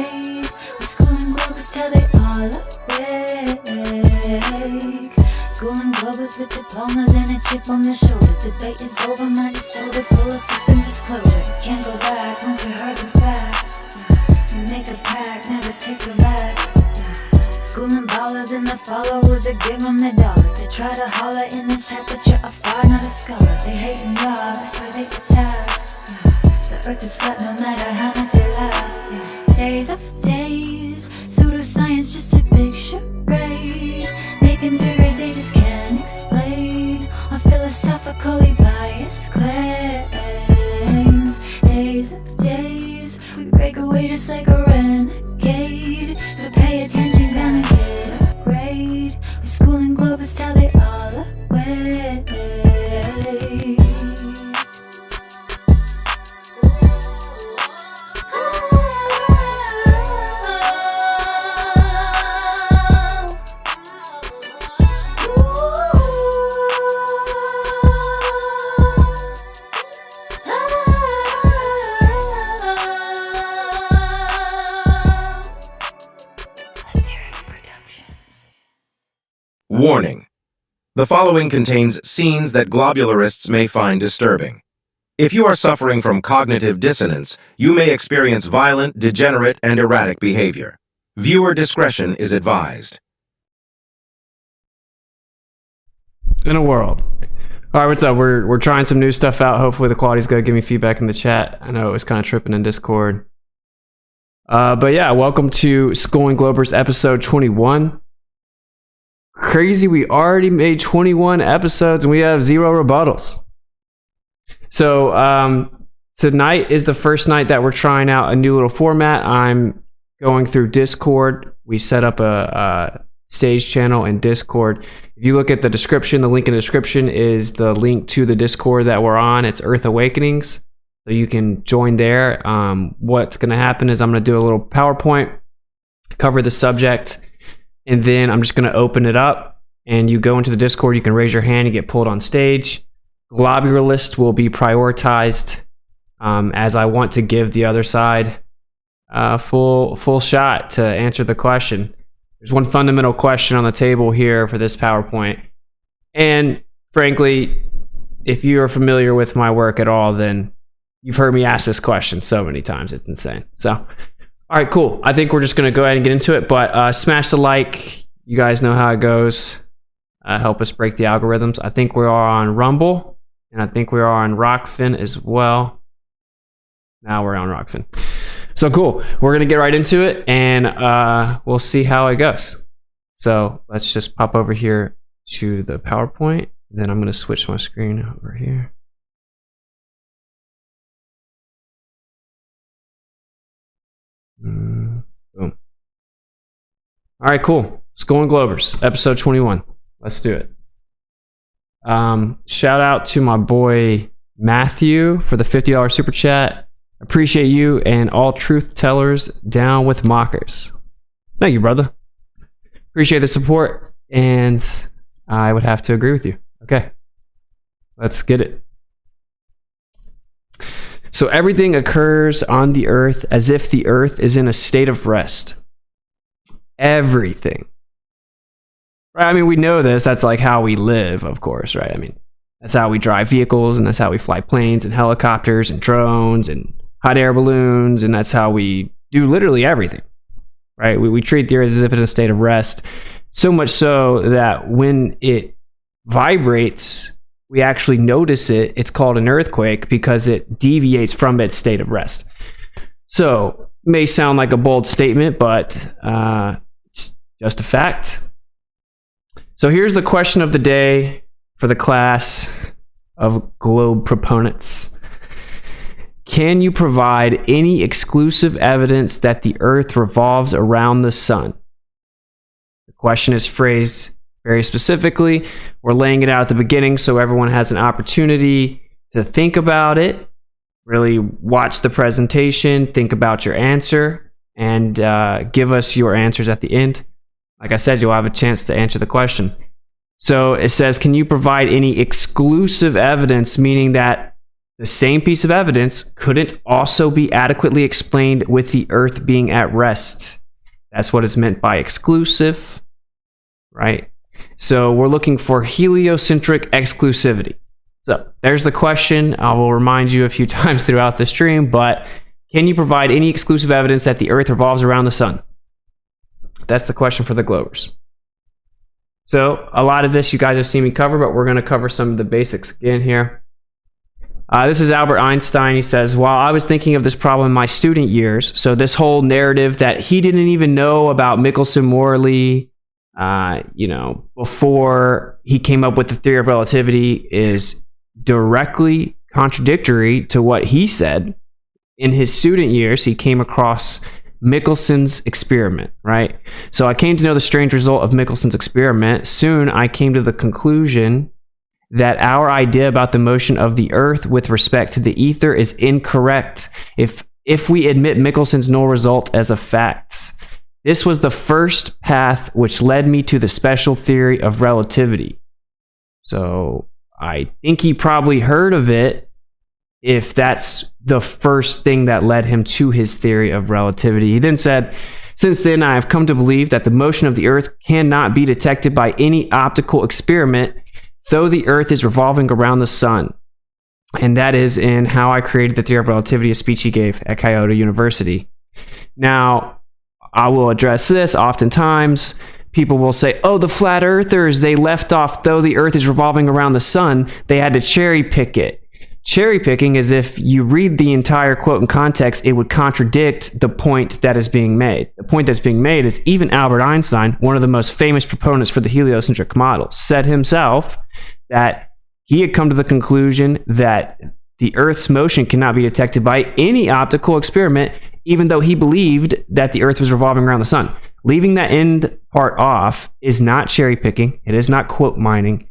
grade. With school and globers till they all awake. School and globers with diplomas and a chip on their shoulder. Debate is over, mind is sober, solar system disclosure. Can't go back once you heard the facts. You make a pact, never take the back. School and ballers and the followers that give them their dollars. They try to holler in the chat that you're a fraud, not a scholar. They hating y'all, that's why they attack. The earth is flat no matter how much they laugh. Days of days, pseudoscience just a big charade. Making theories they just can't explain. On philosophically biased claims. Days of days, we break away just like a renegade. So pay attention, gonna get a grade. With school and globers till they all away. Warning. The following contains scenes that globularists may find disturbing. If you are suffering from cognitive dissonance, you may experience violent, degenerate, and erratic behavior. Viewer discretion is advised. In a world. All right, what's up? We're trying some new stuff out. Hopefully the quality's good. Give me feedback in the chat. I know it was kind of tripping in Discord. But yeah, welcome to School and Globers episode 21. Crazy, we already made 21 episodes and we have 0 rebuttals. So tonight is the first night that we're trying out a new little format. I'm going through Discord. We set up a stage channel in Discord. If you look at the description, the link in the description is the link to the Discord that we're on. It's Earth Awakenings. So you can join there. What's going to happen is I'm going to do a little PowerPoint, cover the subject, and then I'm just going to open it up, and you go into the Discord. You can raise your hand. You get pulled on stage. Globularist will be prioritized, as I want to give the other side full shot to answer the question. There's one fundamental question on the table here for this PowerPoint. And frankly, if you are familiar with my work at all, then you've heard me ask this question so many times. It's insane. So all right, cool. I think we're just going to go ahead and get into it, but smash the like. You guys know how it goes. Help us break the algorithms. I think we are on Rumble, and I think we are on Rockfin as well. Now we're on Rockfin. So cool. We're going to get right into it, and we'll see how it goes. So let's just pop over here to the PowerPoint. Then I'm going to switch my screen over here. Boom. All right, cool. School and Globers, episode 21. Let's do it. Shout out to my boy Matthew for the $50 super chat. Appreciate you and all truth tellers down with mockers. Thank you, brother. Appreciate the support, and I would have to agree with you. Okay, let's get it. So everything occurs on the earth as if the earth is in a state of rest. Everything. Right? I mean, we know this. That's like how we live, of course, right? I mean, that's how we drive vehicles, and that's how we fly planes and helicopters and drones and hot air balloons, and that's how we do literally everything, right? We treat the earth as if it's in a state of rest, so much so that when it vibrates, we actually notice it. It's called an earthquake because it deviates from its state of rest. So, may sound like a bold statement, but just a fact. So here's the question of the day for the class of globe proponents. Can you provide any exclusive evidence that the Earth revolves around the sun? The question is phrased very specifically. We're laying it out at the beginning so everyone has an opportunity to think about it, really watch the presentation, think about your answer, and give us your answers at the end. Like I said, you'll have a chance to answer the question. So it says, can you provide any exclusive evidence, meaning that the same piece of evidence couldn't also be adequately explained with the Earth being at rest. That's what is meant by exclusive, right? So we're looking for heliocentric exclusivity. So there's the question. I will remind you a few times throughout the stream, but can you provide any exclusive evidence that the Earth revolves around the sun? That's the question for the Globers. So a lot of this you guys have seen me cover, but we're going to cover some of the basics again here. This is Albert Einstein. He says, while I was thinking of this problem in my student years, so this whole narrative that he didn't even know about Michelson-Morley, before he came up with the theory of relativity is directly contradictory to what he said. In his student years, he came across Michelson's experiment, right? So I came to know the strange result of Michelson's experiment. Soon I came to the conclusion that our idea about the motion of the Earth with respect to the ether is incorrect if we admit Michelson's null result as a fact. This was the first path which led me to the special theory of relativity. So I think he probably heard of it if that's the first thing that led him to his theory of relativity. He then said, since then I have come to believe that the motion of the Earth cannot be detected by any optical experiment, though the Earth is revolving around the sun. And that is in How I Created the Theory of Relativity, a speech he gave at Kyoto University. Now, I will address this. Oftentimes, people will say, oh, the flat earthers, they left off, though the Earth is revolving around the sun, they had to cherry pick it. Cherry picking is if you read the entire quote in context, it would contradict the point that is being made. The point that's being made is even Albert Einstein, one of the most famous proponents for the heliocentric model, said himself that he had come to the conclusion that the Earth's motion cannot be detected by any optical experiment, even though he believed that the Earth was revolving around the sun. Leaving that end part off is not cherry picking. It is not quote mining.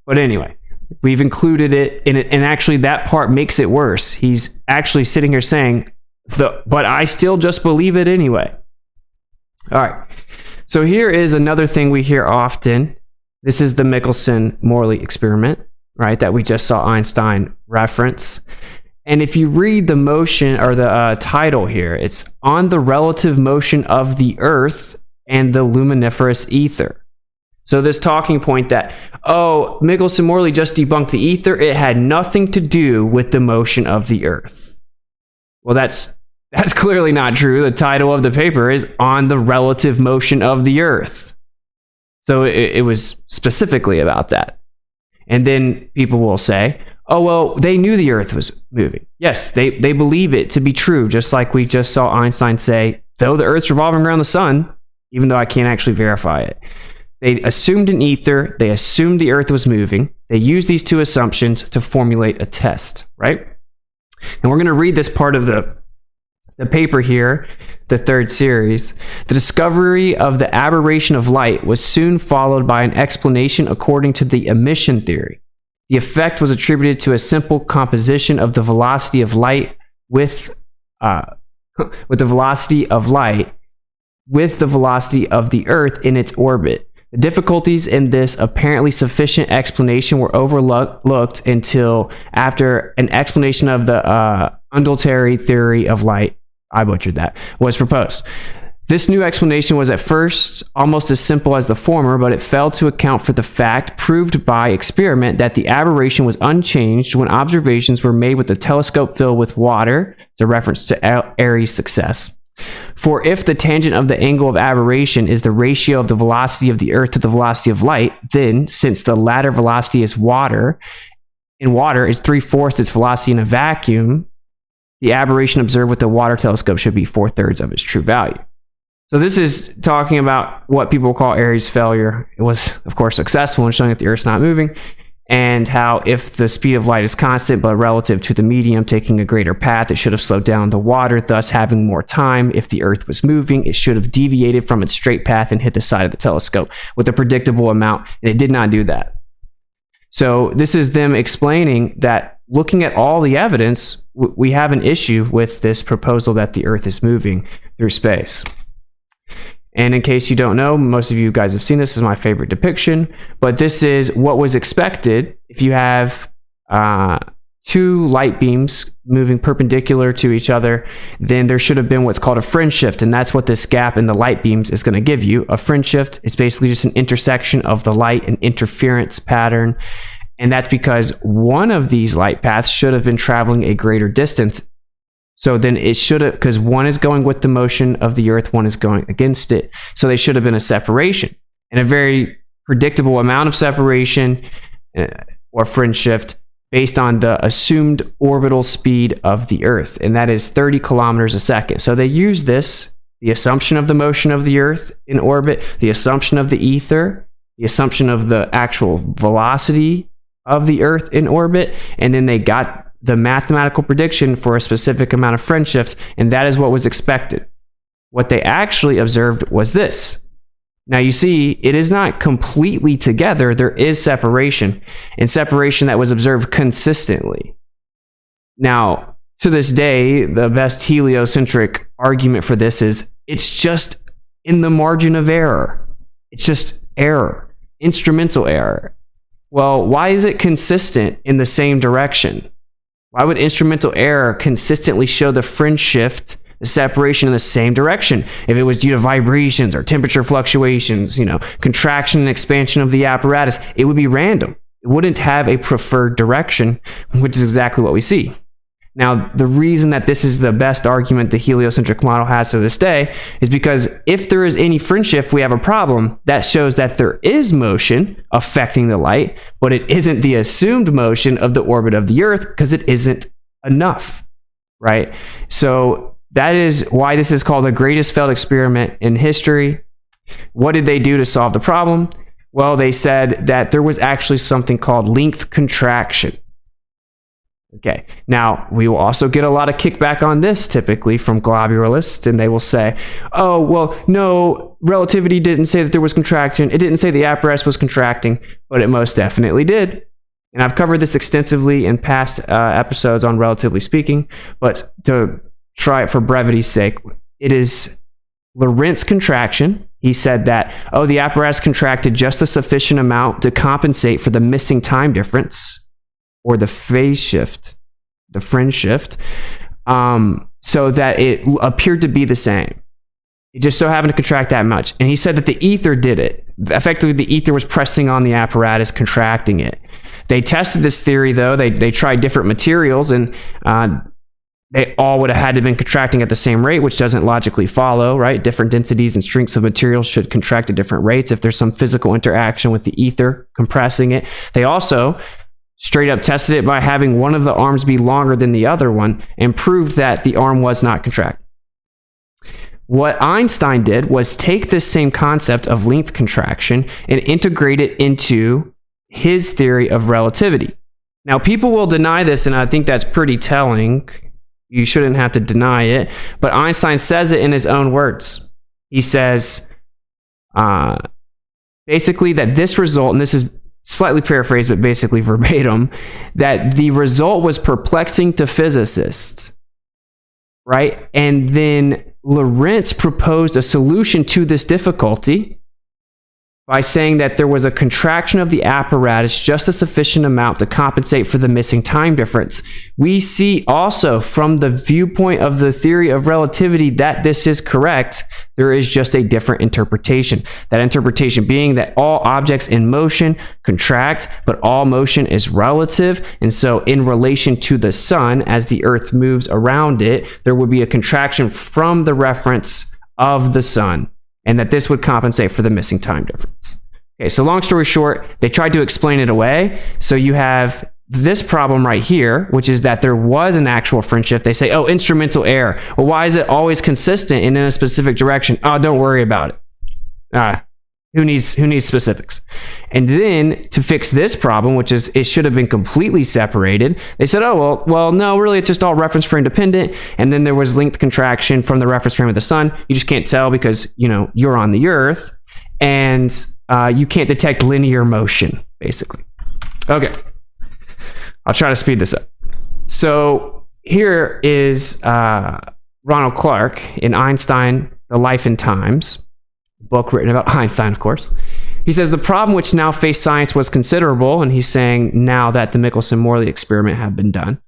But anyway, we've included it in it, and actually that part makes it worse. He's actually sitting here saying, but I still just believe it anyway. All right. So here is another thing we hear often. This is the Michelson-Morley experiment, right, that we just saw Einstein reference. And if you read the motion or the title here, it's on the relative motion of the Earth and the luminiferous ether. So this talking point that, oh, Michelson-Morley just debunked the ether, it had nothing to do with the motion of the Earth. Well, that's clearly not true. The title of the paper is On the Relative Motion of the Earth. So it was specifically about that. And then people will say, oh, well, they knew the Earth was moving. Yes, they believe it to be true, just like we just saw Einstein say, though the Earth's revolving around the sun, even though I can't actually verify it. They assumed an ether. They assumed the Earth was moving. They used these two assumptions to formulate a test, right? And we're going to read this part of the paper here, the third series. The discovery of the aberration of light was soon followed by an explanation according to the emission theory. The effect was attributed to a simple composition of the velocity of light with the velocity of light with the velocity of the Earth in its orbit. The difficulties in this apparently sufficient explanation were overlooked until after an explanation of the undulatory theory of light, I butchered that, was proposed. This new explanation was at first almost as simple as the former, but it failed to account for the fact proved by experiment that the aberration was unchanged when observations were made with the telescope filled with water. It's a reference to Airy's success. For if the tangent of the angle of aberration is the ratio of the velocity of the Earth to the velocity of light, then, since the latter velocity is water, and water is 3/4 its velocity in a vacuum, the aberration observed with the water telescope should be 4/3 of its true value. So this is talking about what people call Airy's failure. It was, of course, successful in showing that the Earth's not moving, and how if the speed of light is constant but relative to the medium taking a greater path, it should have slowed down the water, thus having more time. If the Earth was moving, it should have deviated from its straight path and hit the side of the telescope with a predictable amount, and it did not do that. So this is them explaining that looking at all the evidence, we have an issue with this proposal that the Earth is moving through space. And in case you don't know, most of you guys have seen this. This is my favorite depiction, but this is what was expected if you have two light beams moving perpendicular to each other, then there should have been what's called a fringe shift, and that's what this gap in the light beams is going to give you. A fringe shift is basically just an intersection of the light and interference pattern, and that's because one of these light paths should have been traveling a greater distance. So then it should have, because one is going with the motion of the Earth, one is going against it. So they should have been a separation, and a very predictable amount of separation or fringe shift based on the assumed orbital speed of the Earth, and that is 30 kilometers a second. So they use this, the assumption of the motion of the Earth in orbit, the assumption of the ether, the assumption of the actual velocity of the Earth in orbit, and then they got the mathematical prediction for a specific amount of fringe shift, and that is what was expected. What they actually observed was this. Now you see, it is not completely together. There is separation, and separation that was observed consistently. Now, to this day, the best heliocentric argument for this is it's just in the margin of error. It's just error, instrumental error. Well, why is it consistent in the same direction? Why would instrumental error consistently show the fringe shift, the separation in the same direction? If it was due to vibrations or temperature fluctuations, contraction and expansion of the apparatus, it would be random. It wouldn't have a preferred direction, which is exactly what we see. Now, the reason that this is the best argument the heliocentric model has to this day is because if there is any fringe shift, we have a problem. That shows that there is motion affecting the light, but it isn't the assumed motion of the orbit of the Earth because it isn't enough, right? So that is why this is called the greatest failed experiment in history. What did they do to solve the problem? Well, they said that there was actually something called length contraction. Okay, now we will also get a lot of kickback on this typically from globularists, and they will say, oh, well, no, relativity didn't say that there was contraction. It didn't say the apparatus was contracting, but it most definitely did. And I've covered this extensively in past episodes on Relatively Speaking, but to try it for brevity's sake, it is Lorentz contraction. He said that, oh, the apparatus contracted just a sufficient amount to compensate for the missing time difference, or the phase shift, the fringe shift, so that it appeared to be the same. It just so happened to contract that much. And he said that the ether did it. Effectively, the ether was pressing on the apparatus, contracting it. They tested this theory, though. They tried different materials, and they all would have had to have been contracting at the same rate, which doesn't logically follow, right? Different densities and strengths of materials should contract at different rates if there's some physical interaction with the ether compressing it. They also straight up tested it by having one of the arms be longer than the other one and proved that the arm was not contracting. What Einstein did was take this same concept of length contraction and integrate it into his theory of relativity. Now, people will deny this, and I think that's pretty telling. You shouldn't have to deny it, but Einstein says it in his own words. He says, basically, that this result, and this is slightly paraphrased, but basically verbatim, that the result was perplexing to physicists, right? And then Lorentz proposed a solution to this difficulty by saying that there was a contraction of the apparatus just a sufficient amount to compensate for the missing time difference. We see also from the viewpoint of the theory of relativity that this is correct. There is just a different interpretation. That interpretation being that all objects in motion contract, but all motion is relative. And so in relation to the sun, as the Earth moves around it, there would be a contraction from the reference of the sun, and that this would compensate for the missing time difference. Okay, so long story short, they tried to explain it away. So you have this problem right here, which is that there was an actual fringe shift. They say, oh, instrumental error. Well, why is it always consistent and in a specific direction? Oh, don't worry about it. Who needs specifics? And then to fix this problem, which is it should have been completely separated, they said, oh, well, no, really, it's just all reference frame dependent. And then there was length contraction from the reference frame of the sun. You just can't tell because, you're on the Earth, and you can't detect linear motion, basically. Okay, I'll try to speed this up. So here is Ronald Clark in Einstein, The Life and Times, book written about Einstein, of course. He says the problem which now faced science was considerable, and he's saying now that the Michelson-Morley experiment had been done.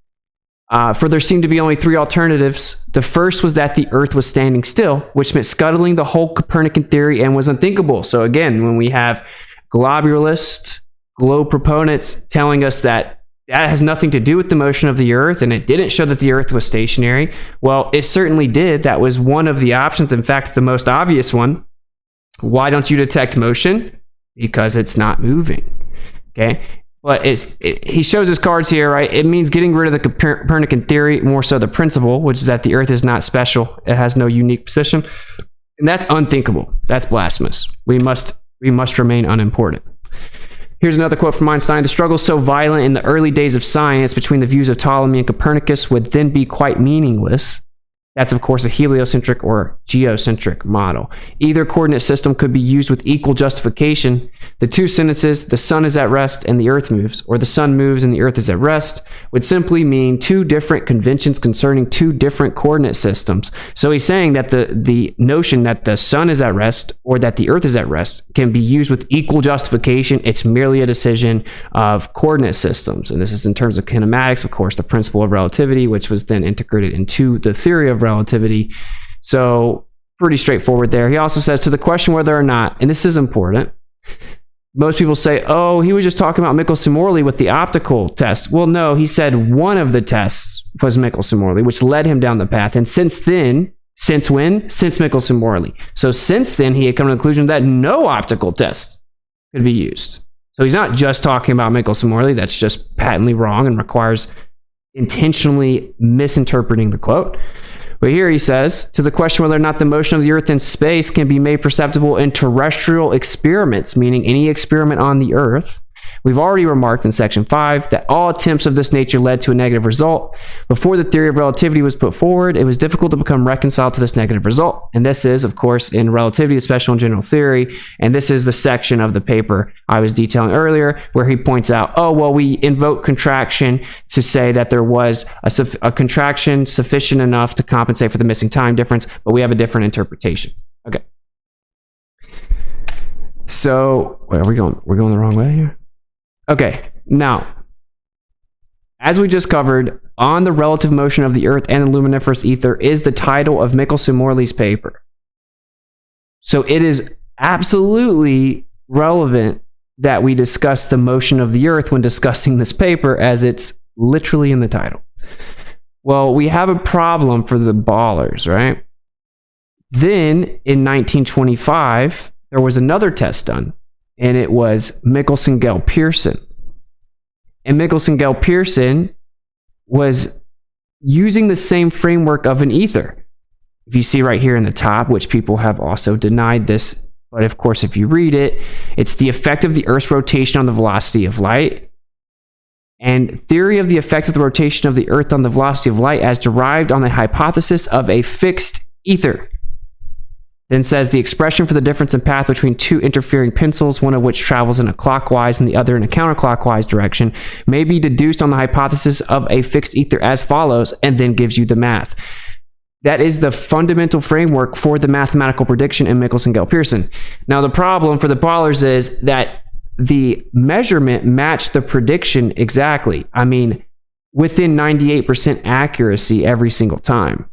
For there seemed to be only three alternatives. The first was that the Earth was standing still, which meant scuttling the whole Copernican theory and was unthinkable. So again, when we have globularist, globe proponents telling us that has nothing to do with the motion of the Earth, and it didn't show that the Earth was stationary. Well, it certainly did. That was one of the options. In fact, the most obvious one. Why don't you detect motion? Because it's not moving. Okay? But he shows his cards here, right? It means getting rid of the Copernican theory, more so the principle, which is that the Earth is not special. It has no unique position. And that's unthinkable. That's blasphemous. We must remain unimportant. Here's another quote from Einstein. The struggle so violent in the early days of science between the views of Ptolemy and Copernicus would then be quite meaningless. That's, of course, a heliocentric or geocentric model. Either coordinate system could be used with equal justification. The two sentences, the sun is at rest and the earth moves, or the sun moves and the earth is at rest, would simply mean two different conventions concerning two different coordinate systems. So he's saying that the notion that the sun is at rest or that the earth is at rest can be used with equal justification. It's merely a decision of coordinate systems. And this is in terms of kinematics, of course, the principle of relativity, which was then integrated into the theory of relativity. So pretty straightforward there. He also says to the question whether or not, and this is important, most people say, oh, he was just talking about Michelson-Morley with the optical test. Well, no, he said one of the tests was Michelson-Morley, which led him down the path. And since then, since when? Since Michelson-Morley. So since then, he had come to the conclusion that no optical test could be used. So he's not just talking about Michelson-Morley. That's just patently wrong and requires intentionally misinterpreting the quote. But here he says, to the question whether or not the motion of the Earth in space can be made perceptible in terrestrial experiments, meaning any experiment on the Earth, we've already remarked in section 5 that all attempts of this nature led to a negative result. Before the theory of relativity was put forward, it was difficult to become reconciled to this negative result. And this is, of course, in Relativity, Special and General Theory. And this is the section of the paper I was detailing earlier, where he points out, oh, well, we invoke contraction to say that there was a contraction sufficient enough to compensate for the missing time difference, but we have a different interpretation. Okay. So, where are we going? We're going the wrong way here? Okay, now, as we just covered, On the Relative Motion of the Earth and the Luminiferous Ether is the title of Michelson-Morley's paper. So it is absolutely relevant that we discuss the motion of the Earth when discussing this paper, as it's literally in the title. Well, we have a problem for the ballers, right? Then, in 1925, there was another test done. And it was Michelson-Gale-Pearson. And Michelson-Gale-Pearson was using the same framework of an ether. If you see right here in the top, which people have also denied this, but of course if you read it, it's the effect of the Earth's rotation on the velocity of light. And theory of the effect of the rotation of the Earth on the velocity of light as derived on the hypothesis of a fixed ether. Then says the expression for the difference in path between two interfering pencils, one of which travels in a clockwise and the other in a counterclockwise direction, may be deduced on the hypothesis of a fixed ether as follows, and then gives you the math. That is the fundamental framework for the mathematical prediction in Michelson-Gale-Pearson. Now, the problem for the ballers is that the measurement matched the prediction exactly. I mean, within 98% accuracy every single time.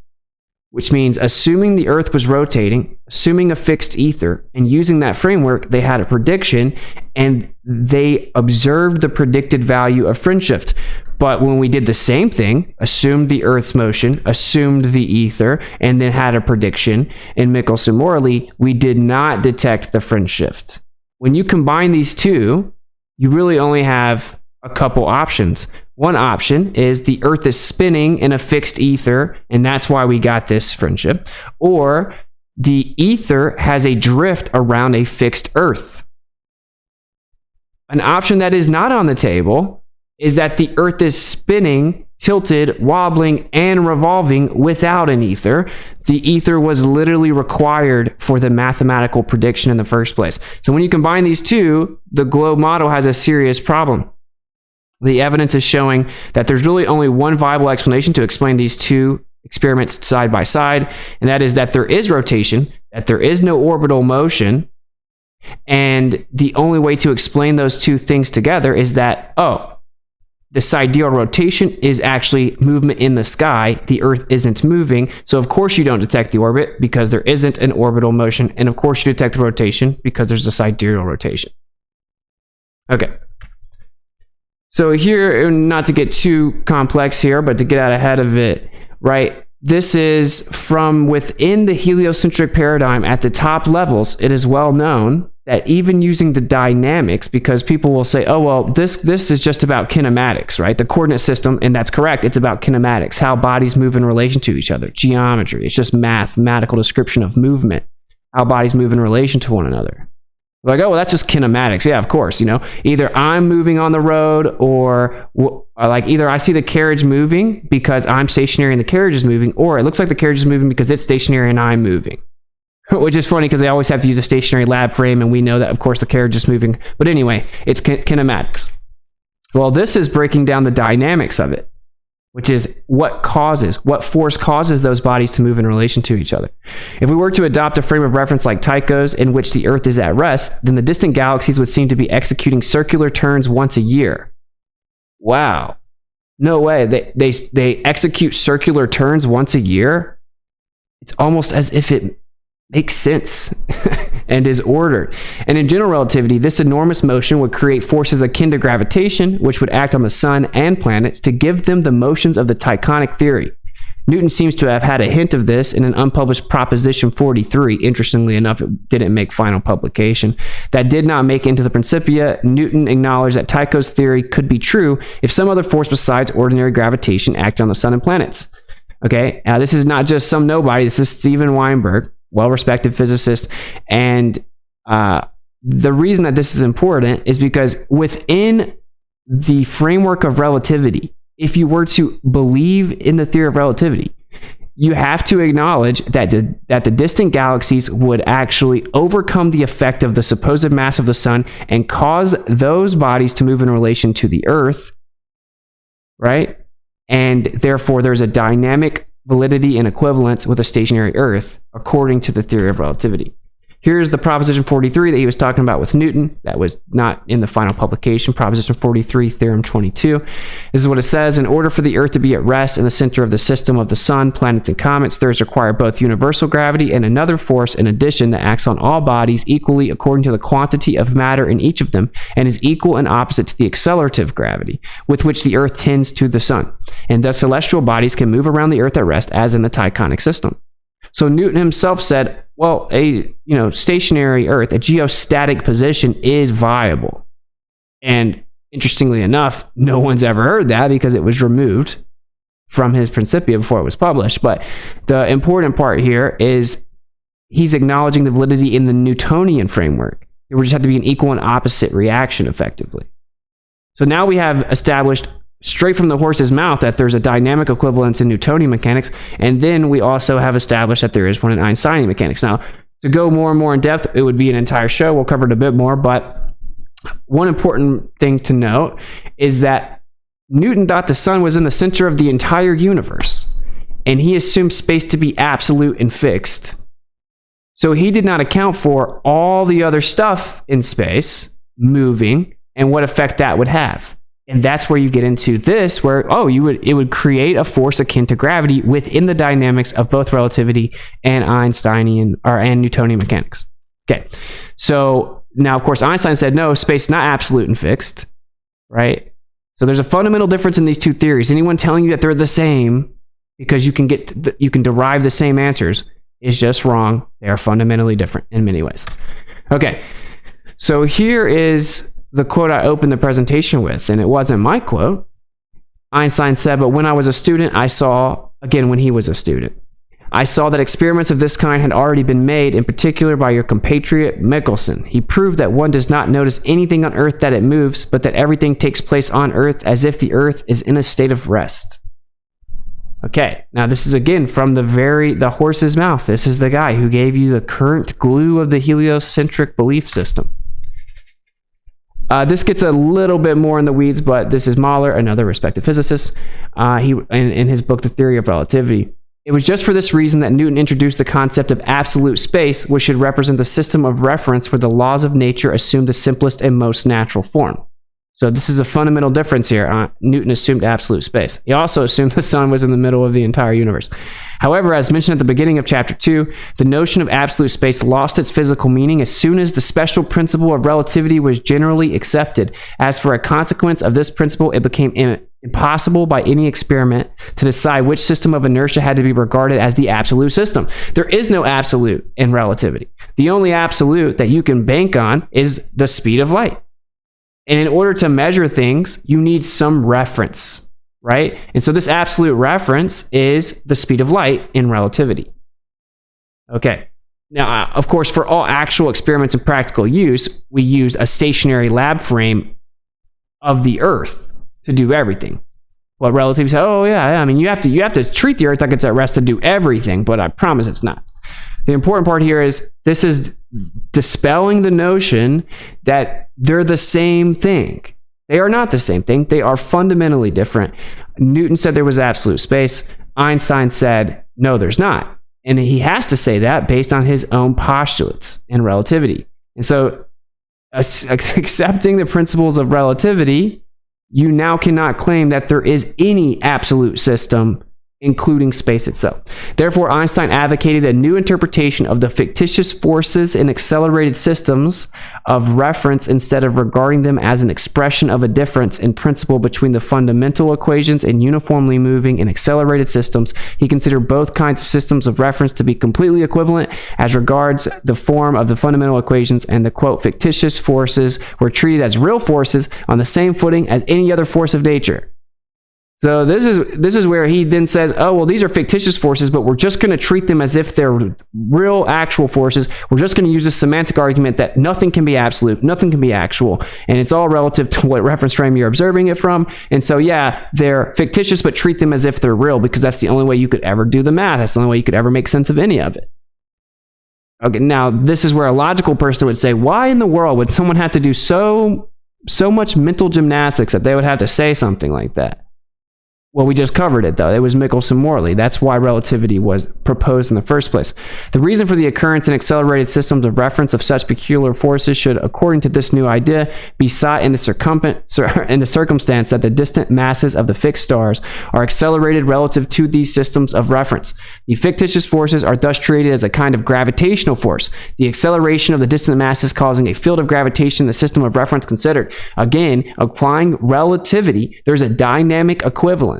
Which means assuming the Earth was rotating, assuming a fixed ether, and using that framework, they had a prediction, and they observed the predicted value of fringe shift. But when we did the same thing, assumed the Earth's motion, assumed the ether, and then had a prediction, in Michelson-Morley, we did not detect the fringe shift. When you combine these two, you really only have a couple options. One option is the Earth is spinning in a fixed ether, and that's why we got this friendship. Or the ether has a drift around a fixed Earth. An option that is not on the table is that the Earth is spinning, tilted, wobbling, and revolving without an ether. The ether was literally required for the mathematical prediction in the first place. So when you combine these two, the globe model has a serious problem. The evidence is showing that there's really only one viable explanation to explain these two experiments side by side, and that is that there is rotation, that there is no orbital motion, And the only way to explain those two things together is that, the sidereal rotation is actually movement in the sky. The Earth isn't moving. So of course you don't detect the orbit because there isn't an orbital motion. And of course you detect the rotation because there's a sidereal rotation. Okay. So here, not to get too complex here, but to get out ahead of it, right? This is from within the heliocentric paradigm at the top levels. It is well known that even using the dynamics, because people will say, oh, well, this is just about kinematics, right? The coordinate system, and that's correct. It's about kinematics, how bodies move in relation to each other. Geometry, it's just mathematical description of movement, how bodies move in relation to one another. Like, oh, well, that's just kinematics. Yeah, of course, either I'm moving on the road or like either I see the carriage moving because I'm stationary and the carriage is moving, or it looks like the carriage is moving because it's stationary and I'm moving. Which is funny because they always have to use a stationary lab frame, and we know that, of course, the carriage is moving. But anyway, it's kinematics. Well, this is breaking down the dynamics of it, which is what force causes those bodies to move in relation to each other. If we were to adopt a frame of reference like Tycho's, in which the Earth is at rest, then the distant galaxies would seem to be executing circular turns once a year. Wow. No way. They execute circular turns once a year? It's almost as if it makes sense and is ordered. And in general relativity, this enormous motion would create forces akin to gravitation, which would act on the sun and planets to give them the motions of the Tychonic theory. Newton seems to have had a hint of this in an unpublished Proposition 43. Interestingly enough, it didn't make final publication. That did not make into the Principia. Newton acknowledged that Tycho's theory could be true if some other force besides ordinary gravitation acted on the sun and planets. Okay, now this is not just some nobody. This is Steven Weinberg, well-respected physicist. And the reason that this is important is because within the framework of relativity, if you were to believe in the theory of relativity, you have to acknowledge that the distant galaxies would actually overcome the effect of the supposed mass of the sun and cause those bodies to move in relation to the Earth, right? And therefore, there's a dynamic validity and equivalence with a stationary Earth, according to the theory of relativity. Here's the Proposition 43 that he was talking about with Newton. That was not in the final publication. Proposition 43, Theorem 22. This is what it says. In order for the Earth to be at rest in the center of the system of the sun, planets, and comets, there is required both universal gravity and another force in addition that acts on all bodies equally according to the quantity of matter in each of them and is equal and opposite to the accelerative gravity with which the Earth tends to the sun. And thus celestial bodies can move around the Earth at rest as in the Tychonic system. So Newton himself said, well, a stationary Earth, a geostatic position is viable. And interestingly enough, no one's ever heard that because it was removed from his Principia before it was published. But the important part here is he's acknowledging the validity in the Newtonian framework. It would just have to be an equal and opposite reaction effectively. So now we have established straight from the horse's mouth that there's a dynamic equivalence in Newtonian mechanics, and then we also have established that there is one in Einsteinian mechanics. Now, to go more and more in depth, it would be an entire show. We'll cover it a bit more, but one important thing to note is that Newton thought the sun was in the center of the entire universe, and he assumed space to be absolute and fixed. So he did not account for all the other stuff in space moving and what effect that would have. And that's where you get into this, where, it would create a force akin to gravity within the dynamics of both relativity and and Newtonian mechanics. Okay. So now, of course, Einstein said, no, space is not absolute and fixed, right? So there's a fundamental difference in these two theories. Anyone telling you that they're the same because you can derive the same answers is just wrong. They are fundamentally different in many ways. Okay. So here is the quote I opened the presentation with, and it wasn't my quote. Einstein said, but when I was a student, I saw that experiments of this kind had already been made, in particular by your compatriot Michelson. He proved that one does not notice anything on Earth that it moves, but that everything takes place on Earth as if the Earth is in a state of rest. Okay, now this is again from the horse's mouth. This is the guy who gave you the current glue of the heliocentric belief system. This gets a little bit more in the weeds, but this is Mahler, another respected physicist. He in his book, The Theory of Relativity. It was just for this reason that Newton introduced the concept of absolute space, which should represent the system of reference where the laws of nature assume the simplest and most natural form. So this is a fundamental difference here. Newton assumed absolute space. He also assumed the sun was in the middle of the entire universe. However, as mentioned at the beginning of chapter 2, the notion of absolute space lost its physical meaning as soon as the special principle of relativity was generally accepted. As for a consequence of this principle, it became impossible by any experiment to decide which system of inertia had to be regarded as the absolute system. There is no absolute in relativity. The only absolute that you can bank on is the speed of light. And in order to measure things, you need some reference, right? And so this absolute reference is the speed of light in relativity. Okay. Now, of course, for all actual experiments in practical use, we use a stationary lab frame of the Earth to do everything. Well, relativity says, oh yeah, I mean, you have to treat the Earth like it's at rest to do everything, but I promise it's not. The important part here is this is dispelling the notion that they're the same thing. They are not the same thing. They are fundamentally different. Newton said there was absolute space. Einstein said, no, there's not. And he has to say that based on his own postulates in relativity. And so accepting the principles of relativity, you now cannot claim that there is any absolute system, including space itself. Therefore, Einstein advocated a new interpretation of the fictitious forces in accelerated systems of reference instead of regarding them as an expression of a difference in principle between the fundamental equations and uniformly moving and accelerated systems. He considered both kinds of systems of reference to be completely equivalent as regards the form of the fundamental equations, and the quote fictitious forces were treated as real forces on the same footing as any other force of nature. So this is where he then says, oh, well, these are fictitious forces, but we're just going to treat them as if they're real, actual forces. We're just going to use this semantic argument that nothing can be absolute, nothing can be actual, and it's all relative to what reference frame you're observing it from. And so, yeah, they're fictitious, but treat them as if they're real, because that's the only way you could ever do the math. That's the only way you could ever make sense of any of it. Okay, now this is where a logical person would say, why in the world would someone have to do so much mental gymnastics that they would have to say something like that? Well, we just covered it, though. It was Michelson-Morley. That's why relativity was proposed in the first place. The reason for the occurrence in accelerated systems of reference of such peculiar forces should, according to this new idea, be sought in the circumstance that the distant masses of the fixed stars are accelerated relative to these systems of reference. The fictitious forces are thus treated as a kind of gravitational force, the acceleration of the distant masses causing a field of gravitation in the system of reference considered. Again, applying relativity, there's a dynamic equivalence.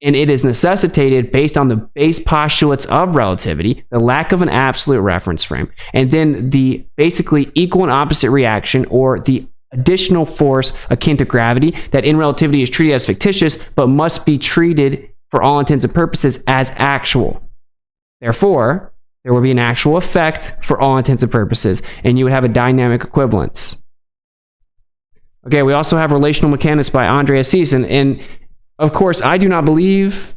And it is necessitated based on the base postulates of relativity, the lack of an absolute reference frame, and then the basically equal and opposite reaction, or the additional force akin to gravity, that in relativity is treated as fictitious, but must be treated for all intents and purposes as actual. Therefore, there will be an actual effect for all intents and purposes, and you would have a dynamic equivalence. Okay, we also have Relational Mechanics by Andreas Thiessen, and of course, I do not believe,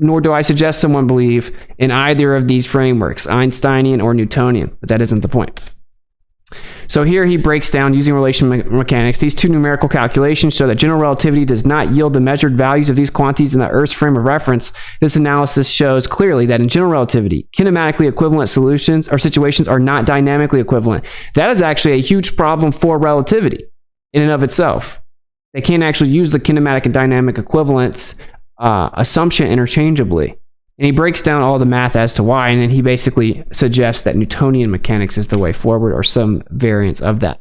nor do I suggest someone believe, in either of these frameworks, Einsteinian or Newtonian, but that isn't the point. So here he breaks down, using relational mechanics, these two numerical calculations show that general relativity does not yield the measured values of these quantities in the Earth's frame of reference. This analysis shows clearly that in general relativity, kinematically equivalent solutions or situations are not dynamically equivalent. That is actually a huge problem for relativity in and of itself. They can't actually use the kinematic and dynamic equivalence assumption interchangeably. And he breaks down all the math as to why, and then he basically suggests that Newtonian mechanics is the way forward, or some variance of that.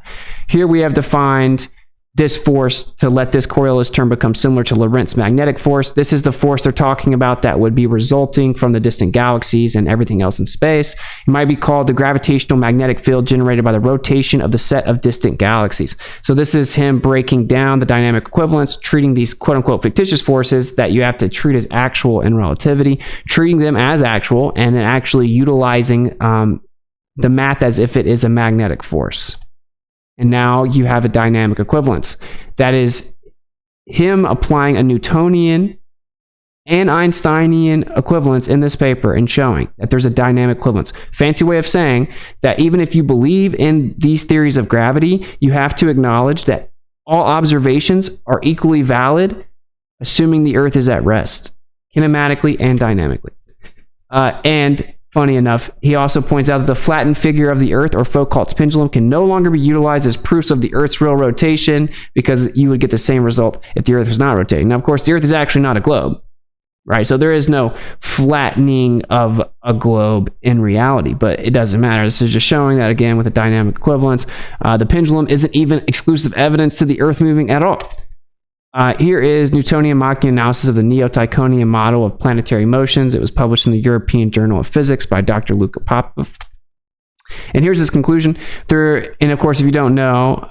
Here we have defined this force to let this Coriolis term become similar to Lorentz magnetic force. This is the force they're talking about that would be resulting from the distant galaxies and everything else in space. It might be called the gravitational magnetic field generated by the rotation of the set of distant galaxies. So this is him breaking down the dynamic equivalence, treating these quote-unquote fictitious forces that you have to treat as actual in relativity, treating them as actual, and then actually utilizing the math as if it is a magnetic force. And now you have a dynamic equivalence. That is him applying a Newtonian and Einsteinian equivalence in this paper and showing that there's a dynamic equivalence. Fancy way of saying that even if you believe in these theories of gravity, you have to acknowledge that all observations are equally valid, assuming the Earth is at rest, kinematically and dynamically. And funny enough, he also points out that the flattened figure of the Earth, or Foucault's pendulum, can no longer be utilized as proofs of the Earth's real rotation, because you would get the same result if the Earth was not rotating. Now, of course, the Earth is actually not a globe, right? So there is no flattening of a globe in reality, but it doesn't matter. This is just showing that, again, with a dynamic equivalence, the pendulum isn't even exclusive evidence to the Earth moving at all. Here is Newtonian Machian analysis of the Neo-Tychonian model of planetary motions. It was published in the European Journal of Physics by Dr. Luka Popov. And here's his conclusion. And of course, if you don't know,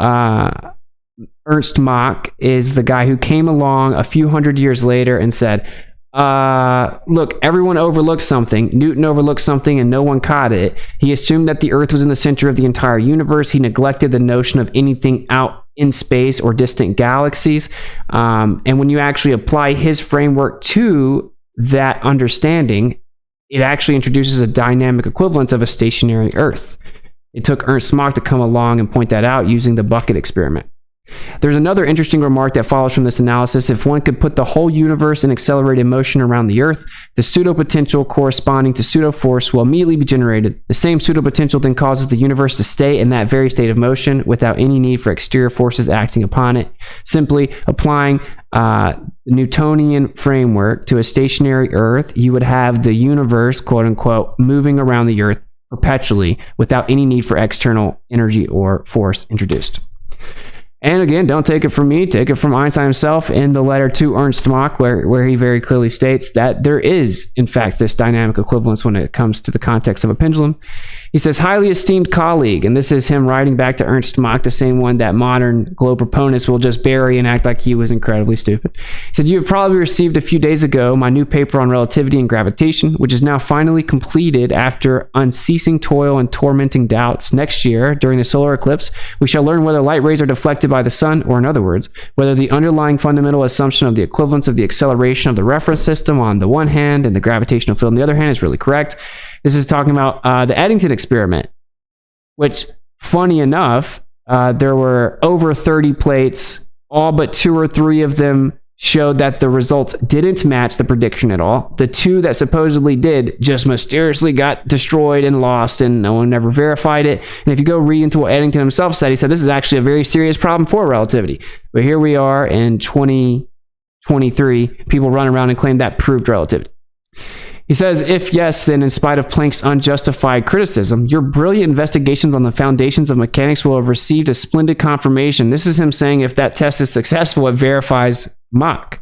Ernst Mach is the guy who came along a few hundred years later and said, look, everyone overlooked something. Newton overlooked something and no one caught it. He assumed that the Earth was in the center of the entire universe. He neglected the notion of anything out in space or distant galaxies. And when you actually apply his framework to that understanding, it actually introduces a dynamic equivalence of a stationary Earth. It took Ernst Mach to come along and point that out using the bucket experiment. There's another interesting remark that follows from this analysis. If one could put the whole universe in accelerated motion around the Earth, the pseudo-potential corresponding to pseudo-force will immediately be generated. The same pseudo-potential then causes the universe to stay in that very state of motion without any need for exterior forces acting upon it. Simply applying the Newtonian framework to a stationary Earth, you would have the universe, quote-unquote, moving around the Earth perpetually without any need for external energy or force introduced. And again, don't take it from me, take it from Einstein himself in the letter to Ernst Mach, where he very clearly states that there is, in fact, this dynamic equivalence when it comes to the context of a pendulum. He says, highly esteemed colleague, and this is him writing back to Ernst Mach, the same one that modern globe proponents will just bury and act like he was incredibly stupid. He said, you have probably received a few days ago my new paper on relativity and gravitation, which is now finally completed after unceasing toil and tormenting doubts. Next year, during the solar eclipse, we shall learn whether light rays are deflected by the sun, or in other words, whether the underlying fundamental assumption of the equivalence of the acceleration of the reference system on the one hand and the gravitational field on the other hand is really correct. This is talking about the Eddington experiment, which, funny enough, there were over 30 plates. All but 2 or 3 of them showed that the results didn't match the prediction at all. The 2 that supposedly did just mysteriously got destroyed and lost, and no one ever verified it. And if you go read into what Eddington himself said, he said this is actually a very serious problem for relativity. But here we are in 2023, people run around and claim that proved relativity. He says, if yes, then in spite of Planck's unjustified criticism, your brilliant investigations on the foundations of mechanics will have received a splendid confirmation. This is him saying if that test is successful, it verifies Mach,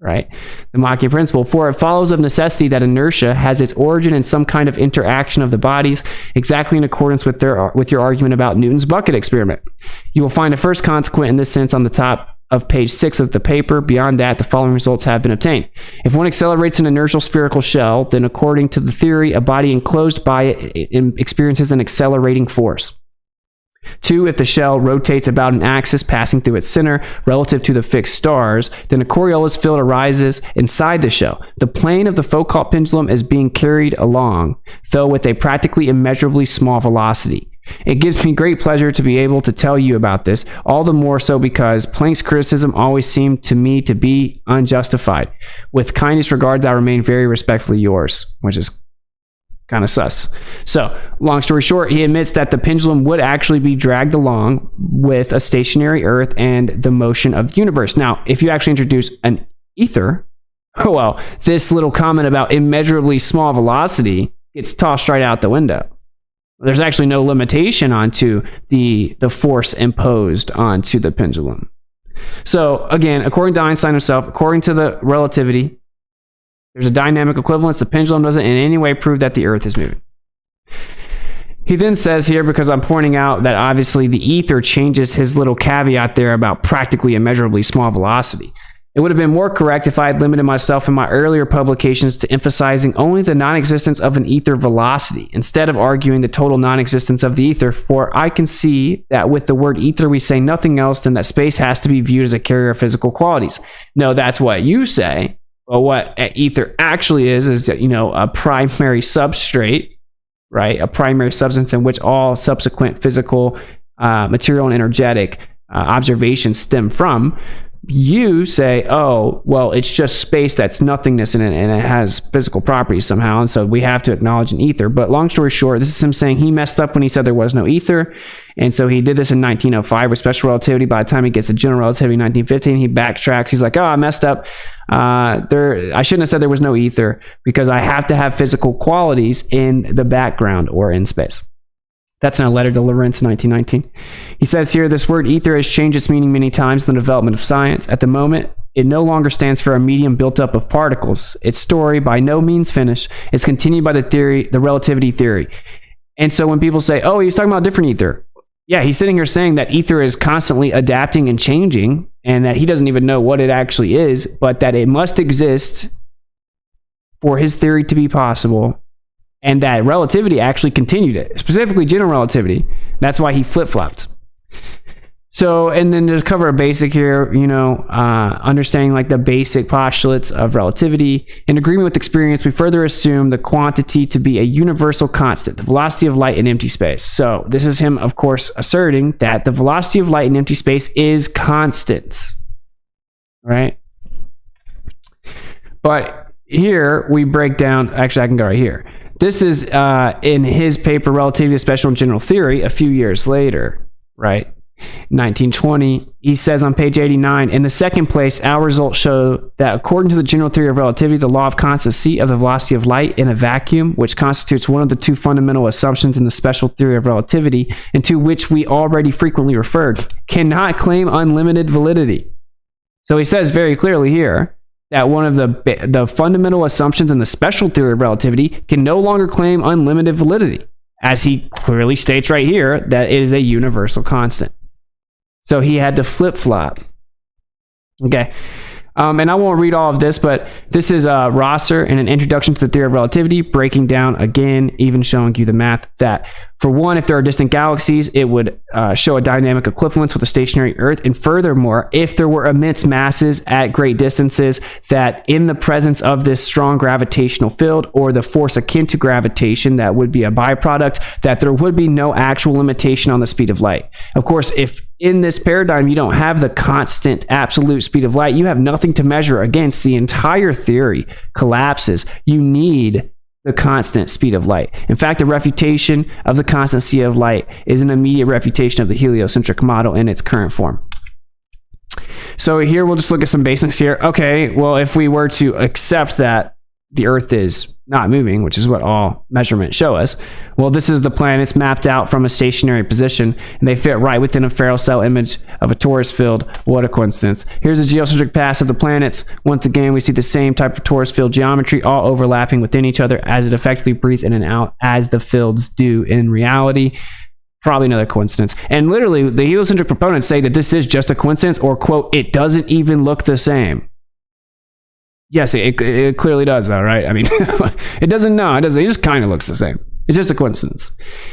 right? The Machian principle. For it follows of necessity that inertia has its origin in some kind of interaction of the bodies, exactly in accordance with your argument about Newton's bucket experiment. You will find a first consequent in this sense on the top of page 6 of the paper. Beyond that, the following results have been obtained. If one accelerates an inertial spherical shell, then according to the theory, a body enclosed by it experiences an accelerating force. 2, if the shell rotates about an axis passing through its center relative to the fixed stars, then a Coriolis field arises inside the shell. The plane of the Foucault pendulum is being carried along, though with a practically immeasurably small velocity. It gives me great pleasure to be able to tell you about this, all the more so because Planck's criticism always seemed to me to be unjustified. With kindest regards, I remain very respectfully yours, which is kind of sus. So, long story short, he admits that the pendulum would actually be dragged along with a stationary Earth and the motion of the universe. Now, if you actually introduce an ether, oh well, this little comment about immeasurably small velocity gets tossed right out the window. There's actually no limitation onto the force imposed onto the pendulum. So again, according to Einstein himself, according to the relativity, there's a dynamic equivalence. The pendulum doesn't in any way prove that the Earth is moving. He then says here, because I'm pointing out that obviously the ether changes his little caveat there about practically immeasurably small velocity. It would have been more correct if I had limited myself in my earlier publications to emphasizing only the non-existence of an ether velocity, instead of arguing the total non-existence of the ether, for I can see that with the word ether we say nothing else than that space has to be viewed as a carrier of physical qualities. No, that's what you say, but what ether actually is a primary substrate, right? A primary substance in which all subsequent physical, material, and energetic observations stem from. you say, oh, well, it's just space that's nothingness in it, and it has physical properties somehow, and so we have to acknowledge an ether. But long story short, this is him saying he messed up when he said there was no ether, and so he did this in 1905 with special relativity. By the time he gets to general relativity in 1915, he backtracks. He's like, oh, I messed up. I shouldn't have said there was no ether because I have to have physical qualities in the background or in space. That's in a letter to Lorentz in 1919. He says here, this word ether has changed its meaning many times in the development of science. At the moment, it no longer stands for a medium built up of particles. Its story, by no means finished, is continued by the relativity theory. And so when people say, oh, he's talking about different ether. Yeah, he's sitting here saying that ether is constantly adapting and changing, and that he doesn't even know what it actually is, but that it must exist for his theory to be possible. And that relativity actually continued it, specifically general relativity. That's why he flip-flopped. So, and then to cover a basic here, understanding like the basic postulates of relativity. In agreement with experience, we further assume the quantity to be a universal constant, the velocity of light in empty space. So this is him, of course, asserting that the velocity of light in empty space is constant, right? But here we break down, actually I can go right here. This is in his paper, Relativity of Special and General Theory, a few years later, right? 1920, he says on page 89, in the second place, our results show that according to the general theory of relativity, the law of constancy of the velocity of light in a vacuum, which constitutes one of the two fundamental assumptions in the special theory of relativity, and to which we already frequently referred, cannot claim unlimited validity. So he says very clearly here that one of the fundamental assumptions in the special theory of relativity can no longer claim unlimited validity, as he clearly states right here that it is a universal constant. So he had to flip-flop. Okay. And I won't read all of this, but this is Rosser in an introduction to the theory of relativity, breaking down again, even showing you the math that, for one, if there are distant galaxies, it would show a dynamic equivalence with a stationary Earth. And furthermore, if there were immense masses at great distances, that in the presence of this strong gravitational field, or the force akin to gravitation that would be a byproduct, that there would be no actual limitation on the speed of light. Of course, if in this paradigm you don't have the constant absolute speed of light, you have nothing to measure against. The entire theory collapses. You need the constant speed of light. In fact, the refutation of the constancy of light is an immediate refutation of the heliocentric model in its current form. So here we'll just look at some basics here. Okay, well, if we were to accept that the Earth is not moving, which is what all measurements show us, well, this is the planets mapped out from a stationary position, and they fit right within a Farrell cell image of a torus field. What a coincidence. Here's a geocentric pass of the planets. Once again, we see the same type of torus field geometry, all overlapping within each other as it effectively breathes in and out as the fields do in reality. Probably another coincidence. And literally, the heliocentric proponents say that this is just a coincidence, or, quote, it doesn't even look the same. Yes, it clearly does, though, right? I mean, it doesn't. No, it doesn't. It just kind of looks the same. It's just a coincidence.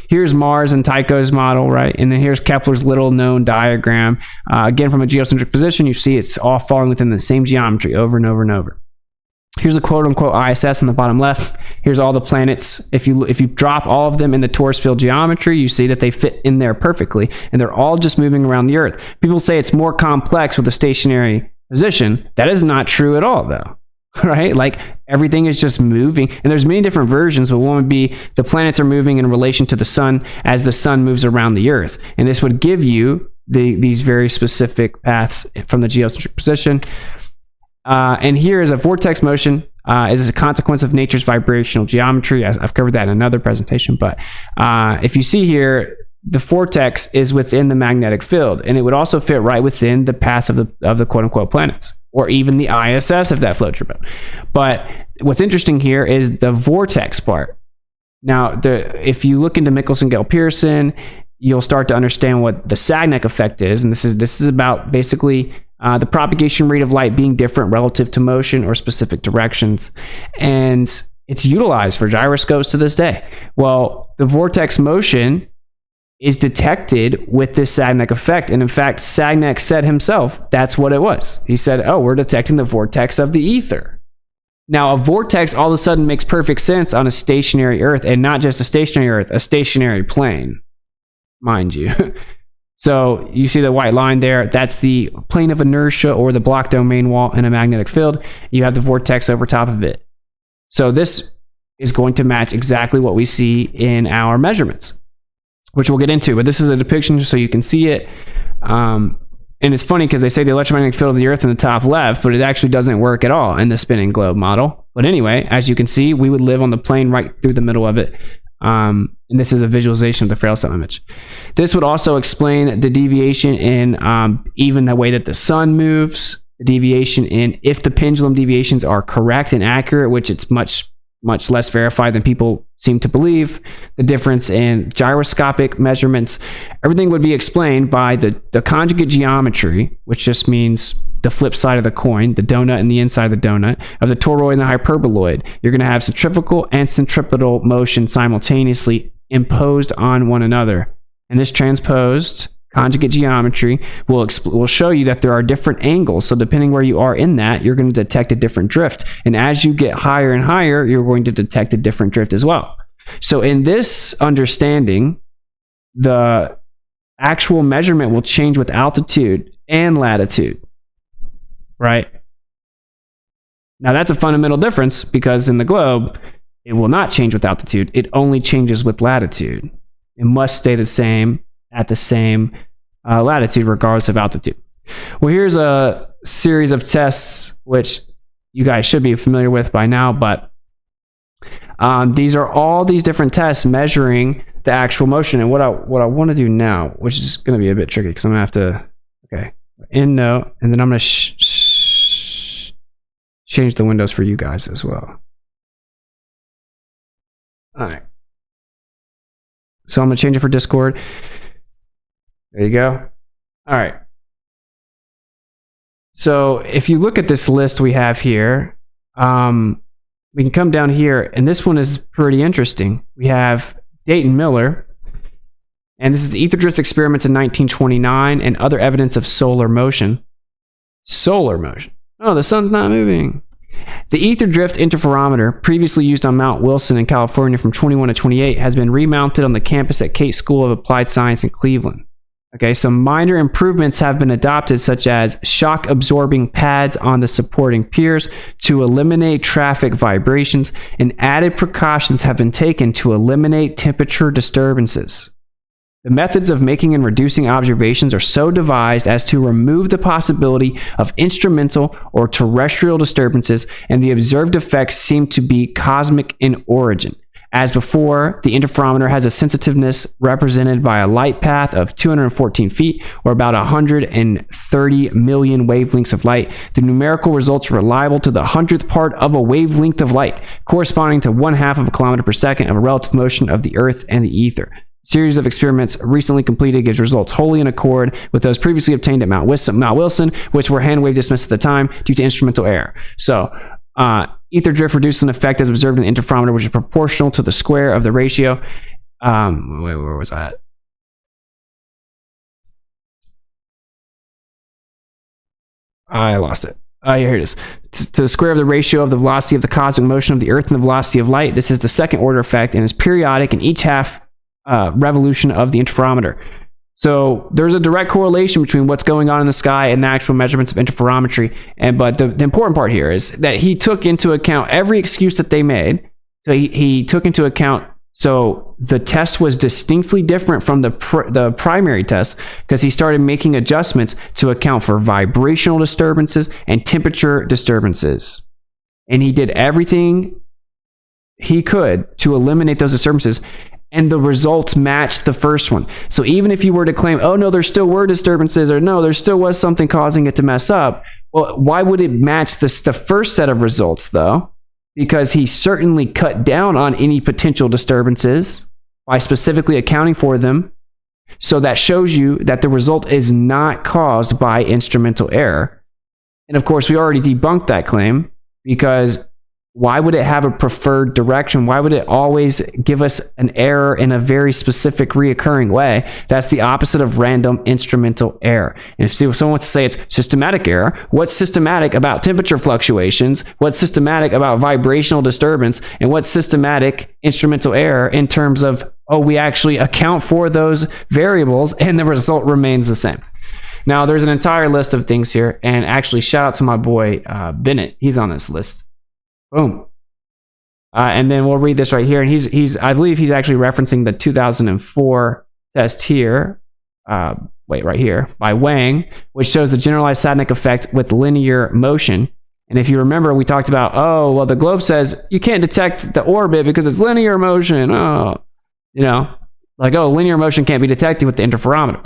Here's Mars and Tycho's model, right? And then here's Kepler's little-known diagram. Again, from a geocentric position, you see it's all falling within the same geometry over and over and over. Here's a quote-unquote ISS on the bottom left. Here's all the planets. If you drop all of them in the torus field geometry, you see that they fit in there perfectly, and they're all just moving around the Earth. People say it's more complex with a stationary position. That is not true at all, though. Right? Like everything is just moving, and there's many different versions, but one would be the planets are moving in relation to the sun as the sun moves around the Earth. And this would give you these very specific paths from the geocentric position. And here is a vortex motion. Is a consequence of nature's vibrational geometry. I've covered that in another presentation, but if you see here, the vortex is within the magnetic field, and it would also fit right within the paths of the quote-unquote planets, or even the ISS if that floats your boat. But what's interesting here is the vortex part. Now, if you look into Michelson-Gale-Pearson, you'll start to understand what the Sagnac effect is, and this is about basically the propagation rate of light being different relative to motion or specific directions, and it's utilized for gyroscopes to this day. Well, the vortex motion is detected with this Sagnac effect. And in fact, Sagnac said himself, that's what it was. He said, oh, we're detecting the vortex of the ether. Now, a vortex all of a sudden makes perfect sense on a stationary Earth, and not just a stationary Earth, a stationary plane, mind you. So you see the white line there. That's the plane of inertia or the block domain wall in a magnetic field. You have the vortex over top of it. So this is going to match exactly what we see in our measurements, which we'll get into. But this is a depiction so you can see it. And it's funny because they say the electromagnetic field of the Earth in the top left, but it actually doesn't work at all in the spinning globe model. But anyway, as you can see, we would live on the plane right through the middle of it. And this is a visualization of the Frail cell image. This would also explain the deviation in even the way that the sun moves, the deviation in if the pendulum deviations are correct and accurate, which it's much less verified than people seem to believe, the difference in gyroscopic measurements. Everything would be explained by the conjugate geometry, which just means the flip side of the coin, the donut and the inside of the donut, of the toroid and the hyperboloid. You're going to have centrifugal and centripetal motion simultaneously imposed on one another. And this transposed conjugate geometry will show you that there are different angles. So depending where you are in that, you're going to detect a different drift. And as you get higher and higher, you're going to detect a different drift as well. So in this understanding, the actual measurement will change with altitude and latitude, right? Now that's a fundamental difference because in the globe, it will not change with altitude. It only changes with latitude. It must stay the same at the same latitude regardless of altitude. Well, here's a series of tests which you guys should be familiar with by now, but these are all these different tests measuring the actual motion. And what I want to do now, which is going to be a bit tricky because I'm going to have to, okay, end note, and then I'm going to change the windows for you guys as well. All right. So I'm going to change it for Discord. There you go. All right. So if you look at this list we have here, we can come down here, and this one is pretty interesting. We have Dayton Miller, and this is the ether drift experiments in 1929 and other evidence of solar motion. Solar motion. Oh, the sun's not moving. The ether drift interferometer, previously used on Mount Wilson in California from 21 to 28, has been remounted on the campus at Cate School of Applied Science in Cleveland. Okay, some minor improvements have been adopted, such as shock-absorbing pads on the supporting piers to eliminate traffic vibrations, and added precautions have been taken to eliminate temperature disturbances. The methods of making and reducing observations are so devised as to remove the possibility of instrumental or terrestrial disturbances, and the observed effects seem to be cosmic in origin. As before, the interferometer has a sensitiveness represented by a light path of 214 feet, or about 130 million wavelengths of light. The numerical results are reliable to the 100th part of a wavelength of light, corresponding to 1/2 of a kilometer per second of a relative motion of the Earth and the ether. Series of experiments recently completed gives results wholly in accord with those previously obtained at Mount Wilson, which were hand wave dismissed at the time due to instrumental error. So, ether drift reduces an effect as observed in the interferometer, which is proportional to the square of the ratio. Wait, where was I at? I lost it. Here it is. To the square of the ratio of the velocity of the cosmic motion of the Earth and the velocity of light. This is the second order effect and is periodic in each half revolution of the interferometer. So there's a direct correlation between what's going on in the sky and the actual measurements of interferometry. But the important part here is that he took into account every excuse that they made. So he took into account, so the test was distinctly different from the primary test because he started making adjustments to account for vibrational disturbances and temperature disturbances. And he did everything he could to eliminate those disturbances. And the results matched the first one. So even if you were to claim, oh no, there still were disturbances, or no, there still was something causing it to mess up, well, why would it match the first set of results though? Because he certainly cut down on any potential disturbances by specifically accounting for them. So that shows you that the result is not caused by instrumental error. And of course, we already debunked that claim because Why would it have a preferred direction? Why would it always give us an error in a very specific reoccurring way? That's the opposite of random instrumental error. And if someone wants to say it's systematic error, what's systematic about temperature fluctuations? What's systematic about vibrational disturbance? And what's systematic instrumental error in terms of, oh, we actually account for those variables and the result remains the same? Now, there's an entire list of things here. And actually, shout out to my boy, Bennett. He's on this list. Boom. And then we'll read this right here. And he's I believe he's actually referencing the 2004 test here. Right here by Wang, which shows the generalized Sagnac effect with linear motion. And if you remember, we talked about, oh, well, the globe says you can't detect the orbit because it's linear motion. Oh, linear motion can't be detected with the interferometer.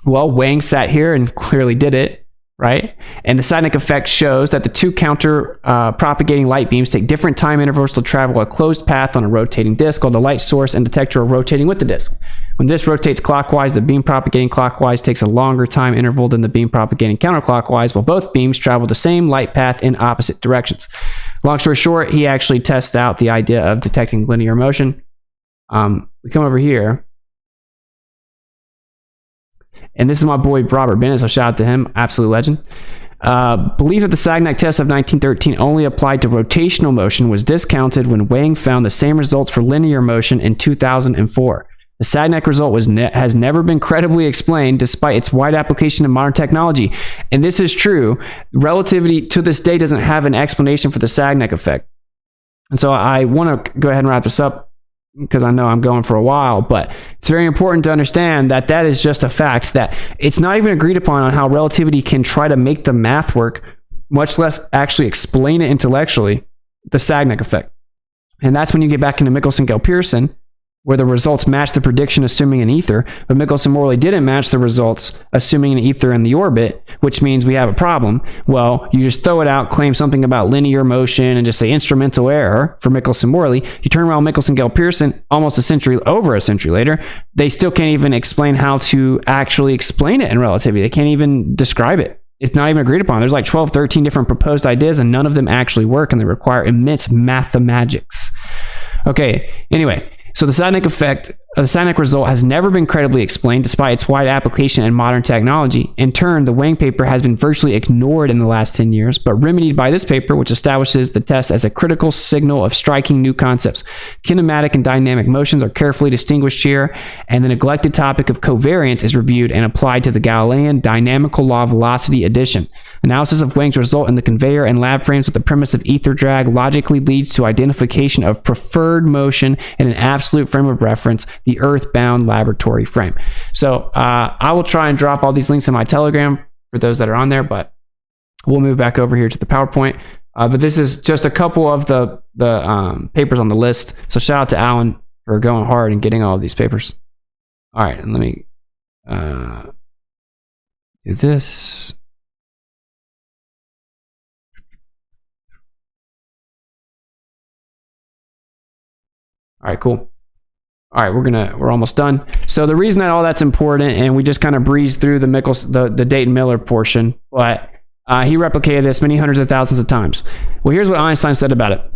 Well, Wang sat here and clearly did it. Right? And the Sagnac effect shows that the two propagating light beams take different time intervals to travel a closed path on a rotating disk, while the light source and detector are rotating with the disk. When this rotates clockwise, the beam propagating clockwise takes a longer time interval than the beam propagating counterclockwise, while both beams travel the same light path in opposite directions. Long story short, he actually tests out the idea of detecting linear motion. We come over here. And this is my boy Robert Bennett, so shout out to him, absolute legend. Belief that the Sagnac test of 1913 only applied to rotational motion was discounted when Wang found the same results for linear motion in 2004. The Sagnac result has never been credibly explained despite its wide application in modern technology. And this is true. Relativity to this day doesn't have an explanation for the Sagnac effect. And so I want to go ahead and wrap this up, because I know I'm going for a while, but it's very important to understand that that is just a fact, that it's not even agreed upon on how relativity can try to make the math work, much less actually explain it intellectually, the Sagnac effect. And that's when you get back into Michelson-Gale-Pearson, where the results match the prediction assuming an ether, but Michelson-Morley didn't match the results assuming an ether in the orbit, which means we have a problem. Well, you just throw it out, claim something about linear motion, and just say instrumental error for Michelson-Morley. You turn around Michelson-Gale-Pearson over a century later, they still can't even explain how to actually explain it in relativity. They can't even describe it. It's not even agreed upon. There's like 12, 13 different proposed ideas, and none of them actually work, and they require immense mathemagics. Okay, anyway. So the Sagnac effect, the Sagnac result has never been credibly explained despite its wide application in modern technology. In turn, the Wang paper has been virtually ignored in the last 10 years, but remedied by this paper, which establishes the test as a critical signal of striking new concepts. Kinematic and dynamic motions are carefully distinguished here, and the neglected topic of covariance is reviewed and applied to the Galilean dynamical law velocity addition. Analysis of Wang's result in the conveyor and lab frames with the premise of ether drag logically leads to identification of preferred motion in an absolute frame of reference, the earth-bound laboratory frame. So I will try and drop all these links in my Telegram for those that are on there, but we'll move back over here to the PowerPoint. But this is just a couple of the papers on the list. So shout out to Alan for going hard and getting all of these papers. All right, and let me do this. All right, cool. All right, we're almost done. So the reason that all that's important, and we just kind of breezed through the Dayton Miller portion, but he replicated this many hundreds of thousands of times. Well, here's what Einstein said about it.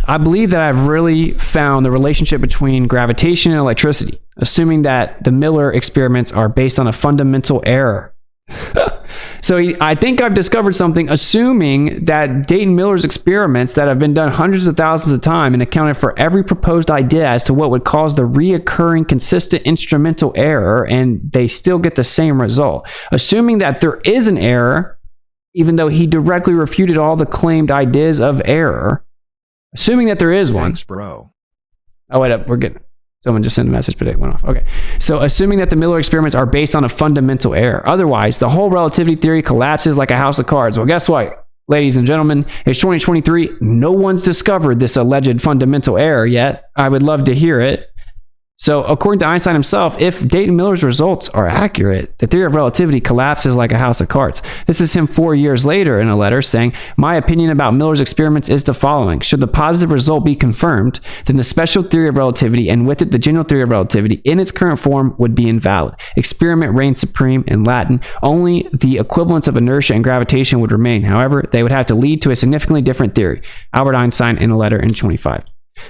I believe that I've really found the relationship between gravitation and electricity, assuming that the Miller experiments are based on a fundamental error. So I think I've discovered something, assuming that Dayton Miller's experiments that have been done hundreds of thousands of times and accounted for every proposed idea as to what would cause the reoccurring consistent instrumental error, and they still get the same result. Assuming that there is an error, even though he directly refuted all the claimed ideas of error, assuming that there is one. Thanks, bro. Oh, wait up, we're good. Someone just sent a message, but it went off. Okay. So assuming that the Miller experiments are based on a fundamental error. Otherwise, the whole relativity theory collapses like a house of cards. Well, guess what, ladies and gentlemen? It's 2023. No one's discovered this alleged fundamental error yet. I would love to hear it. So according to Einstein himself, if Dayton Miller's results are accurate, the theory of relativity collapses like a house of cards. This is him 4 years later in a letter saying, my opinion about Miller's experiments is the following. Should the positive result be confirmed, then the special theory of relativity and with it the general theory of relativity in its current form would be invalid. Experiment reigns supreme in Latin. Only the equivalence of inertia and gravitation would remain. However, they would have to lead to a significantly different theory. Albert Einstein in a letter in 25.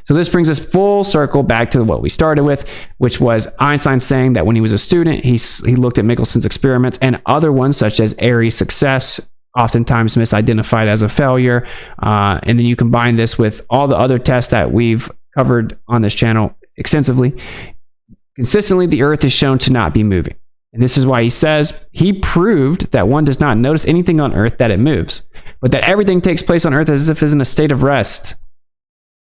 So this brings us full circle back to what we started with, which was Einstein saying that when he was a student, he looked at Michelson's experiments and other ones such as Airy's success, oftentimes misidentified as a failure. And then you combine this with all the other tests that we've covered on this channel extensively. Consistently, the Earth is shown to not be moving. And this is why he says he proved that one does not notice anything on Earth that it moves, but that everything takes place on Earth as if it's in a state of rest.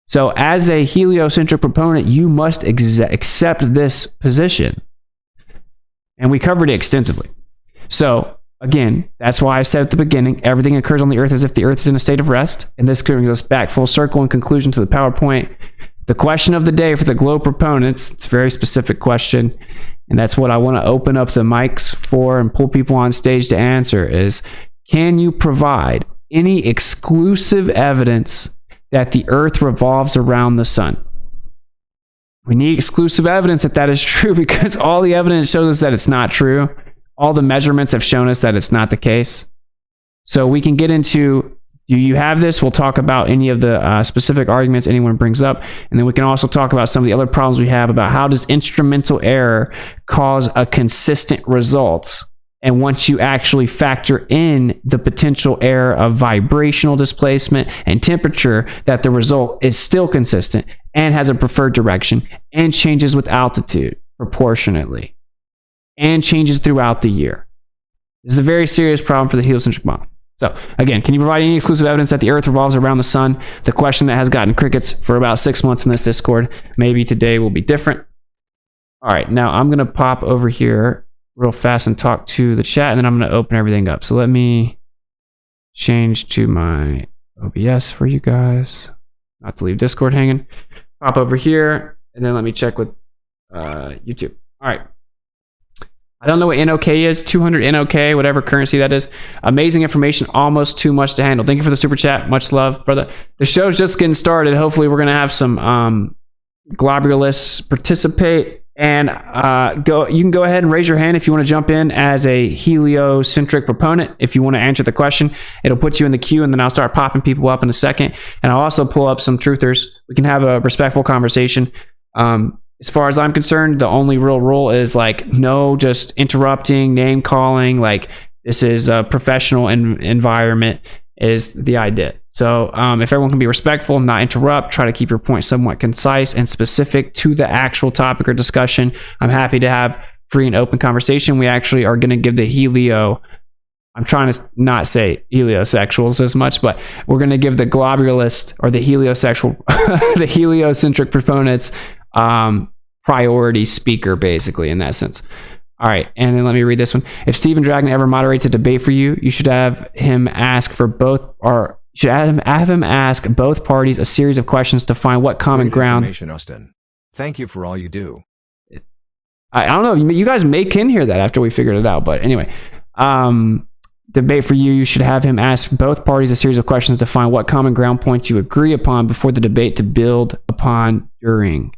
So as a heliocentric proponent, you must accept this position. And we covered it extensively. So again, that's why I said at the beginning, everything occurs on the Earth as if the Earth is in a state of rest. And this brings us back full circle in conclusion to the PowerPoint. The question of the day for the globe proponents, it's a very specific question. And that's what I want to open up the mics for and pull people on stage to answer is, can you provide any exclusive evidence that the Earth revolves around the sun? We need exclusive evidence that that is true because all the evidence shows us that it's not true. All the measurements have shown us that it's not the case. So we can get into, do you have this? We'll talk about any of the specific arguments anyone brings up. And then we can also talk about some of the other problems we have about how does instrumental error cause a consistent result. And once you actually factor in the potential error of vibrational displacement and temperature, that the result is still consistent and has a preferred direction and changes with altitude proportionately and changes throughout the year. This is a very serious problem for the heliocentric model. So again, can you provide any exclusive evidence that the Earth revolves around the sun? The question that has gotten crickets for about 6 months in this Discord. Maybe today will be different. All right, now I'm going to pop over here real fast and talk to the chat, and then I'm going to open everything up. So let me change to my OBS for you guys, not to leave Discord hanging. Pop over here, and then let me check with YouTube. All right. I don't know what NOK is, 200 NOK, whatever currency that is. Amazing information, almost too much to handle. Thank you for the super chat. Much love, brother. The show's just getting started. Hopefully we're going to have some globularists participate. And you can go ahead and raise your hand if you want to jump in as a heliocentric proponent. If you want to answer the question, it'll put you in the queue, and then I'll start popping people up in a second. And I'll also pull up some truthers. We can have a respectful conversation. As far as I'm concerned, the only real rule is like no just interrupting, name calling. Like this is a professional environment is the idea. So if everyone can be respectful, not interrupt, try to keep your point somewhat concise and specific to the actual topic or discussion. I'm happy to have free and open conversation. We actually are going to give the I'm trying to not say heliosexuals as much, but we're going to give the globularist or the heliosexual, the heliocentric proponents priority speaker basically in that sense. All right, and then let me read this one. If Stephen Dragon ever moderates a debate for you, you should have him ask for both, or should have him ask both parties a series of questions to find what common ground. Austin. Thank you for all you do. I don't know. You guys may can hear that after we figured it out, but anyway, debate for you. You should have him ask both parties a series of questions to find what common ground points you agree upon before the debate to build upon during.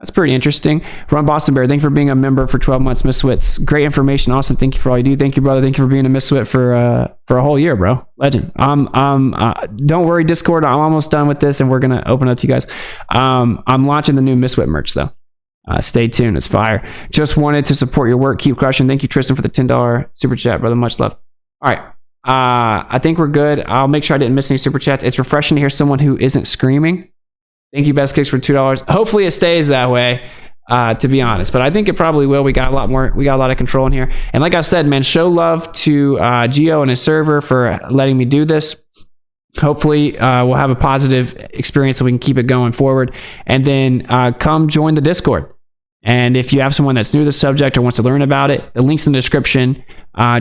That's pretty interesting. Ron Boston Bear, thank you for being a member for 12 months, Miswits. Great information, Austin. Thank you for all you do. Thank you, brother. Thank you for being a Miswit for a whole year, bro. Legend. Don't worry, Discord. I'm almost done with this, and we're gonna open up to you guys. I'm launching the new Miswit merch though. Stay tuned. It's fire. Just wanted to support your work. Keep crushing. Thank you, Tristan, for the $10 super chat, brother. Much love. All right. I think we're good. I'll make sure I didn't miss any super chats. It's refreshing to hear someone who isn't screaming. Thank you, Best Kicks, for $2. Hopefully it stays that way, to be honest. But I think it probably will. We got a lot of control in here. And like I said, man, show love to Gio and his server for letting me do this. Hopefully we'll have a positive experience so we can keep it going forward. And then come join the Discord. And if you have someone that's new to the subject or wants to learn about it, the link's in the description.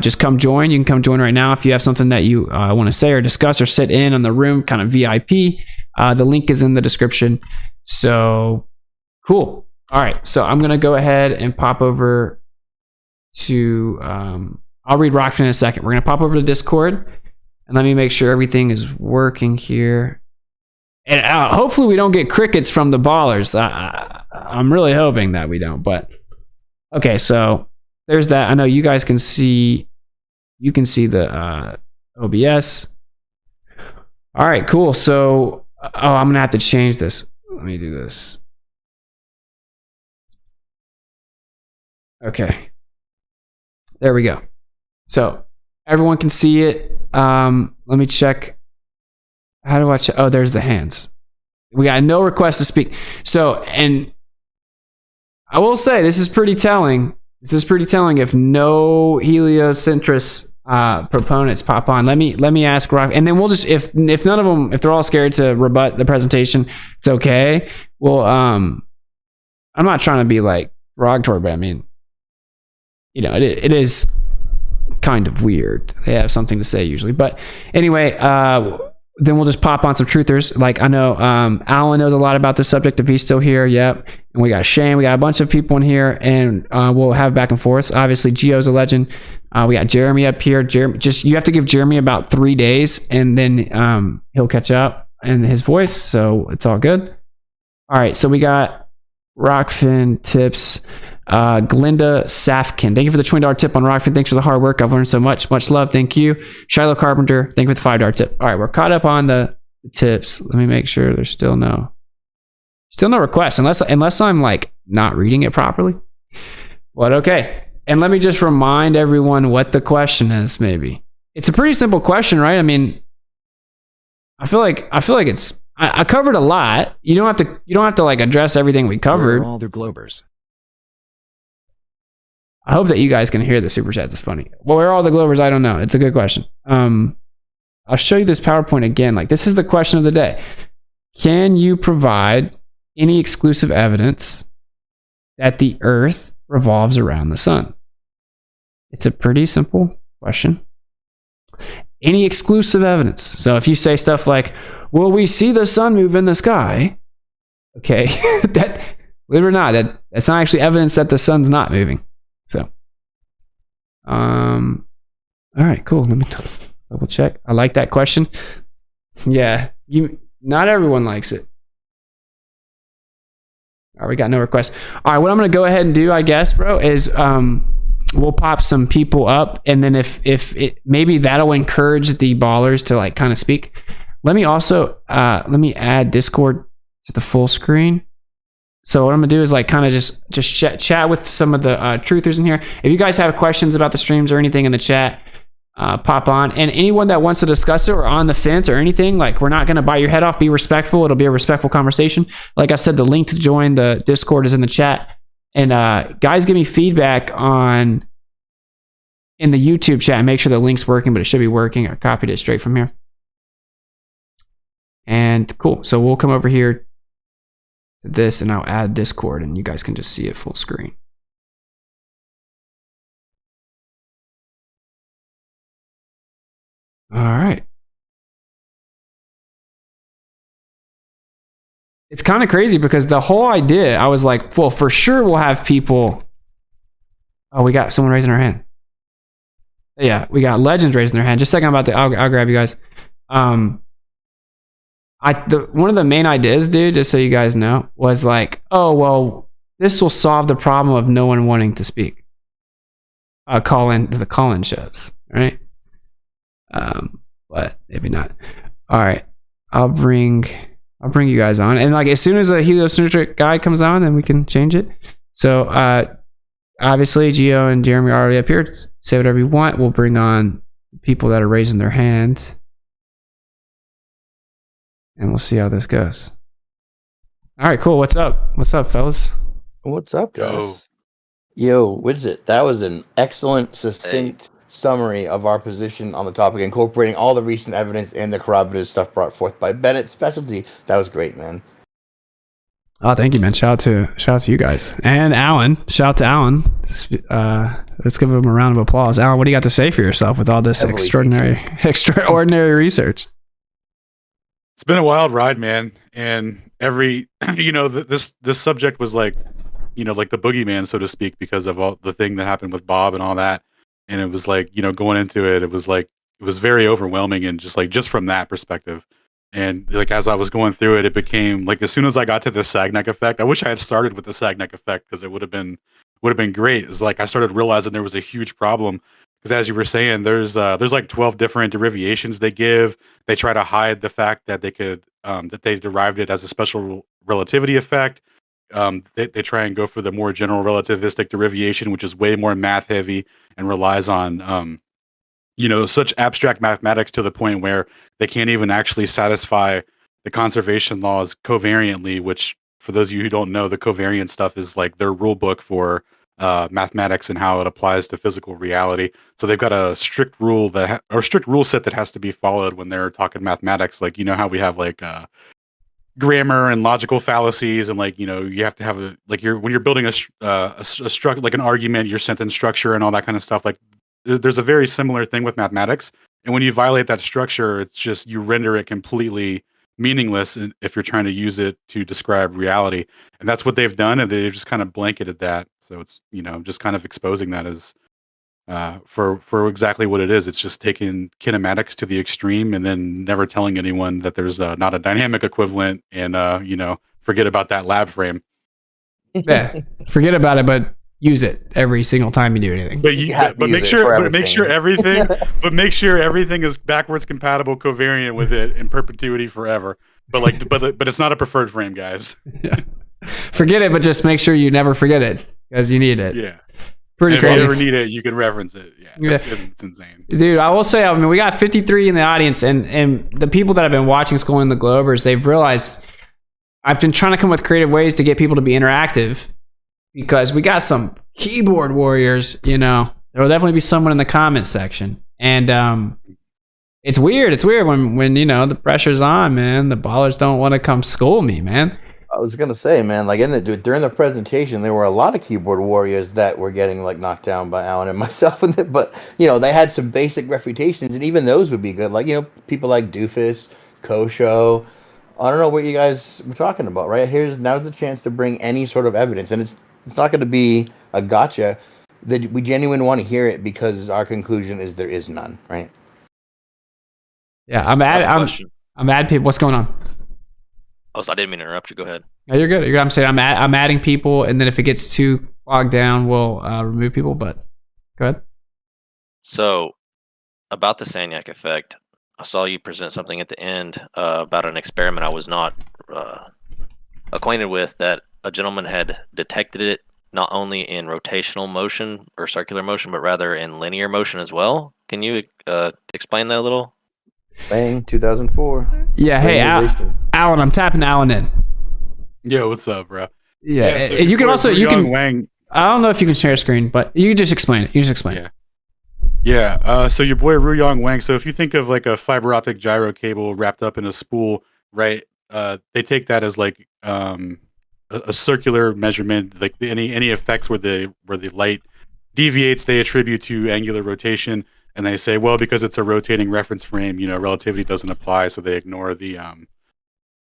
Just come join. You can come join right now if you have something that you want to say or discuss or sit in on the room, kind of VIP. The link is in the description. So cool. All right, so I'm gonna go ahead and pop over to. I'll read Rockfin in a second. We're gonna pop over to Discord, and let me make sure everything is working here. And hopefully we don't get crickets from the ballers. I'm really hoping that we don't. But okay, so there's that. I know you guys can see. You can see the OBS. All right, cool. So, I'm gonna have to change this. Let me do this. Okay. There we go. So everyone can see it. Let me check. How do I check? Oh, there's the hands. We got no request to speak. So, and I will say this is pretty telling. This is pretty telling if no heliocentrist proponents pop on. Let me ask Rock, and then we'll just if none of them, if they're all scared to rebut the presentation, it's okay. Well, I'm not trying to be like derogatory, but I mean, you know, it is kind of weird. They have something to say usually, but anyway, then we'll just pop on some truthers. Like I know Alan knows a lot about this subject if he's still here. Yep. And we got Shane. We got a bunch of people in here, and we'll have back and forth. Obviously, Gio's a legend. We got Jeremy up here. Jeremy, just you have to give Jeremy about 3 days, and then he'll catch up in his voice. So it's all good. All right. So we got Rockfin tips. Glinda Safkin, thank you for the $20 tip on Rockfin. Thanks for the hard work. I've learned so much. Much love. Thank you. Shiloh Carpenter, thank you for the $5 tip. All right, we're caught up on the tips. Let me make sure there's still no requests, unless I'm like not reading it properly. But okay. And let me just remind everyone what the question is. Maybe it's a pretty simple question, right? I mean, I feel like it's. I covered a lot. You don't have to like address everything we covered. Where are all the Globers? I hope that you guys can hear the super chats. It's funny. Well, where are all the Globers? I don't know. It's a good question. I'll show you this PowerPoint again. Like, this is the question of the day. Can you provide any exclusive evidence that the Earth revolves around the sun? It's a pretty simple question. Any exclusive evidence. So if you say stuff like, well, we see the sun move in the sky. Okay. That, believe it or not, that's not actually evidence that the sun's not moving. So, all right, cool. Let me double check. I like that question. Yeah, not everyone likes it. All right, we got no requests. All right, what I'm gonna go ahead and do, I guess, bro, is we'll pop some people up, and then if it maybe that'll encourage the ballers to like kind of speak. Let me also let me add Discord to the full screen. So what I'm gonna do is like kind of just chat with some of the truthers in here. If you guys have questions about the streams or anything in the chat, pop on. And anyone that wants to discuss it or on the fence or anything, like we're not gonna bite your head off. Be respectful. It'll be a respectful conversation. Like I said, the link to join the Discord is in the chat. And guys, give me feedback in the YouTube chat. Make sure the link's working, but it should be working. I copied it straight from here. And cool. So we'll come over here to this, and I'll add Discord, and you guys can just see it full screen. All right. It's kind of crazy because the whole idea, I was like, well, for sure we'll have people. Oh, we got someone raising their hand. Yeah, we got legends raising their hand. Just a second, I'll grab you guys. One of the main ideas, dude, just so you guys know, was like, oh, well, this will solve the problem of no one wanting to speak. The call-in shows, right? But maybe not. All right, I'll bring you guys on, and like as soon as a heliocentric guy comes on, then we can change it. So obviously, Gio and Jeremy are already up here. Say whatever you want. We'll bring on people that are raising their hand. And we'll see how this goes. All right, cool. What's up? What's up, fellas? What's up, guys? Yo, Witsit, that was an excellent, succinct summary of our position on the topic, incorporating all the recent evidence and the corroborative stuff brought forth by Bennett's specialty. That was great, man. Oh, thank you, man. Shout out to you guys. And Alan. Shout out to Alan. Let's give him a round of applause. Alan, what do you got to say for yourself with all this extraordinary research? It's been a wild ride, man. And every, this subject was like like the boogeyman, so to speak, because of all the thing that happened with Bob and all that. And it was like, going into it, it was very overwhelming, and just from that perspective. And like as I was going through it, it became like as soon as I got to the Sagnac effect, I wish I had started with the Sagnac effect because it would have been great. It's like I started realizing there was a huge problem because as you were saying, there's like 12 different derivations they give. They try to hide the fact that they could that they derived it as a special relativity effect. They try and go for the more general relativistic derivation, which is way more math heavy and relies on such abstract mathematics to the point where they can't even actually satisfy the conservation laws covariantly, which for those of you who don't know, the covariant stuff is like their rule book for mathematics and how it applies to physical reality. So they've got a strict rule or strict rule set that has to be followed when they're talking mathematics. Like, how we have like grammar and logical fallacies, and like, you have to have when you're building a structure, like an argument, your sentence structure and all that kind of stuff. Like there's a very similar thing with mathematics. And when you violate that structure, it's just, you render it completely meaningless if you're trying to use it to describe reality. And that's what they've done. And they've just kind of blanketed that. So it's, just kind of exposing that as for exactly what it is. It's just taking kinematics to the extreme and then never telling anyone that there's not a dynamic equivalent and, forget about that lab frame. Yeah, forget about it, but use it every single time you do anything. But make sure everything is backwards compatible, covariant with it in perpetuity forever. But it's not a preferred frame, guys. Yeah. Forget it, but just make sure you never forget it because you need it. Yeah. Pretty crazy. If you ever need it, you can reference it. Yeah. It's insane. Dude, I will say, we got 53 in the audience, and the people that have been watching Schooling the Globers, they've realized I've been trying to come with creative ways to get people to be interactive. Because we got some keyboard warriors, there will definitely be someone in the comment section. And it's weird. It's weird when the pressure's on, man. The ballers don't want to come school me, man. I was gonna say, man, like during the presentation, there were a lot of keyboard warriors that were getting like knocked down by Alan and myself, but they had some basic refutations, and even those would be good. Like people like Doofus, Kosho. I don't know what you guys were talking about, right? Now's the chance to bring any sort of evidence, and it's not going to be a gotcha. That we genuinely want to hear it because our conclusion is there is none, right? Yeah, I'm adding people. What's going on? Oh, so I didn't mean to interrupt you. Go ahead. No, you're good. I'm saying I'm adding people, and then if it gets too bogged down, we'll remove people. But go ahead. So about the Sagnac effect, I saw you present something at the end about an experiment I was not acquainted with, that a gentleman had detected it not only in rotational motion or circular motion, but rather in linear motion as well. Can you explain that a little? Bang, 2004. Yeah, hey, Alan, I'm tapping Alan in. Yo, what's up, bro? Yeah, so you can also, Ruyong Wang. I don't know if you can share screen, but you can just explain it. Yeah. So your boy Ruyong Wang. So if you think of like a fiber optic gyro cable wrapped up in a spool, right? They take that as like a circular measurement, like any effects where the light deviates, they attribute to angular rotation, and they say, well, because it's a rotating reference frame, relativity doesn't apply, so they ignore the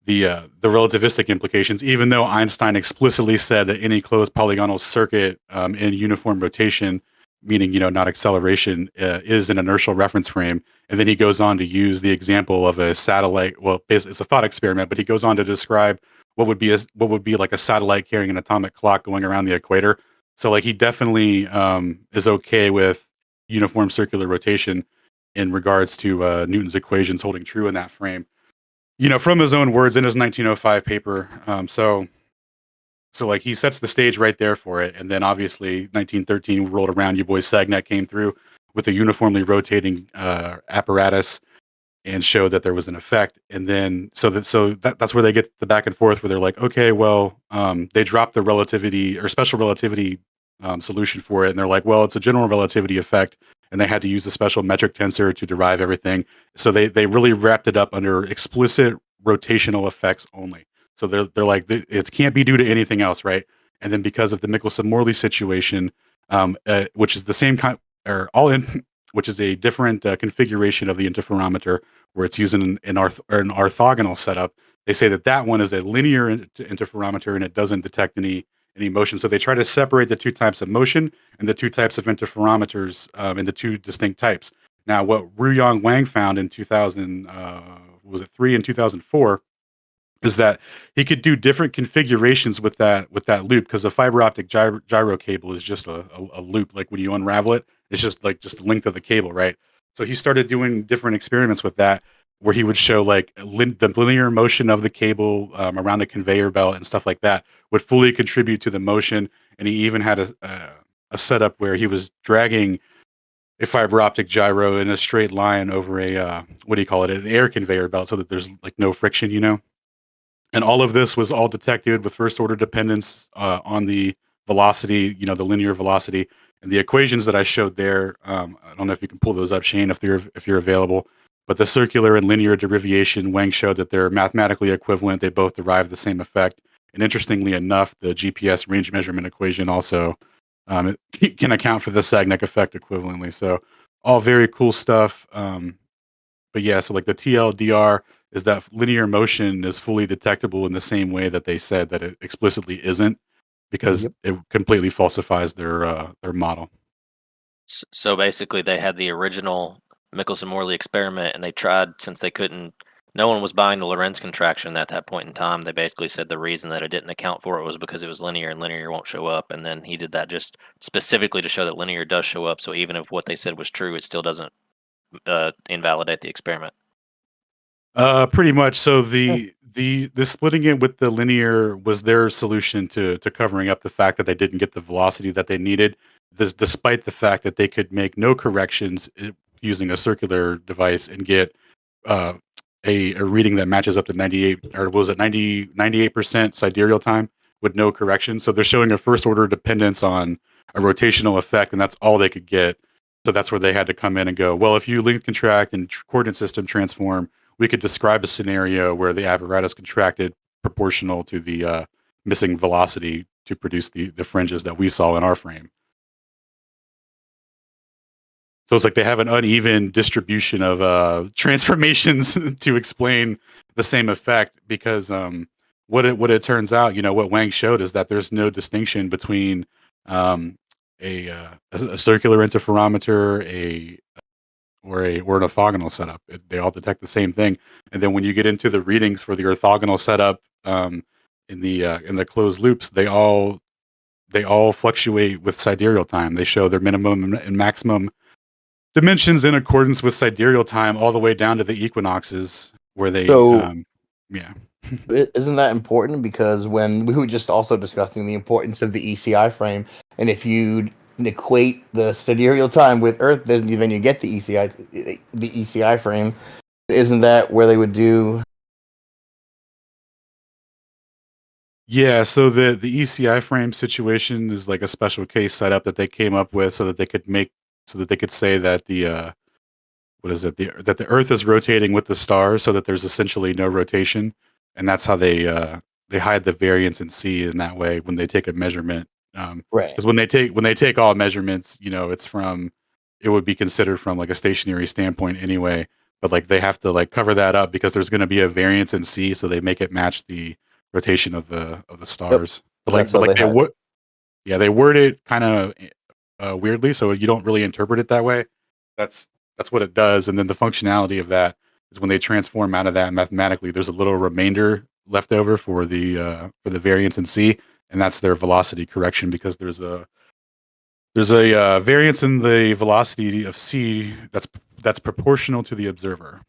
relativistic implications, even though Einstein explicitly said that any closed polygonal circuit in uniform rotation, meaning not acceleration, is an inertial reference frame. And then he goes on to use the example of a satellite. Well, it's a thought experiment, but he goes on to describe what would be like a satellite carrying an atomic clock going around the equator. So like he definitely is okay with uniform circular rotation in regards to Newton's equations holding true in that frame. From his own words in his 1905 paper. So like he sets the stage right there for it. And then obviously 1913 rolled around, your boy Sagnac came through with a uniformly rotating apparatus and showed that there was an effect. And then that's where they get the back and forth where they're like, okay, well, they dropped the relativity or special relativity solution for it. And they're like, well, it's a general relativity effect. And they had to use a special metric tensor to derive everything. So they really wrapped it up under explicit rotational effects only. So they're like, it can't be due to anything else, right? And then because of the Michelson-Morley situation, which is the same kind, which is a different configuration of the interferometer, where it's using an orthogonal setup, they say that one is a linear interferometer and it doesn't detect any any motion. So they try to separate the two types of motion and the two types of interferometers into two distinct types. Now, what Ruyong Wang found in 2000, was it 3 and 2004, is that he could do different configurations with that loop, because a fiber optic gyro cable is just a loop. Like when you unravel it, it's just the length of the cable, right? So he started doing different experiments with that, where he would show like the linear motion of the cable around a conveyor belt and stuff like that would fully contribute to the motion. And he even had a setup where he was dragging a fiber optic gyro in a straight line over a what do you call it, an air conveyor belt, so that there's like no friction, And all of this was all detected with first order dependence on the velocity, the linear velocity, and the equations that I showed there. I don't know if you can pull those up, Shane, if you're available. But the circular and linear derivation, Wang showed that they're mathematically equivalent. They both derive the same effect. And interestingly enough, the GPS range measurement equation also it can account for the Sagnac effect equivalently. So all very cool stuff. But yeah, so like the TLDR is that linear motion is fully detectable in the same way that they said that it explicitly isn't, because it completely falsifies their model. So basically, they had the original Michelson-Morley experiment, and they tried, since they couldn't, no one was buying the Lorentz contraction at that point in time. They basically said the reason that it didn't account for it was because it was linear, and linear won't show up. And then he did that just specifically to show that linear does show up. So even if what they said was true, it still doesn't invalidate the experiment. Pretty much. So the splitting it with the linear was their solution to covering up the fact that they didn't get the velocity that they needed, despite the fact that they could make no corrections using a circular device and get a reading that matches up to 98, or was it 98% sidereal time with no correction. So they're showing a first order dependence on a rotational effect, and that's all they could get. So that's where they had to come in and go, well, if you length contract and coordinate system transform, we could describe a scenario where the apparatus contracted proportional to the missing velocity to produce the fringes that we saw in our frame. So it's like they have an uneven distribution of transformations to explain the same effect, because what it turns out, what Wang showed is that there's no distinction between a circular interferometer, or an orthogonal setup. They all detect the same thing. And then when you get into the readings for the orthogonal setup in the closed loops, they all fluctuate with sidereal time. They show their minimum and maximum dimensions in accordance with sidereal time, all the way down to the equinoxes, where they yeah. Isn't that important? Because when we were just also discussing the importance of the ECI frame, and if you equate the sidereal time with Earth, then you get the ECI frame. Isn't that where they would do? Yeah, so the ECI frame situation is like a special case setup that they came up with so that they could say that the that the Earth is rotating with the stars, so that there's essentially no rotation, and that's how they hide the variance in C in that way when they take a measurement. Right. Because when they take all measurements, it would be considered from like a stationary standpoint anyway. But like they have to like cover that up because there's going to be a variance in C, so they make it match the rotation of the stars. Yep. They word it kind of weirdly, so you don't really interpret it that way. That's what it does, and then the functionality of that is when they transform out of that mathematically, there's a little remainder left over for the variance in C, and that's their velocity correction, because there's a variance in the velocity of C that's proportional to the observer.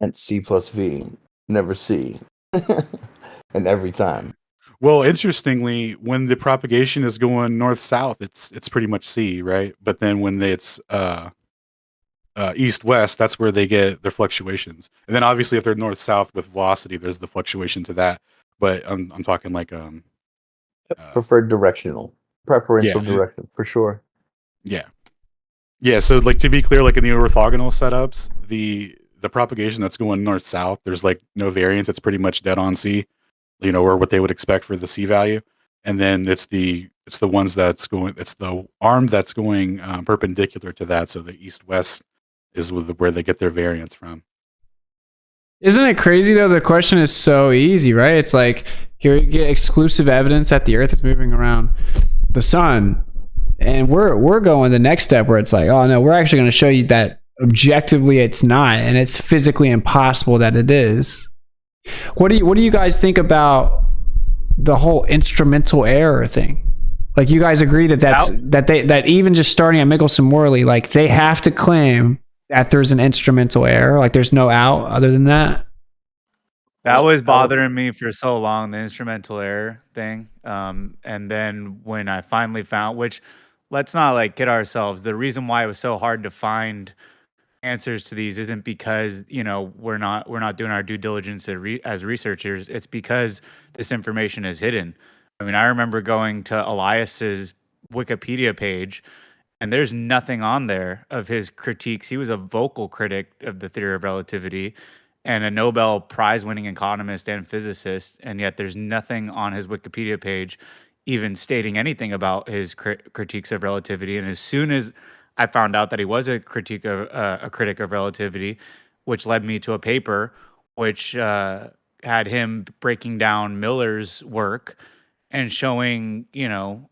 And C plus V, never C, and every time. Well, interestingly, when the propagation is going north-south, it's pretty much C, right? But then when it's east-west, that's where they get their fluctuations. And then obviously, if they're north-south with velocity, there's the fluctuation to that. But I'm talking like preferred directional, preferential direction for sure. Yeah. So like to be clear, like in the orthogonal setups, the propagation that's going north-south, there's like no variance. It's pretty much dead on C. Or what they would expect for the C value. And then it's the arm that's going perpendicular to that. So the east-west is where they get their variance from. Isn't it crazy though? The question is so easy, right? It's like here you get exclusive evidence that the Earth is moving around the sun, and we're going the next step where it's like, oh no, we're actually going to show you that objectively it's not, and it's physically impossible that it is. What do you guys think about the whole instrumental error thing? Like, you guys agree that even just starting at Michelson-Morley, like they have to claim that there's an instrumental error, like there's no out other than that? That was bothering me for so long, the instrumental error thing. And then when I finally found, which let's not like kid ourselves, the reason why it was so hard to find answers to these isn't because, you know, we're not doing our due diligence as researchers. It's because this information is hidden. I mean, I remember going to Elias's Wikipedia page, and there's nothing on there of his critiques. He was a vocal critic of the theory of relativity and a Nobel Prize-winning economist and physicist, and yet there's nothing on his Wikipedia page even stating anything about his critiques of relativity. And as soon as I found out that he was a critic of relativity, which led me to a paper which had him breaking down Miller's work and showing, you know,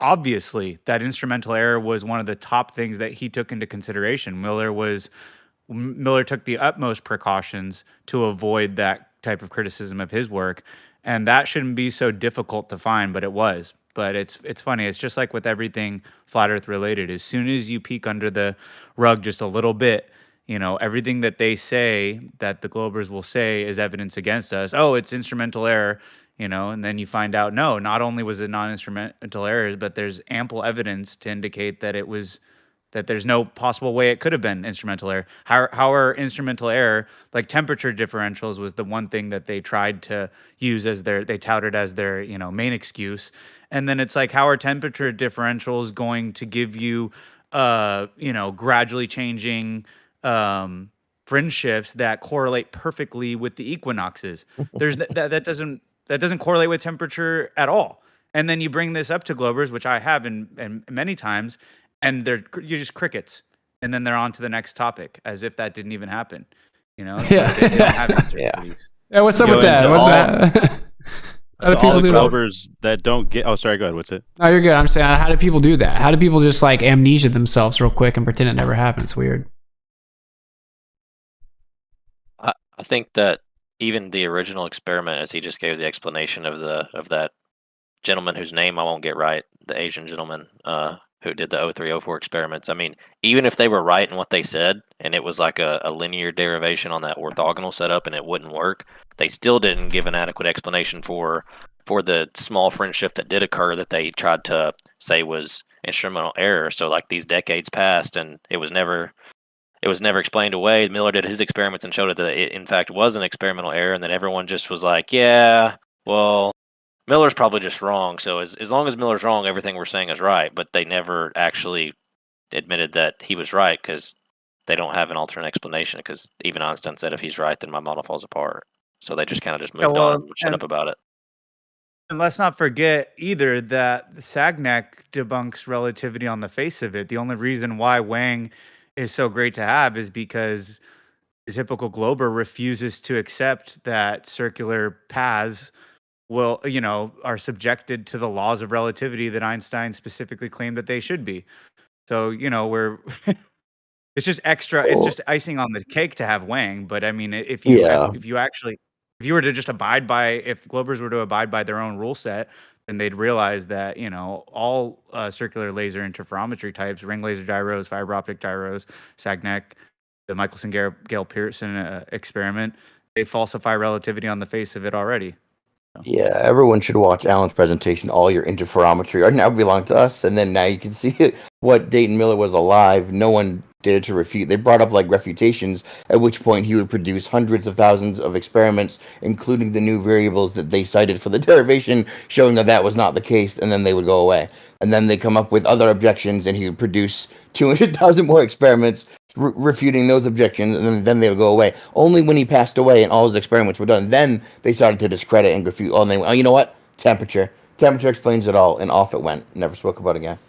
obviously that instrumental error was one of the top things that he took into consideration. Miller took the utmost precautions to avoid that type of criticism of his work, and that shouldn't be so difficult to find, but it was. But it's funny. It's just like with everything flat Earth related. As soon as you peek under the rug just a little bit, you know, everything that they say, that the Globers will say is evidence against us. Oh, it's instrumental error, you know, and then you find out, no, not only was it non-instrumental errors, but there's ample evidence to indicate that it was, that there's no possible way it could have been instrumental error. How are instrumental error, like temperature differentials was the one thing that they tried to use as they touted as their, you know, main excuse. And then it's like, how are temperature differentials going to give you, you know, gradually changing fringe shifts that correlate perfectly with the equinoxes? There's that doesn't correlate with temperature at all. And then you bring this up to Globers, which I have in many times, and you're just crickets, and then they're on to the next topic as if that didn't even happen. You know, so they don't have answers for these. Yeah, what's up with that? What's that? How do people do Globers that don't get? Oh, sorry. Go ahead. What's it? No, you're good. I'm saying, how do people do that? How do people just like amnesia themselves real quick and pretend it never happened? It's weird. I think that even the original experiment, as he just gave the explanation of that gentleman whose name I won't get right, the Asian gentleman who did the 0304 experiments. I mean, even if they were right in what they said, and it was like a linear derivation on that orthogonal setup, and it wouldn't work, they still didn't give an adequate explanation for the small fringe shift that did occur that they tried to say was instrumental error. So like these decades passed, and it was never explained away. Miller did his experiments and showed it that it in fact was an experimental error, and then everyone just was like, yeah, well, Miller's probably just wrong. So as long as Miller's wrong, everything we're saying is right. But they never actually admitted that he was right because they don't have an alternate explanation. Because even Einstein said if he's right, then my model falls apart. So they just kind of just moved on and shut up about it. And let's not forget either that Sagnac debunks relativity on the face of it. The only reason why Wang is so great to have is because the typical Glober refuses to accept that circular paths will, you know, are subjected to the laws of relativity that Einstein specifically claimed that they should be. So, you know, it's just extra, it's just icing on the cake to have Wang. But I mean, if you were to just if Globers were to abide by their own rule set, then they'd realize that, you know, all circular laser interferometry types, ring laser gyros, fiber optic gyros, Sagnac, the Michelson-Gale-Pearson experiment, they falsify relativity on the face of it already. Yeah, everyone should watch Alan's presentation. All your interferometry are now belong to us, and then now you can see what Dayton Miller was alive. No one dared to refute. They brought up like refutations, at which point he would produce hundreds of thousands of experiments, including the new variables that they cited for the derivation, showing that was not the case, and then they would go away. And then they come up with other objections, and he would produce 200,000 more experiments refuting those objections, and then they would go away. Only when he passed away and all his experiments were done, then they started to discredit and refute. Oh, and they went, oh, you know what? Temperature explains it all, and off it went. Never spoke about it again.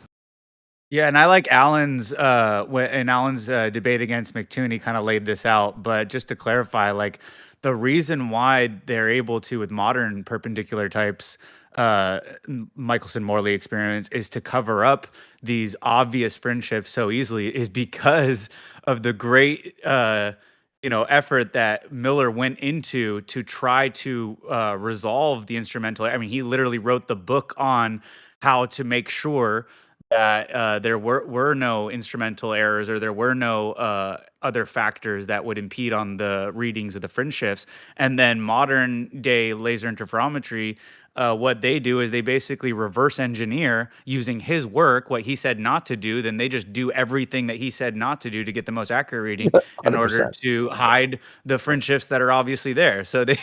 Yeah, and I like Alan's in Alan's debate against McToon, he kind of laid this out. But just to clarify, like the reason why they're able to with modern perpendicular types, Michelson-Morley experiments, is to cover up these obvious fringe shifts so easily, is because of the great effort that Miller went into to try to resolve the instrumental. I mean, he literally wrote the book on how to make sure that there were no instrumental errors, or there were no other factors that would impede on the readings of the fringe shifts. And then modern day laser interferometry, what they do is they basically reverse engineer using his work, what he said not to do. Then they just do everything that he said not to do to get the most accurate reading in order 100%. to hide the fringe shifts that are obviously there. So they,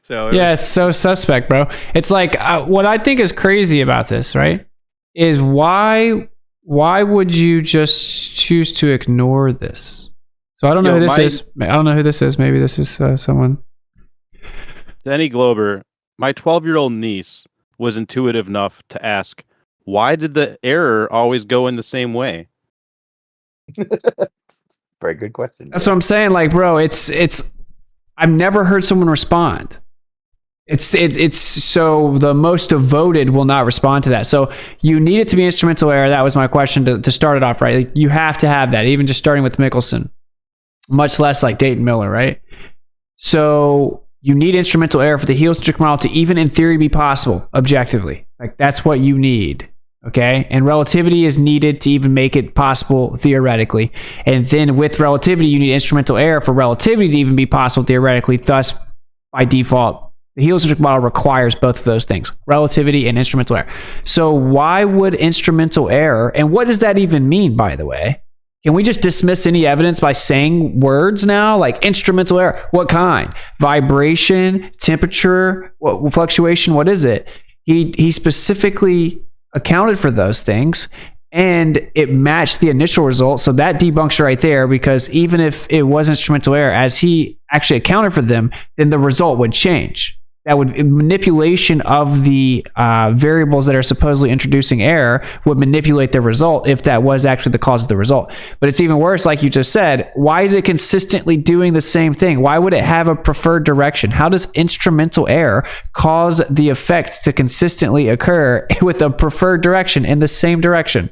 It's so suspect, bro. It's like what I think is crazy about this, right? Is why would you just choose to ignore this? So I don't know who this is. I don't know who this is. Maybe this is someone. Danny Glober, my 12-year-old niece was intuitive enough to ask, why did the error always go in the same way? Very good question. That's what I'm saying. Like, bro, it's I've never heard someone respond. It's so the most devoted will not respond to that. So you need it to be instrumental error. That was my question to start it off, right? Like, you have to have that, even just starting with Michelson, much less like Dayton Miller, right? So you need instrumental error for the heliocentric model to even in theory be possible objectively. Like, that's what you need. Okay. And relativity is needed to even make it possible theoretically. And then with relativity, you need instrumental error for relativity to even be possible theoretically. Thus, by default, the heliocentric model requires both of those things, relativity and instrumental error. So why would instrumental error, and what does that even mean, by the way? Can we just dismiss any evidence by saying words now? Like instrumental error, what kind? Vibration, temperature, what fluctuation, what is it? He specifically accounted for those things, and it matched the initial result. So that debunks right there, because even if it was instrumental error, as he actually accounted for them, then the result would change. That would manipulation of the variables that are supposedly introducing error would manipulate the result if that was actually the cause of the result. But it's even worse, like you just said. Why is it consistently doing the same thing? Why would it have a preferred direction? How does instrumental error cause the effect to consistently occur with a preferred direction in the same direction?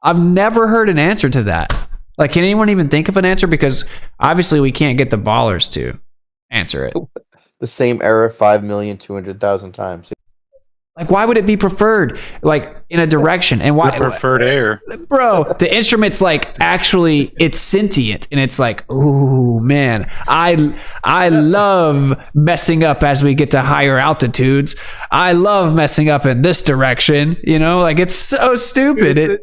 I've never heard an answer to that. Like, can anyone even think of an answer? Because obviously we can't get the ballers to answer it. The same error 5,200,000 times. Like, why would it be preferred, like, in a direction? And why preferred error? Bro, the instrument's like, actually, it's sentient, and it's like, ooh, man, I love messing up as we get to higher altitudes. I love messing up in this direction. You know, like, it's so stupid.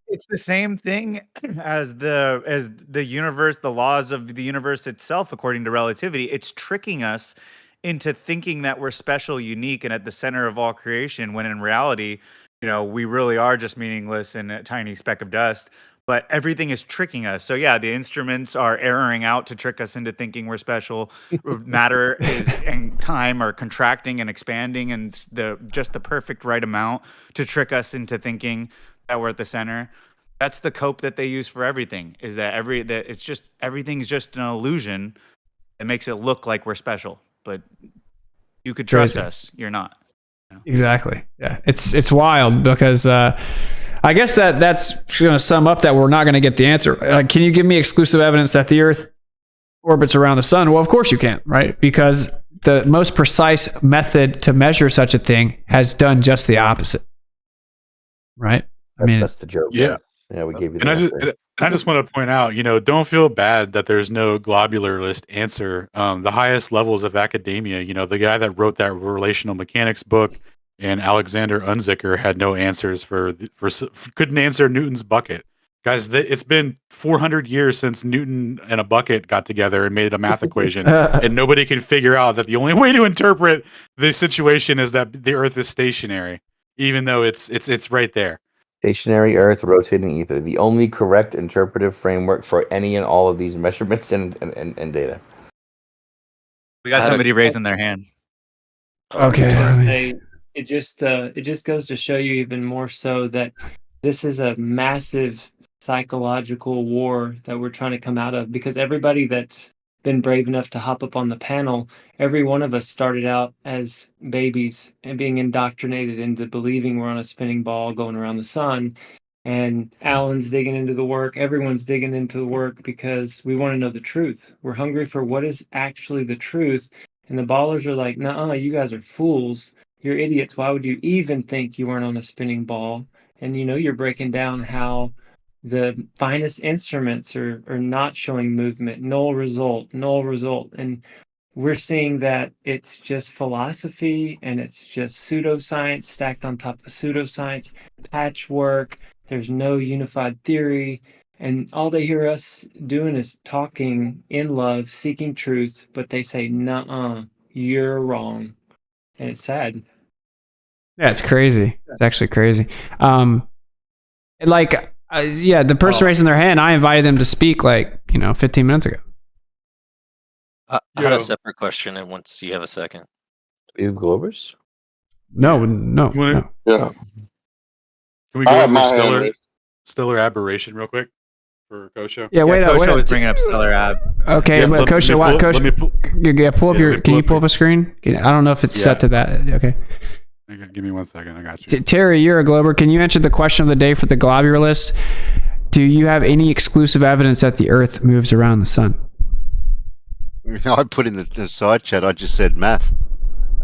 It's the same thing as the universe, the laws of the universe itself, according to relativity. It's tricking us into thinking that we're special, unique, and at the center of all creation, when in reality, we really are just meaningless and a tiny speck of dust. But everything is tricking us. So yeah, the instruments are erroring out to trick us into thinking we're special. Matter and time are contracting and expanding, and just the perfect right amount to trick us into thinking that we're at the center. That's the cope that they use for everything, is that everything's just an illusion that makes it look like we're special. But you could trust us, you're not. Exactly. Yeah. It's wild, because I guess that's going to sum up that we're not going to get the answer. Can you give me exclusive evidence that the Earth orbits around the sun? Well, of course you can't, right? Because the most precise method to measure such a thing has done just the opposite. Right? I mean, that's the joke. Yeah. Yeah, we gave you I just want to point out, don't feel bad that there's no globularist answer. The highest levels of academia, the guy that wrote that relational mechanics book and Alexander Unzicker had no answers for couldn't answer Newton's bucket. Guys, it's been 400 years since Newton and a bucket got together and made a math equation, and nobody can figure out that the only way to interpret the situation is that the Earth is stationary, even though it's right there. Stationary Earth, rotating ether. The only correct interpretive framework for any and all of these measurements and data. We got somebody raising their hand. Okay. It just goes to show you even more so that this is a massive psychological war that we're trying to come out of, because everybody that's been brave enough to hop up on the panel, every one of us started out as babies and being indoctrinated into believing we're on a spinning ball going around the sun. And Alan's digging into the work. Everyone's digging into the work because we want to know the truth. We're hungry for what is actually the truth. And the ballers are like, "Nuh-uh, you guys are fools. You're idiots. Why would you even think you weren't on a spinning ball?" And you're breaking down how the finest instruments are not showing movement, null result. And we're seeing that it's just philosophy and it's just pseudoscience stacked on top of pseudoscience, patchwork. There's no unified theory. And all they hear us doing is talking in love, seeking truth, but they say, "Nuh-uh, you're wrong." And it's sad. Yeah, it's crazy. It's actually crazy. The person raising their hand, I invited them to speak 15 minutes ago. I had a separate question, and once you have a second. Are you Globers? No. Yeah. Can we go over stellar aberration real quick for Kosho? Yeah, Kosho was bringing up stellar ab. Okay, but Kosho, pull up your. Can you pull up a screen? I don't know if it's set to that. Okay. Give me 1 second. I got you. Terry, you're a Glober. Can you answer the question of the day for the globular list? Do you have any exclusive evidence that the Earth moves around the sun? I put in the side chat. I just said math.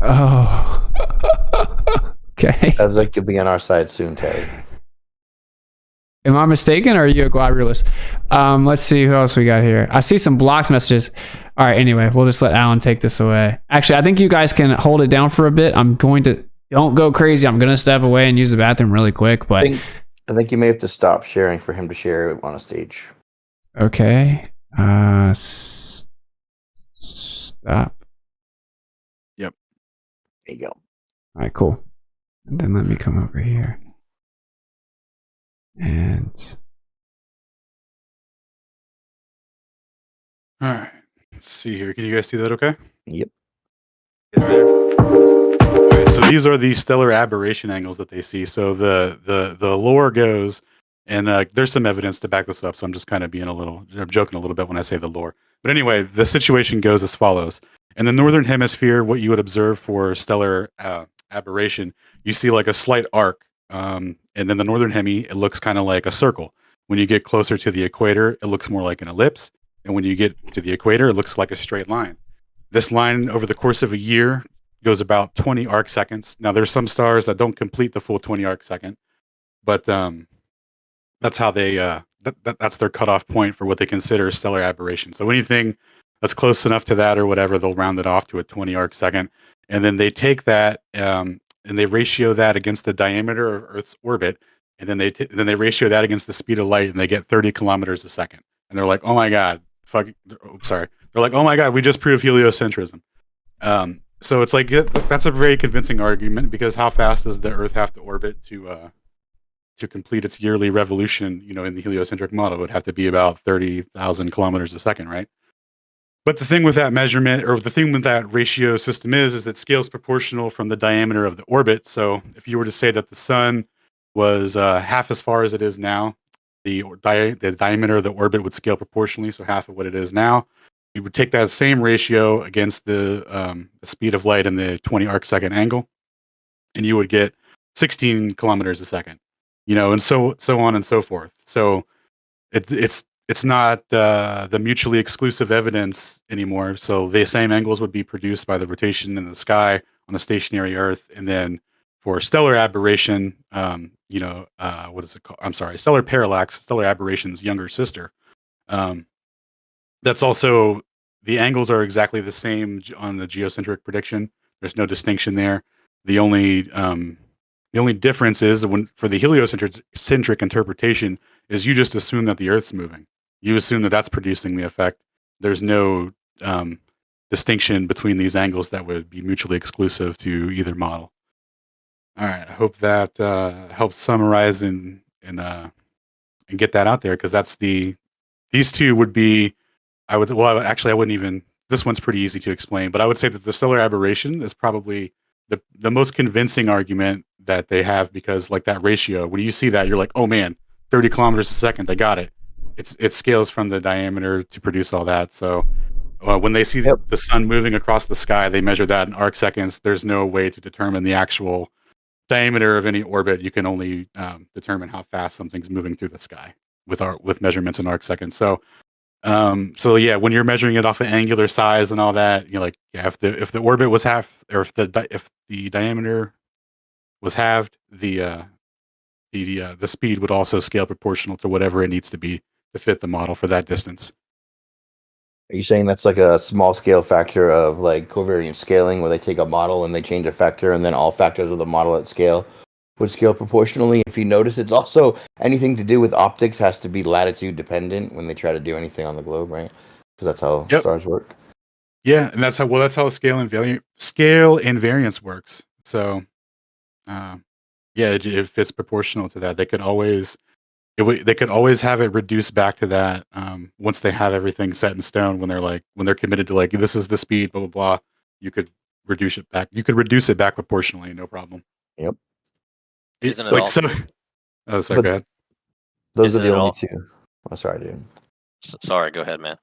Oh. Okay. Sounds like you'll be on our side soon, Terry. Am I mistaken, or are you a globularist? Let's see who else we got here. I see some blocked messages. All right, anyway, we'll just let Alan take this away. Actually, I think you guys can hold it down for a bit. Don't go crazy. I'm going to step away and use the bathroom really quick. But I think you may have to stop sharing for him to share it on a stage. Okay. Stop. Yep. There you go. All right, cool. And then let me come over here. And all right. Let's see here. Can you guys see that okay? Yep. Alright, so these are the stellar aberration angles that they see. So the lore goes, and there's some evidence to back this up, so I'm just kind of I'm joking a little bit when I say the lore. But anyway, the situation goes as follows. In the Northern Hemisphere, what you would observe for stellar aberration, you see like a slight arc. And then the Northern Hemi, it looks kind of like a circle. When you get closer to the equator, it looks more like an ellipse. And when you get to the equator, it looks like a straight line. This line, over the course of a year, goes about 20 arc seconds. Now, there's some stars that don't complete the full 20 arc second, but that's how they that's their cutoff point for what they consider stellar aberration. So anything that's close enough to that or whatever, they'll round it off to a 20 arc second, and then they take that and they ratio that against the diameter of Earth's orbit, and then they ratio that against the speed of light, and they get 30 kilometers a second. And they're like, "Oh my god, They're like, "Oh my god, we just proved heliocentrism." So it's like that's a very convincing argument, because how fast does the Earth have to orbit to complete its yearly revolution? In the heliocentric model, it would have to be about 30,000 kilometers a second, right? But the thing with that measurement, or the thing with that ratio system is it scales proportional from the diameter of the orbit. So if you were to say that the sun was half as far as it is now, the diameter of the orbit would scale proportionally, so half of what it is now. You would take that same ratio against the speed of light and the 20 arc second angle, and you would get 16 kilometers a second, and so on and so forth. So it's not the mutually exclusive evidence anymore. So the same angles would be produced by the rotation in the sky on a stationary Earth, and then for stellar aberration, what is it called? I'm sorry, stellar parallax, stellar aberration's younger sister. That's also, the angles are exactly the same on the geocentric prediction. There's no distinction there. The only difference is for the heliocentric interpretation is you just assume that the Earth's moving. You assume that that's producing the effect. There's no distinction between these angles that would be mutually exclusive to either model. All right, I hope that helps summarize and get that out there, because these two would be. I wouldn't even. This one's pretty easy to explain, but I would say that the stellar aberration is probably the most convincing argument that they have, because like that ratio, when you see that, you're like, oh man, 30 kilometers a second, they got it. It scales from the diameter to produce all that. So when they see the sun moving across the sky, they measure that in arc seconds. There's no way to determine the actual diameter of any orbit. You can only determine how fast something's moving through the sky with measurements in arc seconds. So yeah, when you're measuring it off of angular size and all that, you're like, yeah, if the orbit was half, or if the diameter was halved, the speed would also scale proportional to whatever it needs to be to fit the model for that distance. Are you saying that's like a small scale factor of like covariance scaling, where they take a model and they change a factor, and then all factors of the model at scale would scale proportionally? If you notice, it's also anything to do with optics has to be latitude dependent when they try to do anything on the globe, right? Because that's how stars work. Yeah, and that's how scale and variance works. So, yeah, it fits proportional to that. They could always have it reduced back to that once they have everything set in stone. When they're committed to like, this is the speed, blah blah blah. You could reduce it back. You could reduce it back proportionally, no problem. Yep. Isn't it also? Oh, sorry. Go ahead. Those are the only two. Oh, sorry, dude. Sorry, go ahead, man.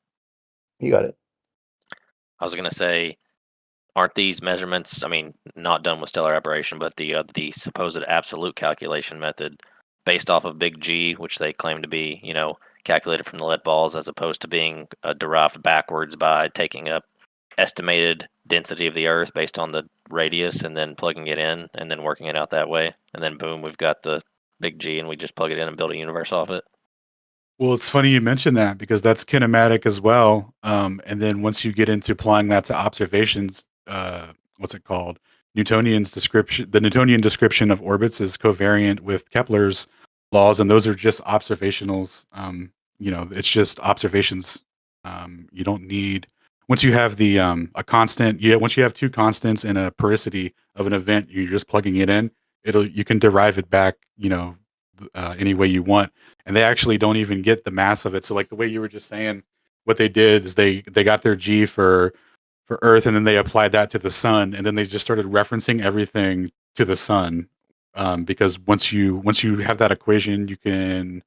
You got it. I was gonna say, aren't these measurements? I mean, not done with stellar aberration, but the supposed absolute calculation method, based off of big G, which they claim to be, calculated from the lead balls, as opposed to being derived backwards by taking up estimated density of the Earth based on the radius and then plugging it in and then working it out that way, and then boom, we've got the big G, and we just plug it in and build a universe off it. Well, it's funny you mentioned that, because that's kinematic as well. And then once you get into applying that to observations, what's it called? Newtonian's description. The Newtonian description of orbits is covariant with Kepler's laws, and those are just observationals. It's just observations. You don't need, once you have a constant. Once you have two constants and a periodicity of an event, you're just plugging it in. You can derive it back, any way you want. And they actually don't even get the mass of it. So like the way you were just saying, what they did is they got their G for Earth, and then they applied that to the sun, and then they just started referencing everything to the sun. Because once you have that equation, the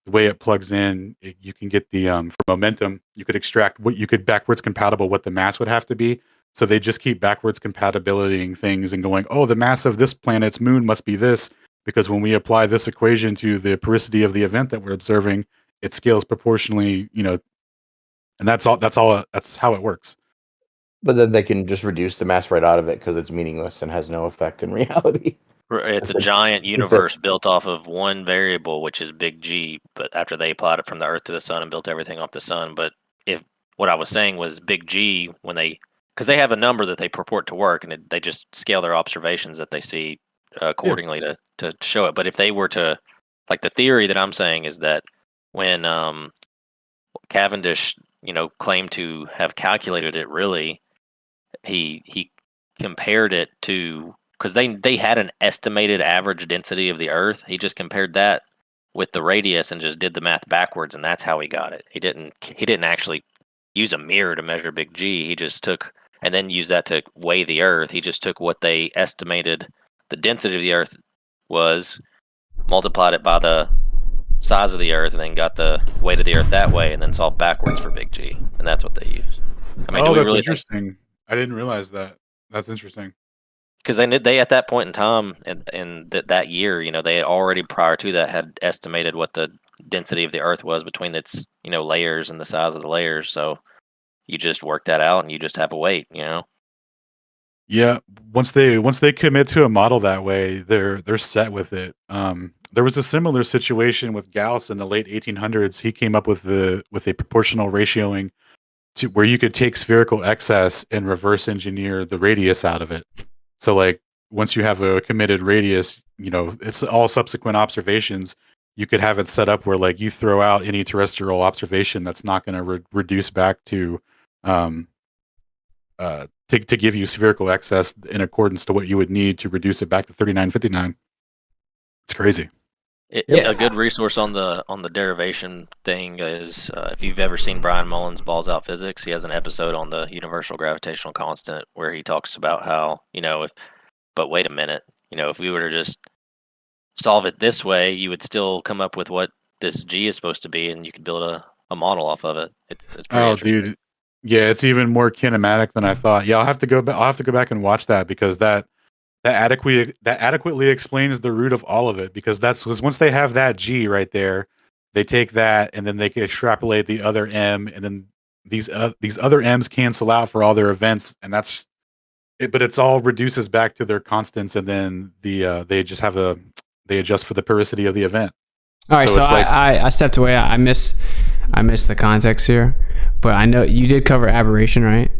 way it plugs in, you can get the for momentum, you could extract backwards compatible what the mass would have to be. So they just keep backwards compatibility things and going, oh, the mass of this planet's moon must be this, because when we apply this equation to the periodicity of the event that we're observing, it scales proportionally, and that's how it works. But then they can just reduce the mass right out of it because it's meaningless and has no effect in reality. It's a giant universe built off of one variable, which is big G, but after they applied it from the Earth to the sun and built everything off the sun. But if what I was saying was big G, because they have a number that they purport to work, and they just scale their observations that they see accordingly to show it. But if they were to, like, the theory that I'm saying is that when Cavendish, claimed to have calculated it, really, he compared it to, because they had an estimated average density of the Earth. He just compared that with the radius and just did the math backwards, and that's how he got it. He didn't actually use a mirror to measure big G. He just took, and then used that to weigh the Earth. He just took what they estimated the density of the Earth was, multiplied it by the size of the Earth, and then got the weight of the Earth that way, and then solved backwards for big G. And that's what they use. I mean, that's really interesting. I didn't realize that. That's interesting. Because they at that point in time, in that year, they had already, prior to that, had estimated what the density of the Earth was between its, layers and the size of the layers. So you just work that out, and you just have a weight, Yeah, once they commit to a model that way, they're set with it. There was a similar situation with Gauss in the late 1800s. He came up with a proportional ratioing to where you could take spherical excess and reverse engineer the radius out of it. So like once you have a committed radius, it's all subsequent observations. You could have it set up where like you throw out any terrestrial observation that's not going to reduce back to to give you spherical excess in accordance to what you would need to reduce it back to 3959. It's crazy. A good resource on the derivation thing is if you've ever seen Brian Mullen's Balls Out Physics, he has an episode on the universal gravitational constant where he talks about how, but wait a minute, if we were to just solve it this way, you would still come up with what this G is supposed to be, and you could build a model off of it. It's pretty interesting. Dude, yeah, it's even more kinematic than I thought. Yeah, I'll have to go back. I'll have to go back and watch that because that adequately explains the root of all of it. Because once they have that G right there, they take that and then they can extrapolate the other M, and then these other M's cancel out for all their events, and that's it. But it's all reduces back to their constants, and then they adjust for the periodicity of the event. All right, so I stepped away. I missed the context here, but I know you did cover aberration, right?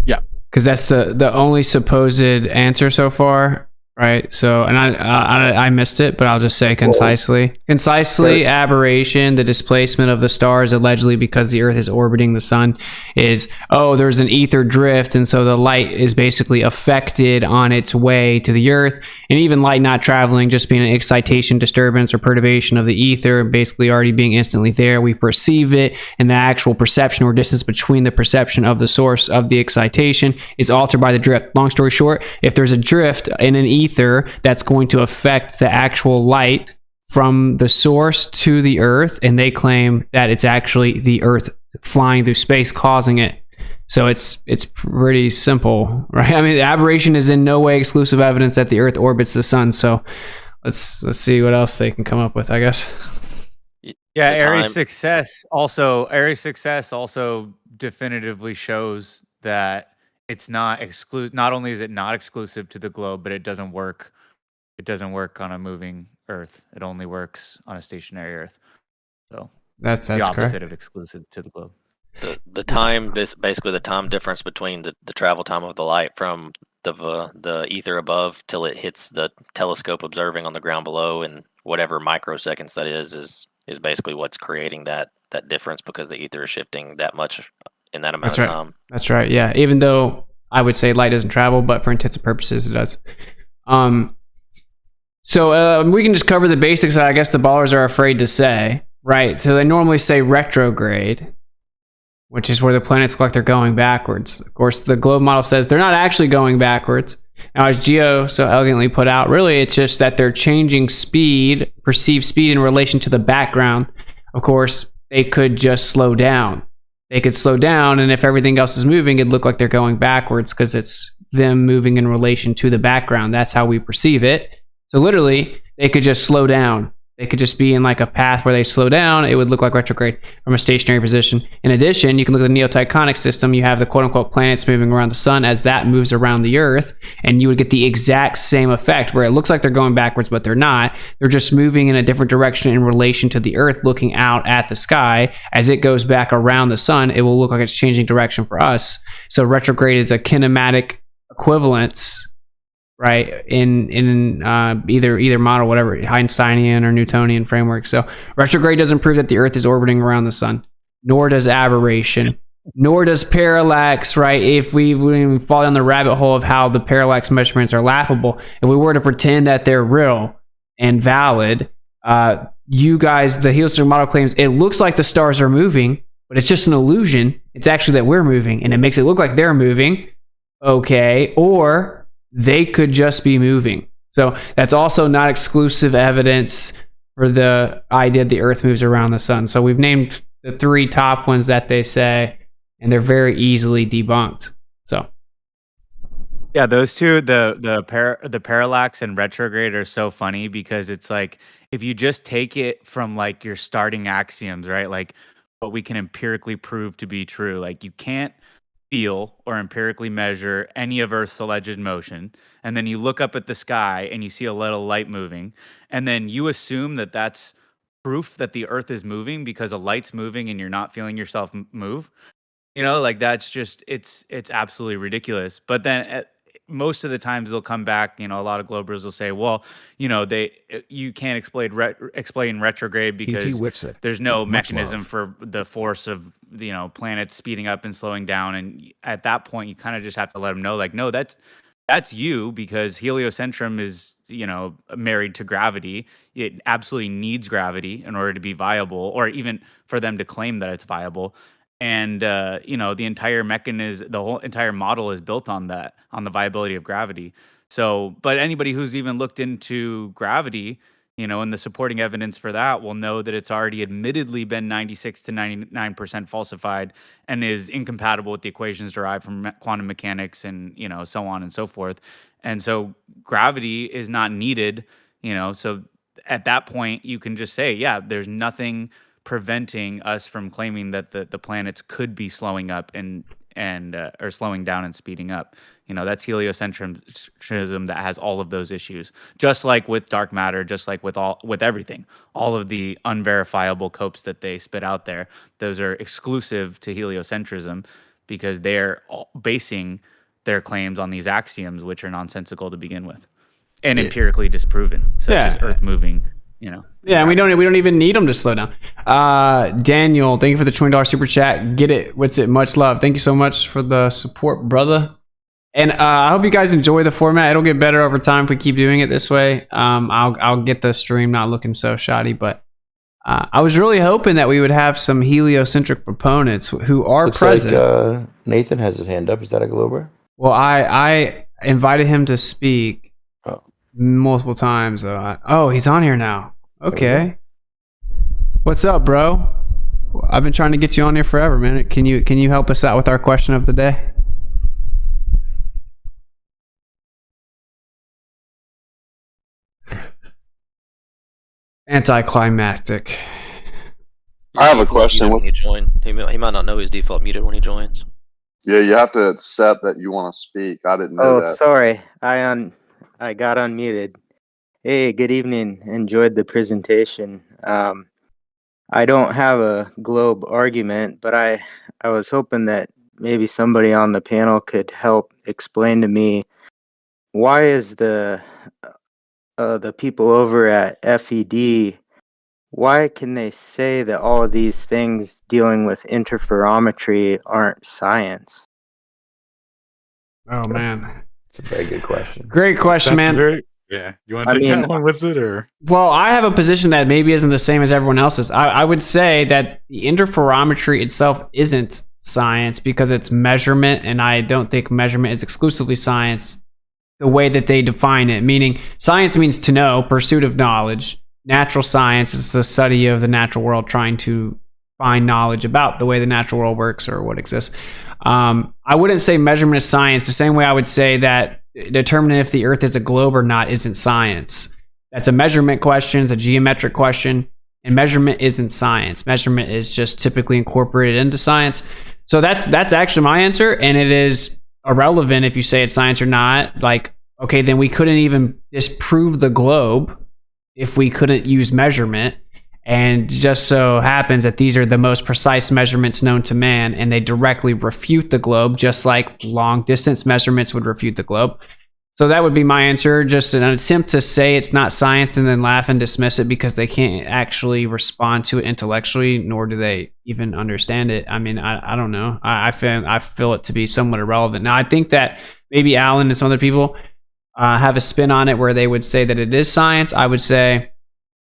Yeah, because that's the only supposed answer so far, right? So, and I missed it, but I'll just say concisely. Aberration, the displacement of the stars allegedly because the Earth is orbiting the sun, is there's an ether drift, and so the light is basically affected on its way to the Earth, and even light not traveling, just being an excitation, disturbance, or perturbation of the ether, basically already being instantly there. We perceive it, and the actual perception or distance between the perception of the source of the excitation is altered by the drift. Long story short, if there's a drift in an ether, that's going to affect the actual light from the source to the Earth, and they claim that it's actually the Earth flying through space causing it. So it's pretty simple, right? I mean, the aberration is in no way exclusive evidence that the Earth orbits the sun. So let's see what else they can come up with, I guess. Yeah, Aries success also definitively shows that it's not exclusive. Not only is it not exclusive to the globe, but it doesn't work. It doesn't work on a moving Earth. It only works on a stationary Earth. So that's the opposite correct. of exclusive to the globe. The time, basically the time difference between the travel time of the light from the ether above till it hits the telescope observing on the ground below, and whatever microseconds that is basically what's creating that difference, because the ether is shifting that much in that amount of time. That's right. Yeah. Even though I would say light doesn't travel, but for intents and purposes, it does. So we can just cover the basics that I guess the ballers are afraid to say, right? So they normally say retrograde, which is where the planets look like they're going backwards. Of course, the globe model says they're not actually going backwards. Now, as Geo so elegantly put out, really it's just that they're changing speed, perceived speed in relation to the background. Of course, they could just slow down. They could slow down, and if everything else is moving, it'd look like they're going backwards because it's them moving in relation to the background. That's how we perceive it. So literally, they could just slow down. They could just be in like a path where they slow down. It would look like retrograde from a stationary position. In addition, you can look at the neotectonic system. You have the quote-unquote planets moving around the sun as that moves around the Earth, and you would get the exact same effect where it looks like they're going backwards, but they're not. They're just moving in a different direction in relation to the Earth, looking out at the sky. As it goes back around the sun, it will look like it's changing direction for us. So retrograde is a kinematic equivalence, right, in either model, whatever, Einsteinian or Newtonian framework. So retrograde doesn't prove that the Earth is orbiting around the sun, nor does aberration, nor does parallax, right? If we wouldn't fall down the rabbit hole of how the parallax measurements are laughable, if we were to pretend that they're real and valid, you guys, the heliocentric model claims it looks like the stars are moving, but it's just an illusion. It's actually that we're moving, and it makes it look like they're moving. Okay, or they could just be moving. So that's also not exclusive evidence for the idea that the Earth moves around the sun. So we've named the three top ones that they say, and they're very easily debunked. So yeah, those two, the parallax and retrograde, are so funny because it's like if you just take it from like your starting axioms, right? Like what we can empirically prove to be true. Like you can't feel or empirically measure any of Earth's alleged motion, and then you look up at the sky and you see a little light moving, and then you assume that that's proof that the Earth is moving because a light's moving and you're not feeling yourself move. Like that's just it's absolutely ridiculous. But then most of the times they'll come back. A lot of globers will say, well, you can't explain retrograde because Witsit. there's no Much mechanism love. for the force of planets speeding up and slowing down. And at that point, you kind of just have to let them know, like, no, that's you, because heliocentrum is married to gravity. It absolutely needs gravity in order to be viable, or even for them to claim that it's viable. And the entire mechanism, the whole entire model is built on that, on the viability of gravity. So, but anybody who's even looked into gravity, and the supporting evidence for that will know that it's already admittedly been 96 to 99% falsified and is incompatible with the equations derived from quantum mechanics and, so on and so forth. And so gravity is not needed, so at that point you can just say, yeah, there's nothing preventing us from claiming that the planets could be slowing up and or slowing down and speeding up. That's heliocentrism that has all of those issues. Just like with dark matter, just like with everything, all of the unverifiable copes that they spit out there, those are exclusive to heliocentrism because they're basing their claims on these axioms, which are nonsensical to begin with and empirically disproven, such as Earth moving. Yeah, and we don't even need them to slow down. Daniel, thank you for the $20 super chat. Get it, Witsit, much love. Thank you so much for the support, brother. And I hope you guys enjoy the format. It'll get better over time if we keep doing it this way. I'll get the stream not looking so shoddy, but I was really hoping that we would have some heliocentric proponents who are Looks present. Like, Nathan has his hand up. Is that a Glober? Well, I invited him to speak multiple times. He's on here now. Okay. What's up, bro? I've been trying to get you on here forever, man. Can you help us out with our question of the day? Anticlimactic. I have a question. When you join, he might not know he's default muted when he joins. Yeah, you have to accept that you want to speak. I didn't know that. Oh, sorry. I got unmuted. Hey, good evening. Enjoyed the presentation. I don't have a globe argument, but I was hoping that maybe somebody on the panel could help explain to me why is the people over at FED, why can they say that all of these things dealing with interferometry aren't science? Oh man, it's a very good question. Great question, man. You want to take that one with it, or? Well, I have a position that maybe isn't the same as everyone else's. I would say that the interferometry itself isn't science because it's measurement, and I don't think measurement is exclusively science the way that they define it. Meaning, science means to know, pursuit of knowledge. Natural science is the study of the natural world, trying to find knowledge about the way the natural world works or what exists. I wouldn't say measurement is science the same way I would say that determining if the Earth is a globe or not isn't science. That's a measurement question, it's a geometric question, and measurement isn't science. Measurement is just typically incorporated into science. So that's actually my answer, and it is irrelevant if you say it's science or not. Like, okay, then we couldn't even disprove the globe if we couldn't use measurement. And just so happens that these are the most precise measurements known to man, and they directly refute the globe, just like long distance measurements would refute the globe. So that would be my answer. Just an attempt to say it's not science and then laugh and dismiss it because they can't actually respond to it intellectually, nor do they even understand it. I mean, I don't know. I feel it to be somewhat irrelevant. Now, I think that maybe Alan and some other people have a spin on it where they would say that it is science. I would say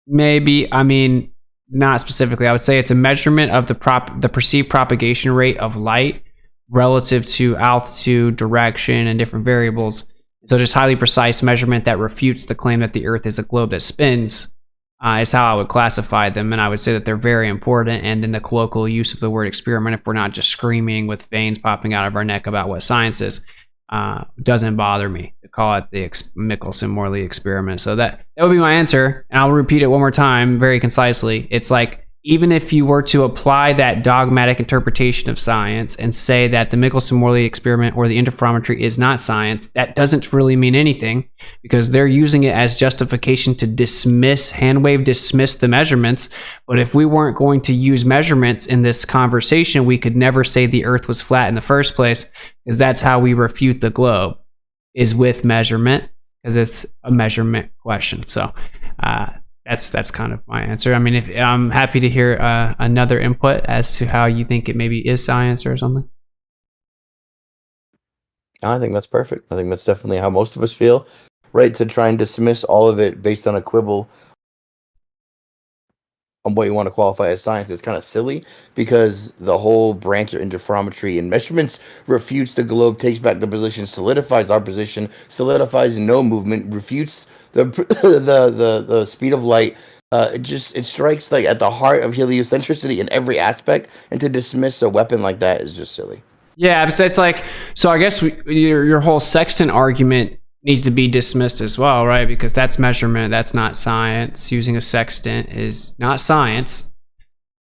maybe, I mean, not specifically. I would say it's a measurement of the perceived propagation rate of light relative to altitude, direction, and different variables. So just highly precise measurement that refutes the claim that the Earth is a globe that spins is how I would classify them. And I would say that they're very important. And then the colloquial use of the word experiment, if we're not just screaming with veins popping out of our neck about what science is, doesn't bother me to call it the Michelson-Morley experiment. So that would be my answer. And I'll repeat it one more time very concisely. It's like, even if you were to apply that dogmatic interpretation of science and say that the Michelson-Morley experiment or the interferometry is not science, that doesn't really mean anything because they're using it as justification to dismiss the measurements. But if we weren't going to use measurements in this conversation, we could never say the Earth was flat in the first place, because that's how we refute the globe, is with measurement, because it's a measurement question. So, that's kind of my answer. I mean, I'm happy to hear another input as to how you think it maybe is science or something. I think that's perfect. I think that's definitely how most of us feel, right? To try and dismiss all of it based on a quibble what you want to qualify as science is kind of silly, because the whole branch of interferometry and measurements refutes the globe, takes back the position, solidifies our position, solidifies no movement, refutes the the speed of light. It strikes like at the heart of heliocentricity in every aspect, and to dismiss a weapon like that is just silly. Yeah, it's like, so I guess your whole sextant argument needs to be dismissed as well, right? Because that's measurement, that's not science. Using a sextant is not science.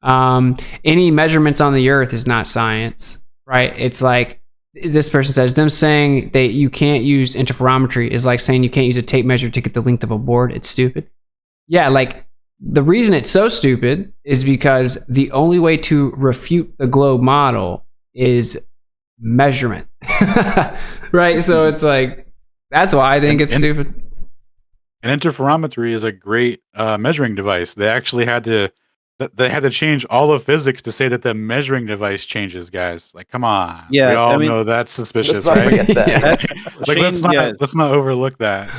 Any measurements on the Earth is not science, right? It's like this person says, them saying that you can't use interferometry is like saying you can't use a tape measure to get the length of a board. It's stupid. Yeah, like the reason it's so stupid is because the only way to refute the globe model is measurement. Right? So it's like, that's why I think it's stupid. And interferometry is a great measuring device. They actually had to change all of physics to say that the measuring device changes, guys. Like, come on. Yeah, we all know that's suspicious, right? Let's not overlook that.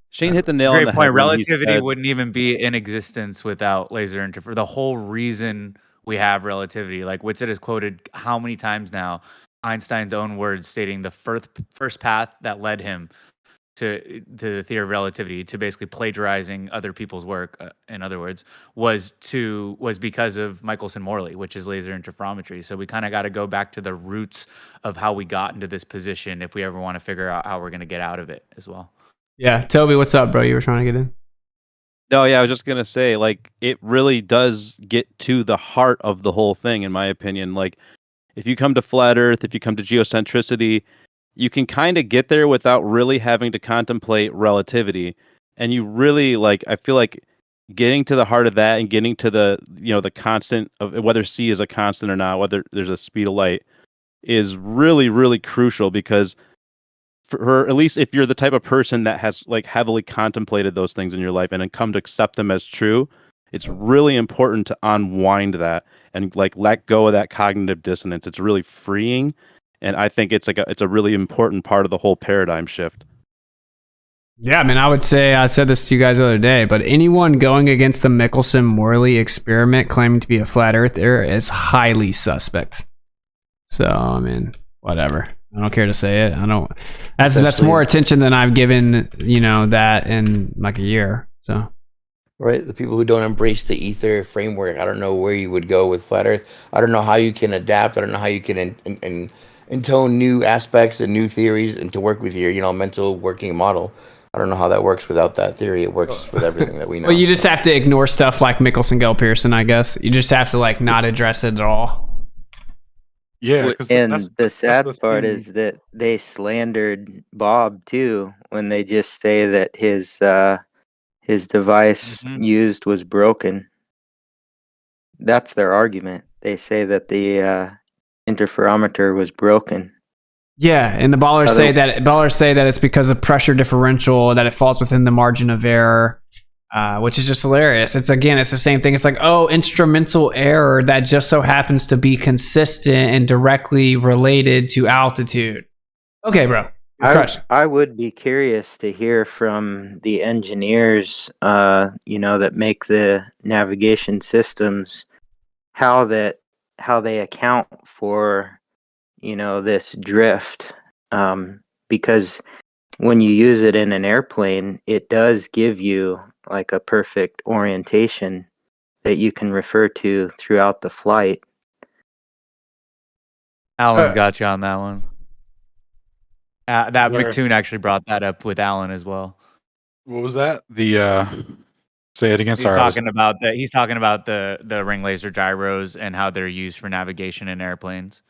Shane hit the nail on the head. Great point. Relativity wouldn't even be in existence without laser interference. The whole reason we have relativity, like Witsit has quoted how many times now, Einstein's own words stating the first path that led him to the theory of relativity, to basically plagiarizing other people's work, in other words, was because of Michelson-Morley, which is laser interferometry. So we kind of got to go back to the roots of how we got into this position if we ever want to figure out how we're going to get out of it as well. Yeah, Toby, what's up, bro? You were trying to get in? No, yeah, I was just gonna say, like, it really does get to the heart of the whole thing, in my opinion. Like, if you come to flat Earth, if you come to geocentricity, you can kind of get there without really having to contemplate relativity. And you really, like, I feel like getting to the heart of that and getting to the, the constant of whether C is a constant or not, whether there's a speed of light, is really, really crucial, because for her, at least if you're the type of person that has like heavily contemplated those things in your life and then come to accept them as true, it's really important to unwind that and like let go of that cognitive dissonance. It's really freeing, and I think it's a really important part of the whole paradigm shift. Yeah, I mean, I would say, I said this to you guys the other day, but anyone going against the Michelson-Morley experiment claiming to be a flat earther is highly suspect. So, I mean, whatever. I don't care to say it. I don't. That's more attention than I've given, that in like a year. So, right, the people who don't embrace the ether framework, I don't know where you would go with flat Earth. I don't know how you can adapt. I don't know how you can intone new aspects and new theories and to work with your mental working model. I don't know how that works without that theory. It works with everything that we know. Well, you just have to ignore stuff like Michelson-Gale-Pearson, I guess. You just have to like not address it at all. Yeah, and the sad part is that they slandered Bob too when they just say that his device used was broken. That's their argument. They say that the interferometer was broken. Yeah, and the ballers say that it's because of pressure differential, that it falls within the margin of error. Which is just hilarious. It's the same thing. It's like, instrumental error that just so happens to be consistent and directly related to altitude. Okay, bro. I would be curious to hear from the engineers, that make the navigation systems, how they account for, this drift, because when you use it in an airplane, it does give you like a perfect orientation that you can refer to throughout the flight. Alan's got you on that one. McToon actually brought that up with Alan as well. What was that? Say it again. He's talking about the ring laser gyros and how they're used for navigation in airplanes.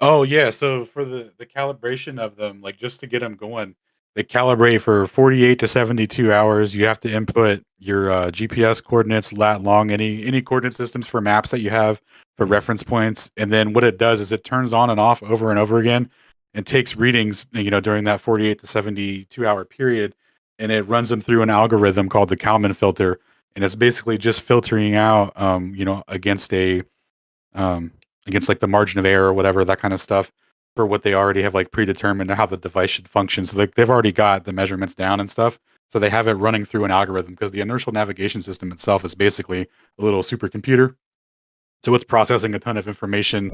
Oh yeah, so for the calibration of them, like just to get them going, they calibrate for 48 to 72 hours. You have to input your GPS coordinates, lat, long, any coordinate systems for maps that you have for reference points. And then what it does is it turns on and off over and over again and takes readings, during that 48 to 72 hour period. And it runs them through an algorithm called the Kalman filter. And it's basically just filtering out, against like the margin of error or whatever, that kind of stuff, for what they already have like predetermined how the device should function. So like they've already got the measurements down and stuff. So they have it running through an algorithm because the inertial navigation system itself is basically a little supercomputer. So it's processing a ton of information,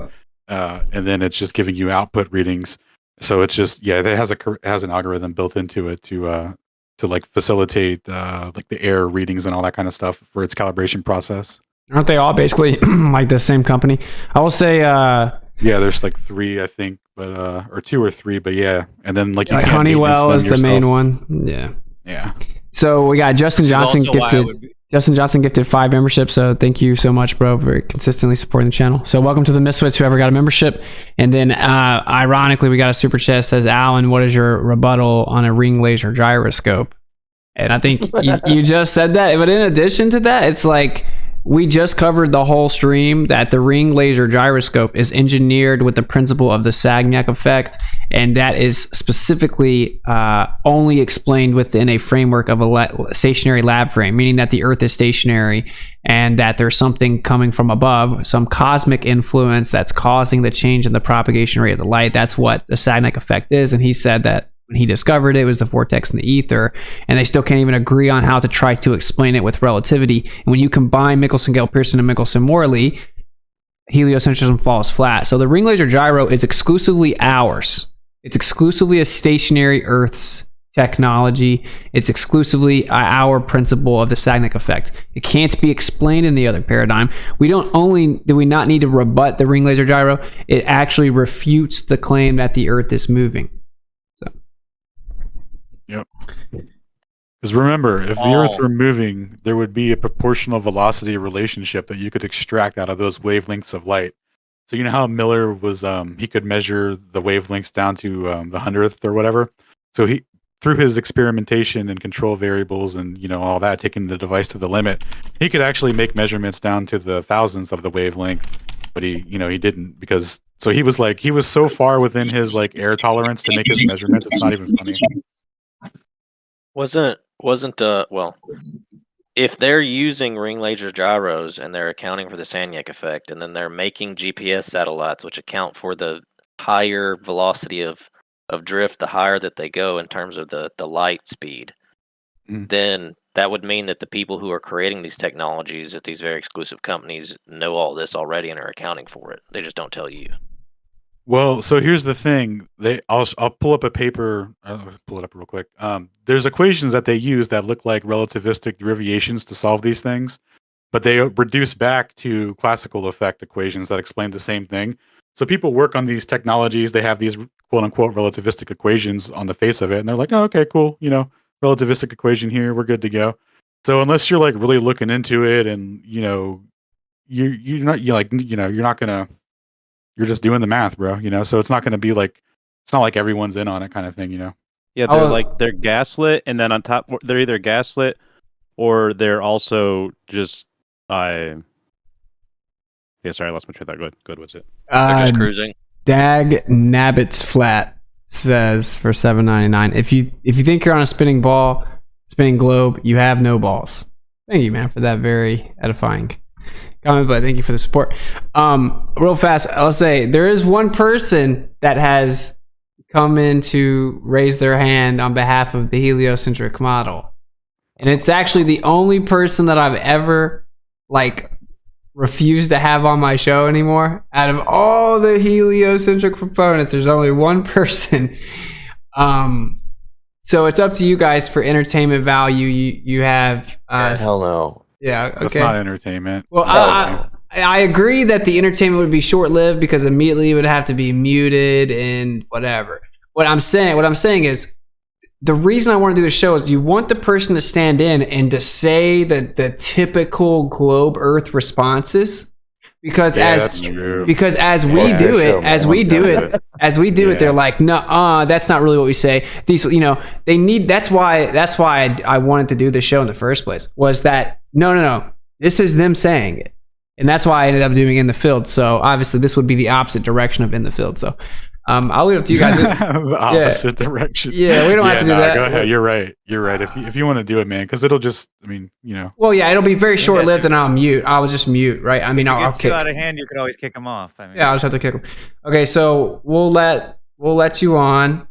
and then it's just giving you output readings. So it's just it has an algorithm built into it to like facilitate like the error readings and all that kind of stuff for its calibration process. Aren't they all basically like the same company? I will say. There's like 3, I think, but or 2 or 3, but yeah, and then like Honeywell is the main one. Yeah. So we got Justin Johnson gifted. Justin Johnson gifted 5 memberships, so thank you so much, bro, for consistently supporting the channel. So welcome to the Misfits, whoever got a membership. And then, ironically, we got a super chat that says, Alan, what is your rebuttal on a ring laser gyroscope? And I think you just said that. But in addition to that, it's like we just covered the whole stream that the ring laser gyroscope is engineered with the principle of the Sagnac effect, and that is specifically only explained within a framework of a stationary lab frame, meaning that the Earth is stationary and that there's something coming from above, some cosmic influence that's causing the change in the propagation rate of the light. That's what the Sagnac effect is, and he said that when he discovered it was the vortex in the ether, and they still can't even agree on how to try to explain it with relativity. And when you combine Michelson-Gale-Pearson and Michelson-Morley, heliocentrism falls flat. So the ring laser gyro is exclusively ours. It's exclusively a stationary Earth's technology. It's exclusively our principle of the Sagnac effect. It can't be explained in the other paradigm. Do we not need to rebut the ring laser gyro? It actually refutes the claim that the Earth is moving. Yep. Because remember, if the Earth were moving, there would be a proportional velocity relationship that you could extract out of those wavelengths of light. So you know how Miller was, he could measure the wavelengths down to the 100th or whatever. So he, through his experimentation and control variables and all that, taking the device to the limit, he could actually make measurements down to the thousandths of the wavelength. But he didn't, because so he was so far within his like air tolerance to make his measurements. It's not even funny. Wasn't well, if they're using ring laser gyros and they're accounting for the Sagnac effect, and then they're making GPS satellites which account for the higher velocity of drift, the higher that they go in terms of the light speed, then that would mean that the people who are creating these technologies at these very exclusive companies know all this already and are accounting for it. They just don't tell you. Well, so here's the thing. I'll pull up a paper. I'll pull it up real quick. There's equations that they use that look like relativistic derivations to solve these things, but they reduce back to classical effect equations that explain the same thing. So people work on these technologies. They have these quote unquote relativistic equations on the face of it, and they're like, oh, okay, cool. Relativistic equation here. We're good to go. So unless you're like really looking into it, and you're just doing the math, bro. So it's not going to be like, it's not like everyone's in on it kind of thing. Yeah, they're gaslit, and then on top they're either gaslit or they're also just sorry, I lost my train of thought. Good, what's it? They're just cruising. Dag Nabbits Flat says for $7.99. If you think you're on a spinning globe, you have no balls. Thank you, man, for that very edifying comment, but thank you for the support. Real fast, I'll say there is one person that has come in to raise their hand on behalf of the heliocentric model, and it's actually the only person that I've ever refused to have on my show anymore. Out of all the heliocentric proponents, there's only one person. So it's up to you guys for entertainment value. You have hell no. Yeah, okay. That's not entertainment. Well, I agree that the entertainment would be short-lived because immediately it would have to be muted and whatever. What I'm saying is the reason I want to do the show is you want the person to stand in and to say the typical globe Earth responses. Because as we do it, they're like, no, that's not really what we say. These, they need. That's why I wanted to do the show in the first place. Was that no, this is them saying it, and that's why I ended up doing In the Field. So obviously, this would be the opposite direction of In the Field. So I'll leave it up to you guys. The opposite direction. Yeah, we don't have to do that. Go ahead. You're right. If you want to do it, man, because it'll just, Well, yeah, it'll be very short-lived, and I'll mute. I'll just mute, right? I mean, I'll kick. Out of hand, you could always kick them off. Yeah, I'll just have to kick them. Okay, so we'll let you on,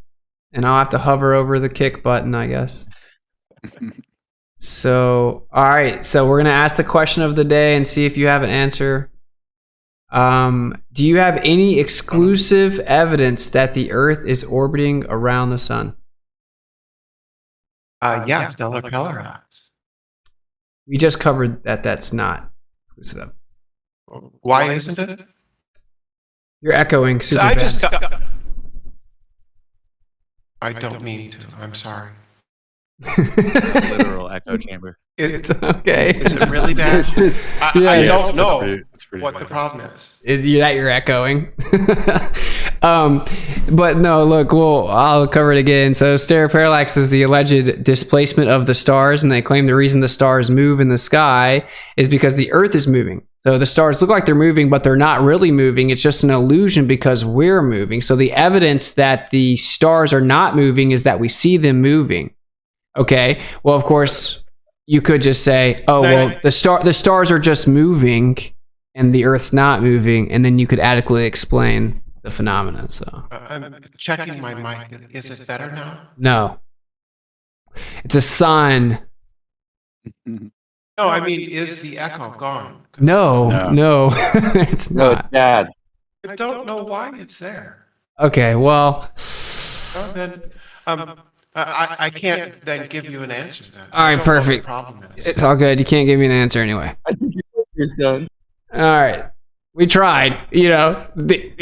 and I'll have to hover over the kick button, I guess. So, all right. So we're going to ask the question of the day and see if you have an answer. Do you have any exclusive evidence that the Earth is orbiting around the sun? Yeah, stellar parallax. We just covered that that's not exclusive. Why isn't it? You're echoing super fast. I don't mean to. I'm sorry. Literal echo chamber. It's okay. Is it really bad? I Yes. don't know It's pretty what bad. the problem is. You're echoing. But no, look, I'll cover it again. So stellar parallax is the alleged displacement of the stars, and they claim the reason the stars move in the sky is because the Earth is moving. So the stars look like they're moving, but they're not really moving. It's just an illusion because we're moving. So the evidence that the stars are not moving is that we see them moving. Okay. Well, of course, you could just say, "Oh, well, the stars are just moving, and the Earth's not moving," and then you could adequately explain the phenomenon. So I'm checking my mic. Is it better now? no, it's a sign. No, I mean, is the echo gone? No, it's No, not. it's bad. I don't know why it's there. Okay. Well. Well, then, I can't then give you an answer then. All right. Perfect. The problem is. It's all good. You can't give me an answer anyway. I think your done. All right. We tried. The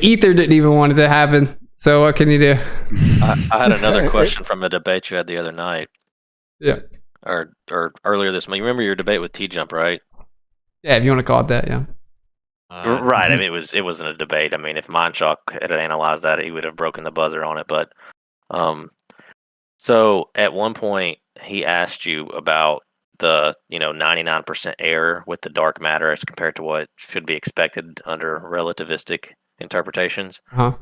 ether didn't even want it to happen. So what can you do? I had another question from the debate you had the other night. Yeah. Or earlier this month. You remember your debate with T-Jump, right? Yeah, if you want to call it that, yeah. Right. I mean, it wasn't a debate. I mean, if Mindshock had analyzed that, he would have broken the buzzer on it. But so at one point, he asked you about the 99% error with the dark matter as compared to what should be expected under relativistic interpretations. Uh-huh.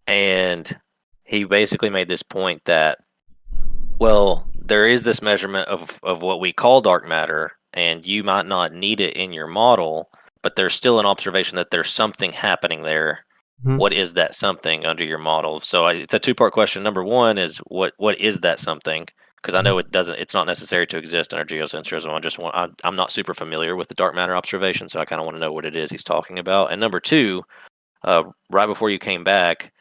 And he basically made this point that, well, there is this measurement of what we call dark matter, and you might not need it in your model, but there's still an observation that there's something happening there. Mhm. What is that something under your model? So it's a two-part question. Number one is what is that something? Because I know it's not necessary to exist under geocentrism. I'm not super familiar with the dark matter observation, so I kind of want to know what it is he's talking about. And number two, right before you came back,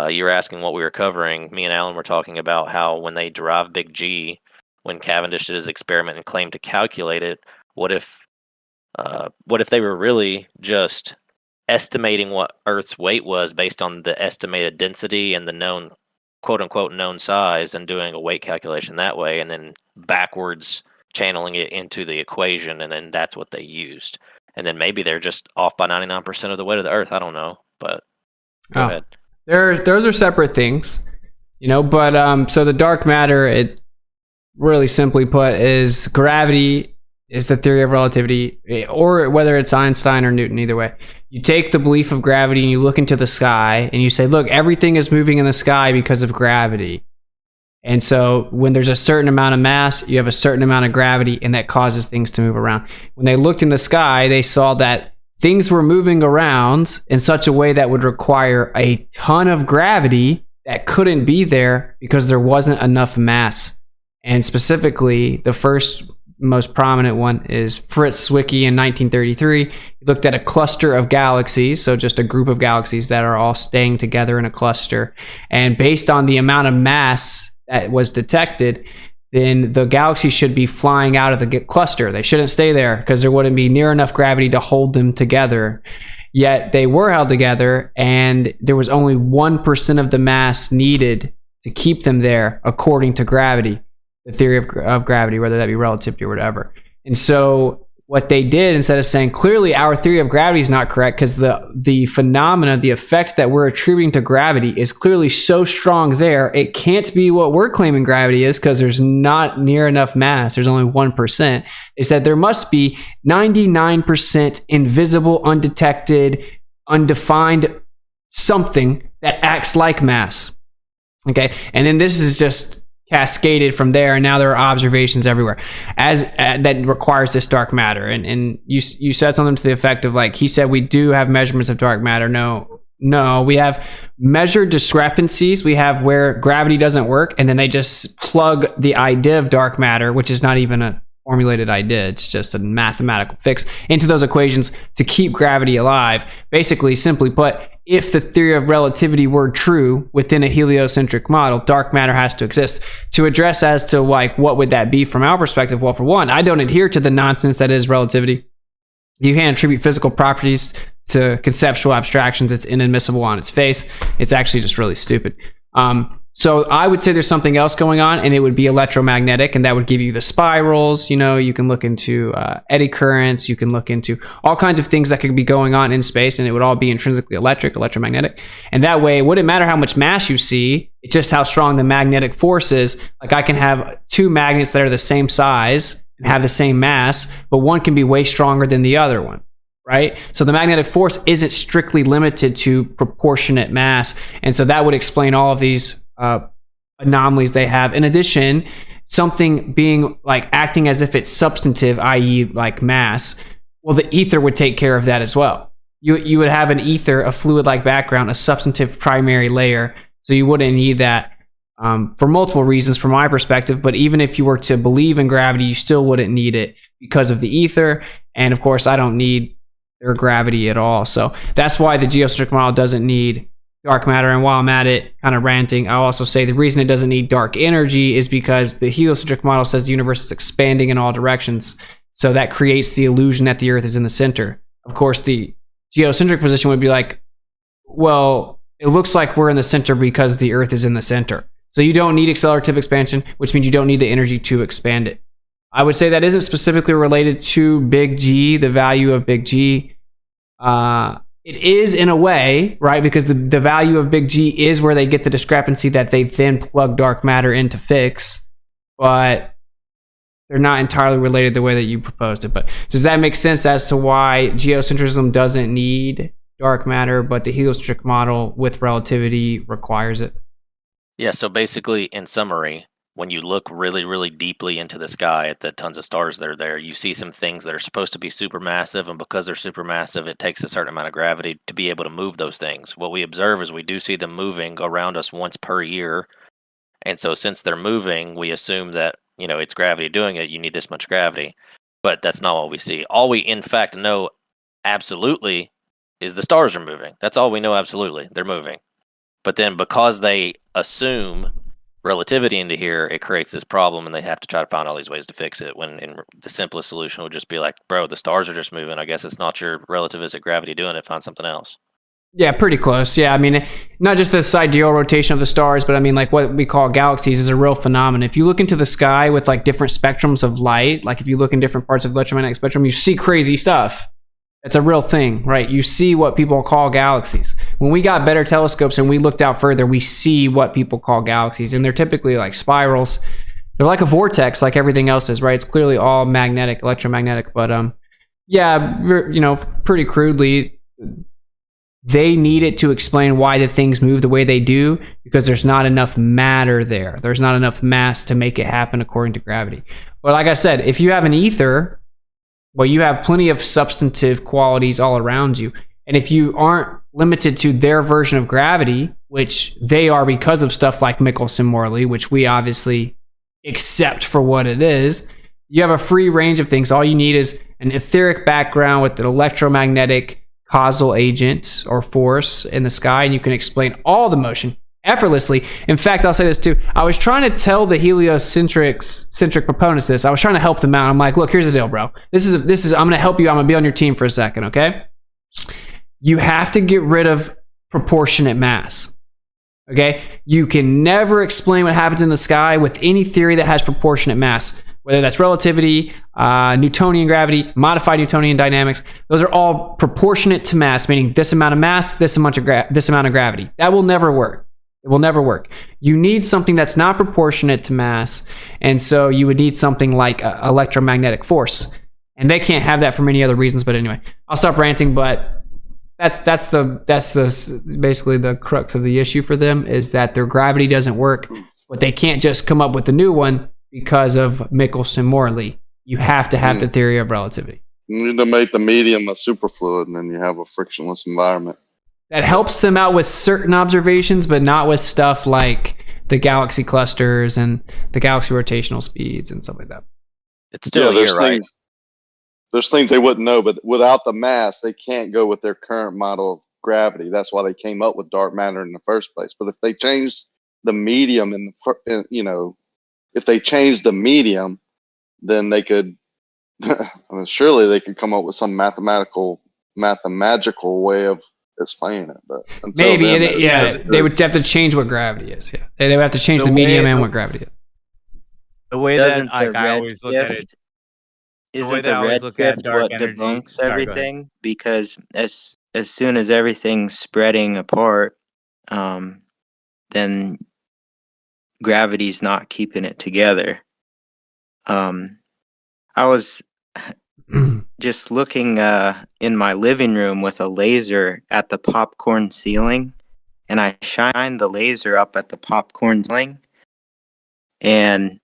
you were asking what we were covering. Me and Alan were talking about how when they derive big G, when Cavendish did his experiment and claimed to calculate it, what if they were really just estimating what Earth's weight was based on the estimated density and the known, quote unquote, known size, and doing a weight calculation that way, and then backwards channeling it into the equation, and then that's what they used. And then maybe they're just off by 99% of the weight of the Earth. I don't know, but go ahead. Those are separate things, but so the dark matter, it really simply put is gravity is the theory of relativity, or whether it's Einstein or Newton, either way. You take the belief of gravity and you look into the sky and you say, look, everything is moving in the sky because of gravity. And so when there's a certain amount of mass, you have a certain amount of gravity, and that causes things to move around. When they looked in the sky, they saw that things were moving around in such a way that would require a ton of gravity that couldn't be there because there wasn't enough mass. And specifically, the first most prominent one is Fritz Zwicky in 1933. He looked at a cluster of galaxies, so just a group of galaxies that are all staying together in a cluster. And based on the amount of mass that was detected, then the galaxy should be flying out of the cluster. They shouldn't stay there because there wouldn't be near enough gravity to hold them together. Yet they were held together, and there was only 1% of the mass needed to keep them there, according to gravity, the theory of gravity, whether that be relativity or whatever. And so what they did, instead of saying clearly our theory of gravity is not correct because the phenomena, the effect that we're attributing to gravity is clearly so strong there, it can't be what we're claiming gravity is because there's not near enough mass. There's only 1%. They said there must be 99% invisible, undetected, undefined something that acts like mass. Okay, and then this is just cascaded from there, and now there are observations everywhere that requires this dark matter. And you said something to the effect of, like, he said we do have measurements of dark matter. No, No, we have measured discrepancies. We have where gravity doesn't work, and then they just plug the idea of dark matter, which is not even a formulated idea, it's just a mathematical fix, into those equations to keep gravity alive. Basically, simply put, if the theory of relativity were true within a heliocentric model, dark matter has to exist. To address as to like what would that be from our perspective, well, for one, I don't adhere to the nonsense that is relativity. You can't attribute physical properties to conceptual abstractions. It's inadmissible on its face. It's actually just really stupid. So I would say there's something else going on, and it would be electromagnetic, and that would give you the spirals. You know, you can look into eddy currents. You can look into all kinds of things that could be going on in space, and it would all be intrinsically electromagnetic. And that way, it wouldn't matter how much mass you see. It's just how strong the magnetic force is. Like I can have two magnets that are the same size and have the same mass, but one can be way stronger than the other one. Right? So the magnetic force isn't strictly limited to proportionate mass. And so that would explain all of these anomalies they have. In addition, something being like acting as if it's substantive, i.e. like mass, well, the ether would take care of that as well. You would have an ether, a fluid-like background, a substantive primary layer. So you wouldn't need that for multiple reasons from my perspective. But even if you were to believe in gravity, you still wouldn't need it because of the ether. And of course, I don't need their gravity at all. So that's why the geocentric model doesn't need dark matter. And while I'm at it, kind of ranting, I'll also say the reason it doesn't need dark energy is because the heliocentric model says the universe is expanding in all directions. So that creates the illusion that the Earth is in the center. Of course, the geocentric position would be like, well, it looks like we're in the center because the Earth is in the center. So you don't need accelerative expansion, which means you don't need the energy to expand it. I would say that isn't specifically related to big G, the value of big G. It is in a way, right? Because the value of big G is where they get the discrepancy that they then plug dark matter in to fix. But they're not entirely related the way that you proposed it. But does that make sense as to why geocentrism doesn't need dark matter, but the heliocentric model with relativity requires it? Yeah, so basically, in summary, when you look really, really deeply into the sky at the tons of stars that are there, you see some things that are supposed to be supermassive, and because they're supermassive, it takes a certain amount of gravity to be able to move those things. What we observe is we do see them moving around us once per year, and so since they're moving, we assume that, you know, it's gravity doing it, you need this much gravity, but that's not what we see. All we, in fact, know absolutely is the stars are moving. That's all we know absolutely. They're moving. But then because they assume relativity into here, it creates this problem, and they have to try to find all these ways to fix it, when in the simplest solution would just be like, bro, the stars are just moving. I guess it's not your relativistic gravity doing it. Find something else. Yeah, pretty close. Yeah, I mean, not just the sidereal rotation of the stars, but I mean, like what we call galaxies is a real phenomenon. If you look into the sky with like different spectrums of light, like if you look in different parts of the electromagnetic spectrum, you see crazy stuff. It's a real thing, right? You see what people call galaxies. When we got better telescopes and we looked out further, we see what people call galaxies. And they're typically like spirals. They're like a vortex, like everything else is, right? It's clearly all magnetic, electromagnetic. But yeah, you know, pretty crudely, they need it to explain why the things move the way they do, because there's not enough matter there. There's not enough mass to make it happen according to gravity. But like I said, if you have an ether, well, you have plenty of substantive qualities all around you. And if you aren't limited to their version of gravity, which they are because of stuff like Michelson-Morley, which we obviously accept for what it is, you have a free range of things. All you need is an etheric background with an electromagnetic causal agent or force in the sky, and you can explain all the motion effortlessly. In fact, I'll say this too. I was trying to tell the heliocentric proponents this. I was trying to help them out. I'm like, look, here's the deal, bro. This is I'm going to help you. I'm going to be on your team for a second, okay? You have to get rid of proportionate mass. Okay? You can never explain what happens in the sky with any theory that has proportionate mass, whether that's relativity, Newtonian gravity, modified Newtonian dynamics. Those are all proportionate to mass, meaning this amount of mass, this amount of gravity. That will never work. It will never work. You need something that's not proportionate to mass, and so you would need something like electromagnetic force. And they can't have that for many other reasons. But anyway, I'll stop ranting. But that's basically the crux of the issue for them, is that their gravity doesn't work, but they can't just come up with a new one because of Michelson-Morley. You have to have the theory of relativity. You need to make the medium a superfluid, and then you have a frictionless environment. that helps them out with certain observations, but not with stuff like the galaxy clusters and the galaxy rotational speeds and stuff like that. It's still a year, right? There's things they wouldn't know, but without the mass, they can't go with their current model of gravity. That's why they came up with dark matter in the first place. But if they change the medium if they change the medium, then they could, I mean, surely they could come up with some mathematical way of explaining it. But maybe, they would have to change what gravity is. Yeah, they would have to change the medium and what gravity is. The way that I always look at it. Isn't the redshift what debunks everything? Because as soon as everything's spreading apart, then gravity's not keeping it together. I was just looking in my living room with a laser at the popcorn ceiling, and I shined the laser up at the popcorn ceiling, and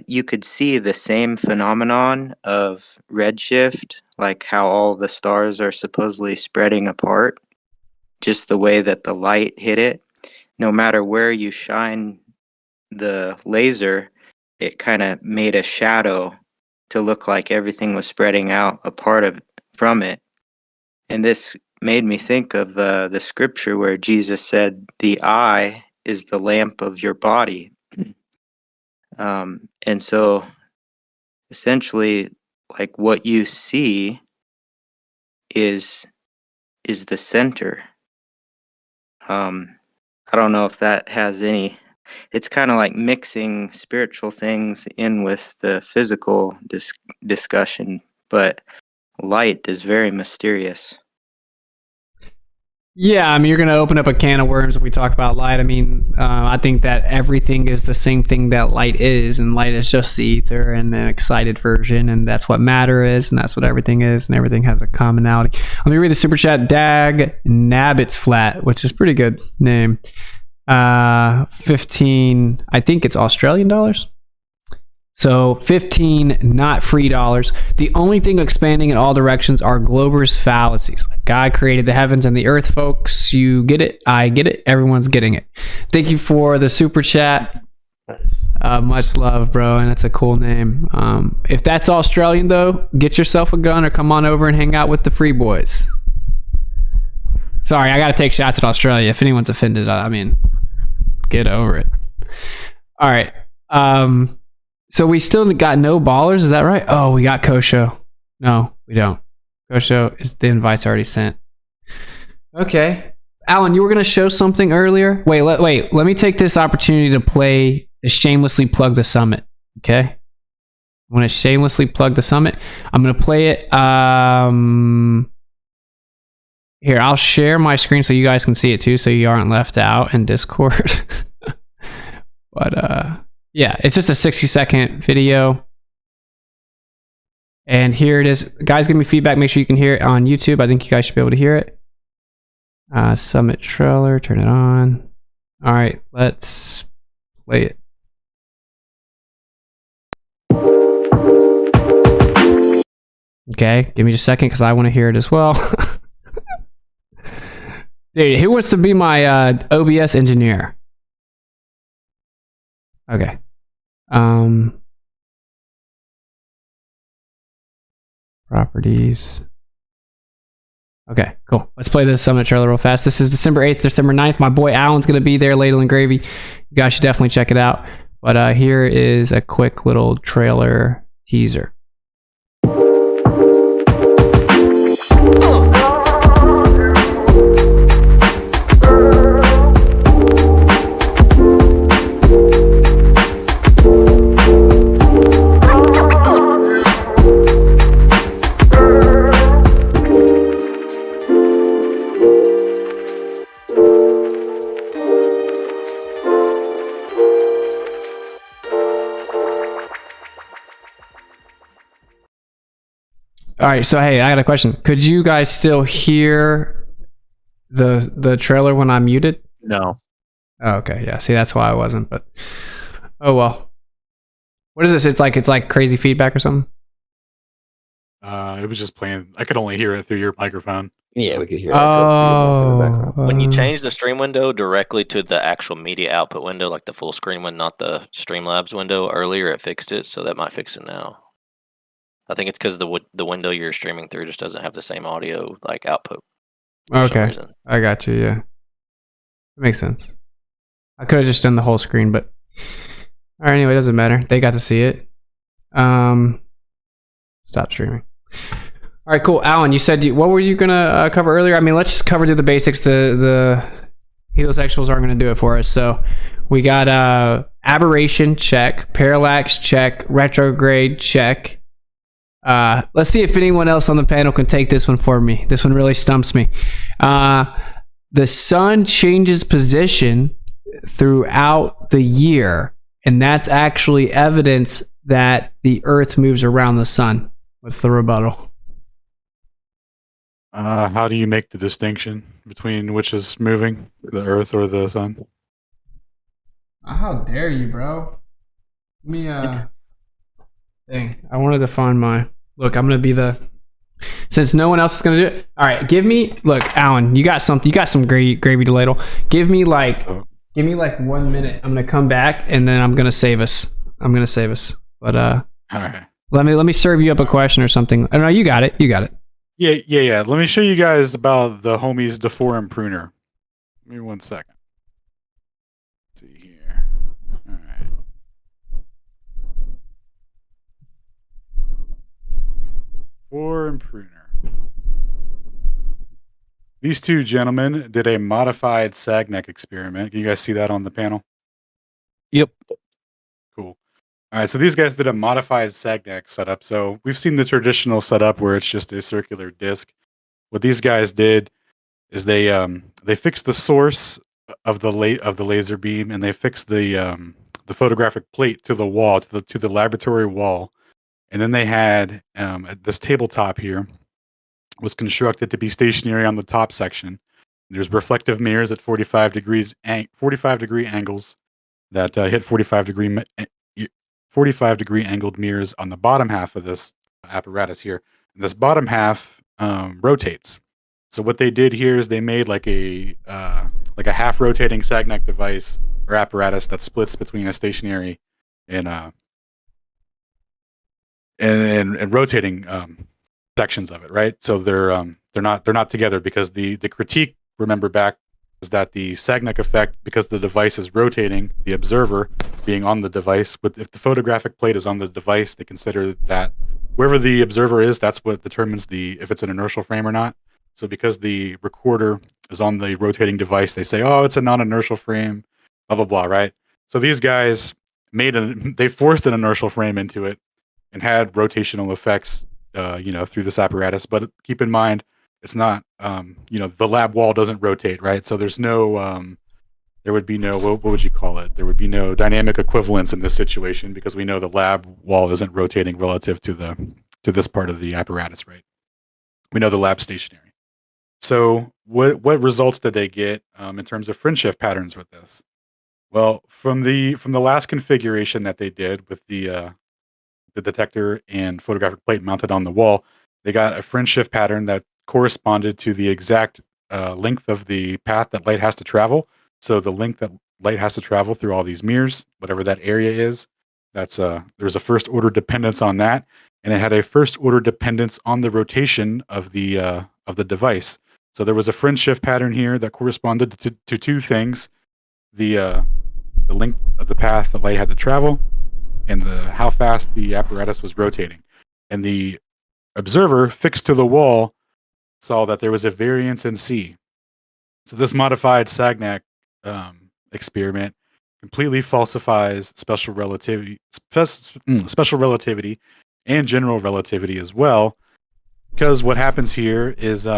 you could see the same phenomenon of redshift, like how all the stars are supposedly spreading apart, just the way that the light hit it. No matter where you shine the laser, it kind of made a shadow to look like everything was spreading out from it. And this made me think of the scripture where Jesus said, "The eye is the lamp of your body." And so essentially, like, what you see is the center. I don't know if that has any, it's kind of like mixing spiritual things in with the physical discussion, but light is very mysterious. Yeah, I mean, you're going to open up a can of worms if we talk about light. I mean, I think that everything is the same thing that light is, and light is just the ether and an excited version, and that's what matter is, and that's what everything is, and everything has a commonality. Let me read the super chat. Dag Nabbits Flat, which is a pretty good name. 15, I think it's Australian dollars. So 15 not free dollars. The only thing expanding in all directions are Glober's fallacies. God created the heavens and the earth, folks. You get it. I get it. Everyone's getting it. Thank you for the super chat. Nice. Much love, bro. And that's a cool name. If that's Australian, though, get yourself a gun or come on over and hang out with the free boys. Sorry, I got to take shots at Australia. If anyone's offended, I mean, get over it. All right. So we still got no ballers, is that right? Oh, we got Kosho. No, we don't. Kosho, is the invite's already sent. Okay. Alan, you were going to show something earlier? Wait, let me take this opportunity to shamelessly plug the summit, okay? I want to shamelessly plug the summit. I'm going to play it. Here, I'll share my screen so you guys can see it too, so you aren't left out in Discord. But, yeah, it's just a 60-second video. And here it is. Guys, give me feedback. Make sure you can hear it on YouTube. I think you guys should be able to hear it. Summit trailer. Turn it on. All right, let's play it. Okay, give me just a second because I want to hear it as well. Dude, who wants to be my OBS engineer? Okay. Properties. Okay, cool. Let's play this summit trailer real fast. This is December 8th, December 9th. My boy Alan's going to be there, Ladle and Gravy. You guys should definitely check it out. But here is a quick little trailer teaser. All right, so hey, I got a question. Could you guys still hear the trailer when I'm muted? No. Oh, okay, yeah. See, that's why I wasn't. But oh well. What is this? It's like crazy feedback or something. It was just playing. I could only hear it through your microphone. Yeah, we could hear that go through in the background. When you change the stream window directly to the actual media output window, like the full screen one, not the Streamlabs window, earlier it fixed it, so that might fix it now. I think it's because the window you're streaming through just doesn't have the same audio like output. For some Okay, reason. I got you. Yeah, that makes sense. I could have just done the whole screen, but all right. Anyway, it doesn't matter. They got to see it. Stop streaming. All right, cool. Alan, you said what were you gonna cover earlier? I mean, let's just cover through the basics. The helosexuals aren't gonna do it for us, so we got aberration check, parallax check, retrograde check. Let's see if anyone else on the panel can take this one for me. This one really stumps me. The sun changes position throughout the year, and that's actually evidence that the Earth moves around the sun. What's the rebuttal? How do you make the distinction between which is moving, the Earth or the sun? How dare you, bro? Let me, dang, I wanted to find my... Look, I'm going to be the... Since no one else is going to do it... All right, give me... Look, Alan, you got some gravy to ladle. Give me like 1 minute. I'm going to come back, and then I'm going to save us. But, all right. Let me serve you up a question or something. Oh, no, you got it. Yeah. Let me show you guys about the homies deform pruner. Give me 1 second. Let's see here. All right. Deform pruner. These two gentlemen did a modified Sagnac experiment. Can you guys see that on the panel? Yep. Cool. All right, so these guys did a modified Sagnac setup. So we've seen the traditional setup where it's just a circular disc. What these guys did is they fixed the source of the laser beam, and they fixed the photographic plate to the wall, to the laboratory wall, and then they had this tabletop here was constructed to be stationary on the top section. There's reflective mirrors at 45 degree angles that hit 45 degree angled mirrors on the bottom half of this apparatus here. And this bottom half rotates. So what they did here is they made like a half rotating Sagnac device or apparatus that splits between a stationary and rotating sections of it, right? So they're not together because the critique, remember back, is that the Sagnac effect, because the device is rotating, the observer being on the device, if the photographic plate is on the device, they consider that wherever the observer is, that's what determines if it's an inertial frame or not. So because the recorder is on the rotating device, they say, oh, it's a non-inertial frame, blah, blah, blah, right? So these guys they forced an inertial frame into it and had rotational effects, through this apparatus. But keep in mind, it's not, the lab wall doesn't rotate, right? So there's no, there would be no, what would you call it? There would be no dynamic equivalence in this situation because we know the lab wall isn't rotating relative to this part of the apparatus, right? We know the lab's stationary. So what results did they get in terms of fringe shift patterns with this? Well, from the last configuration that they did with the detector and photographic plate mounted on the wall, they got a fringe shift pattern that corresponded to the exact length of the path that light has to travel. So the length that light has to travel through all these mirrors, whatever that area is, there's a first order dependence on that, and it had a first order dependence on the rotation of the device. So there was a fringe shift pattern here that corresponded to two things: the length of the path that light had to travel, and how fast the apparatus was rotating. And the observer fixed to the wall saw that there was a variance in C. So this modified Sagnac experiment completely falsifies special relativity and general relativity as well, because what happens here is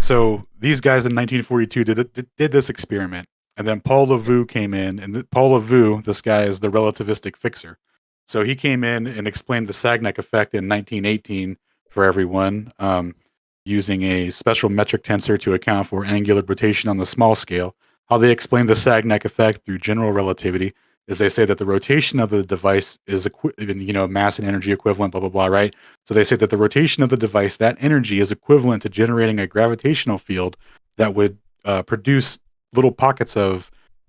so these guys in 1942 did this experiment, and then Paul Lavoux came in, and Paul Lavoux, this guy is the relativistic fixer. So he came in and explained the Sagnac effect in 1918 for everyone, using a special metric tensor to account for angular rotation on the small scale. How they explained the Sagnac effect through general relativity is they say that the rotation of the device is mass and energy equivalent, blah blah blah, right? So they say that the rotation of the device, that energy is equivalent to generating a gravitational field that would produce little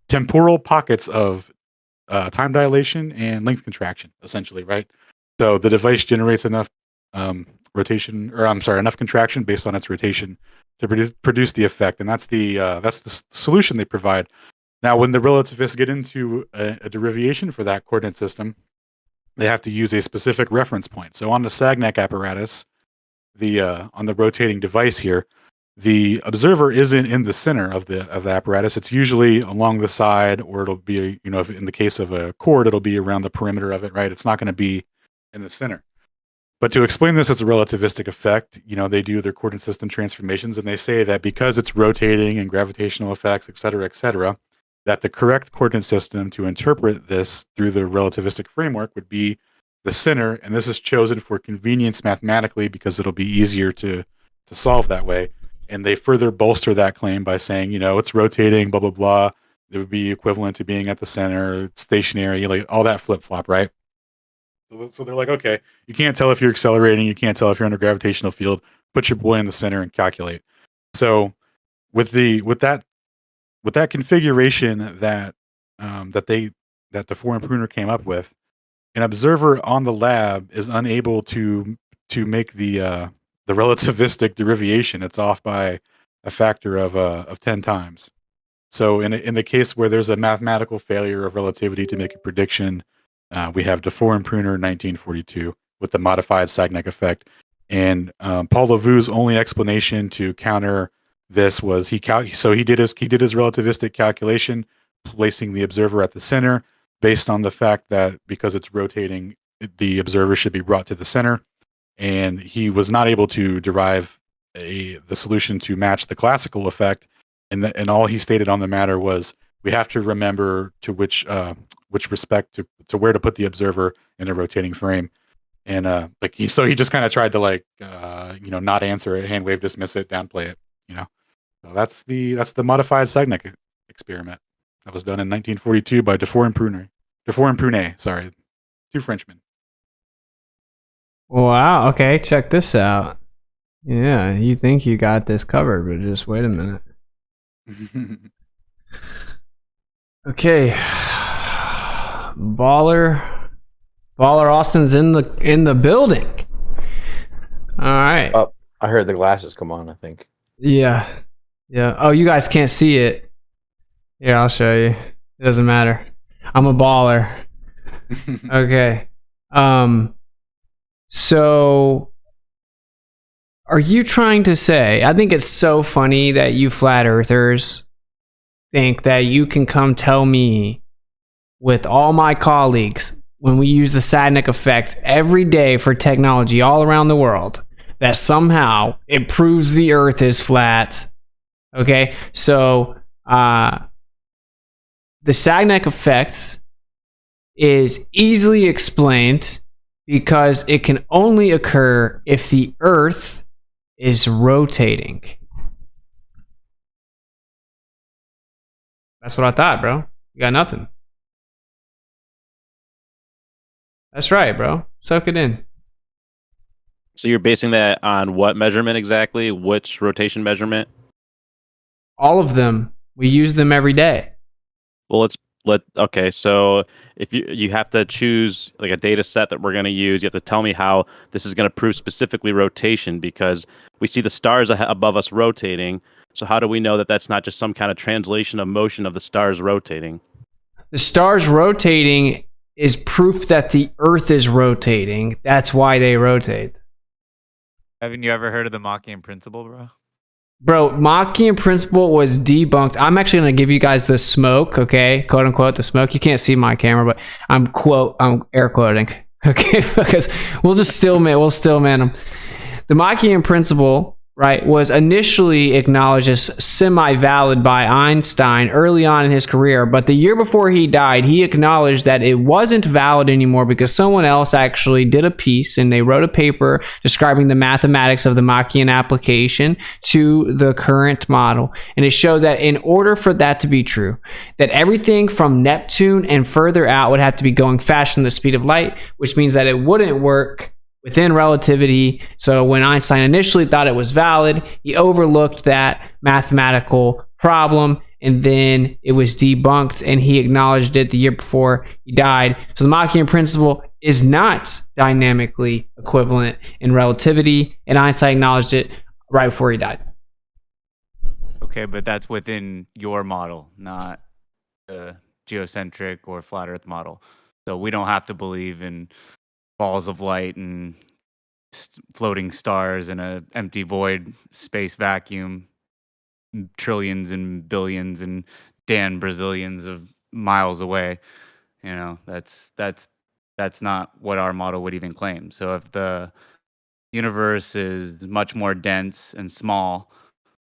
temporal pockets of time dilation and length contraction, essentially, right? So the device generates enough enough contraction based on its rotation to produce the effect, and that's the solution they provide. Now, when the relativists get into a derivation for that coordinate system, they have to use a specific reference point. So on the Sagnac apparatus, on the rotating device here, the observer isn't in the center of the apparatus. It's usually along the side, or it'll be, if in the case of a chord, it'll be around the perimeter of it, right? It's not going to be in the center. But to explain this as a relativistic effect, they do their coordinate system transformations, and they say that because it's rotating and gravitational effects, et cetera, that the correct coordinate system to interpret this through the relativistic framework would be the center, and this is chosen for convenience mathematically because it'll be easier to solve that way. And they further bolster that claim by saying, it's rotating, blah, blah, blah. It would be equivalent to being at the center, it's stationary, like all that flip-flop, right? So they're like, okay, you can't tell if you're accelerating, you can't tell if you're under gravitational field, put your boy in the center and calculate. So with that configuration that the foreign pruner came up with, an observer on the lab is unable to make the relativistic derivation. It's off by a factor of 10 times. So in the case where there's a mathematical failure of relativity to make a prediction, we have de foreign pruner 1942 with the modified Sagnac effect. And Paul Lavoux's only explanation to counter this was he did his relativistic calculation, placing the observer at the center based on the fact that because it's rotating, the observer should be brought to the center. And he was not able to derive the solution to match the classical effect. And all he stated on the matter was we have to remember to which respect to where to put the observer in a rotating frame. And he just kind of tried to not answer it, hand wave, dismiss it, downplay it. So that's the modified Sagnac experiment that was done in 1942 by de foreign Prunet, sorry, two Frenchmen. Wow. Okay, check this out. Yeah, you think you got this covered, but just wait a minute. Okay. Baller Austin's in the building. All right. Oh, I heard the glasses come on, I think. Yeah. Oh, you guys can't see it. Here, I'll show you. It doesn't matter. I'm a baller. Okay. So are you trying to say, I think it's so funny that you flat earthers think that you can come tell me with all my colleagues when we use the Sagnac effect every day for technology all around the world that somehow it proves the earth is flat. Okay, so the Sagnac effect is easily explained because it can only occur if the earth is rotating. That's what I thought, bro. You got nothing. That's right, bro. Soak it in. So you're basing that on what measurement exactly? Which rotation measurement? All of them. We use them every day. Well, okay, so if you have to choose like a data set that we're going to use, you have to tell me how this is going to prove specifically rotation, because we see the stars above us rotating. So how do we know that that's not just some kind of translation of motion of the stars rotating? The stars rotating is proof that the earth is rotating. That's why they rotate. Haven't you ever heard of the Machian principle, bro? Bro, Machian principle was debunked. I'm actually going to give you guys the smoke, okay? Quote unquote, the smoke. You can't see my camera, but I'm air quoting, okay? Because we'll stillman them. The Machian principle right, was initially acknowledged as semi-valid by Einstein early on in his career, but the year before he died, he acknowledged that it wasn't valid anymore because someone else actually did a piece and they wrote a paper describing the mathematics of the Machian application to the current model. And it showed that in order for that to be true, that everything from Neptune and further out would have to be going faster than the speed of light, which means that it wouldn't work within relativity. So when Einstein initially thought it was valid, he overlooked that mathematical problem, and then it was debunked, and he acknowledged it the year before he died. So the Machian principle is not dynamically equivalent in relativity, and Einstein acknowledged it right before he died. Okay, but that's within your model, not the geocentric or flat Earth model. So we don't have to believe in balls of light and floating stars in an empty void space vacuum, trillions and billions and Dan Brazilians of miles away. You know, that's not what our model would even claim. So if the universe is much more dense and small,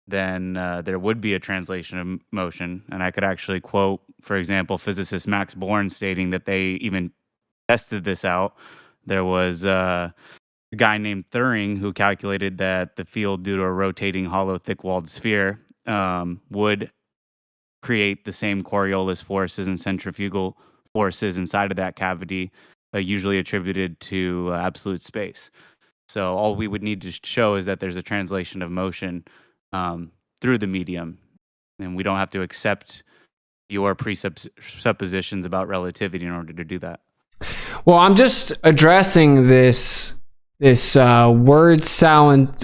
then there would be a translation of motion. And I could actually quote, for example, physicist Max Born stating that they even tested this out. There was a guy named Thuring who calculated that the field due to a rotating hollow thick-walled sphere would create the same Coriolis forces and centrifugal forces inside of that cavity, usually attributed to absolute space. So all we would need to show is that there's a translation of motion through the medium, and we don't have to accept your presuppositions about relativity in order to do that. Well, I'm just addressing this word salad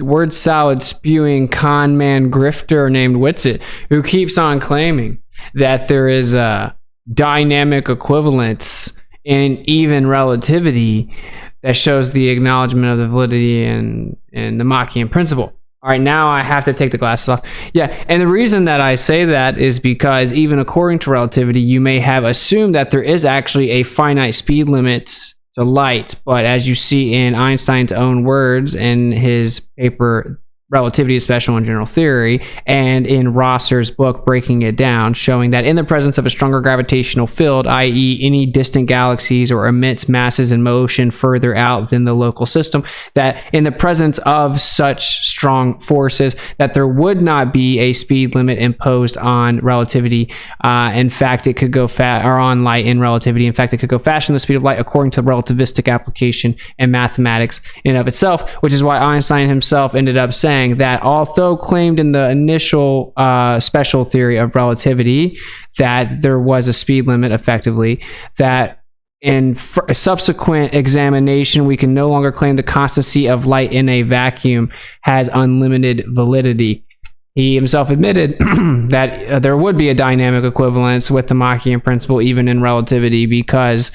spewing con man grifter named Witsit, who keeps on claiming that there is a dynamic equivalence in even relativity that shows the acknowledgement of the validity in the Machian principle. All right, now I have to take the glasses off. Yeah, and the reason that I say that is because even according to relativity, you may have assumed that there is actually a finite speed limit to light, but as you see in Einstein's own words in his paper, Relativity is Special and General Theory, and in Rosser's book, Breaking It Down, showing that in the presence of a stronger gravitational field, i.e. any distant galaxies or immense masses in motion further out than the local system, that in the presence of such strong forces, that there would not be a speed limit imposed on relativity. In fact, it could go or on light in relativity. In fact, it could go faster than the speed of light according to relativistic application and mathematics in and of itself, which is why Einstein himself ended up saying that although claimed in the initial special theory of relativity that there was a speed limit effectively, that in subsequent examination we can no longer claim the constancy of light in a vacuum has unlimited validity. He himself admitted that there would be a dynamic equivalence with the Machian principle even in relativity, because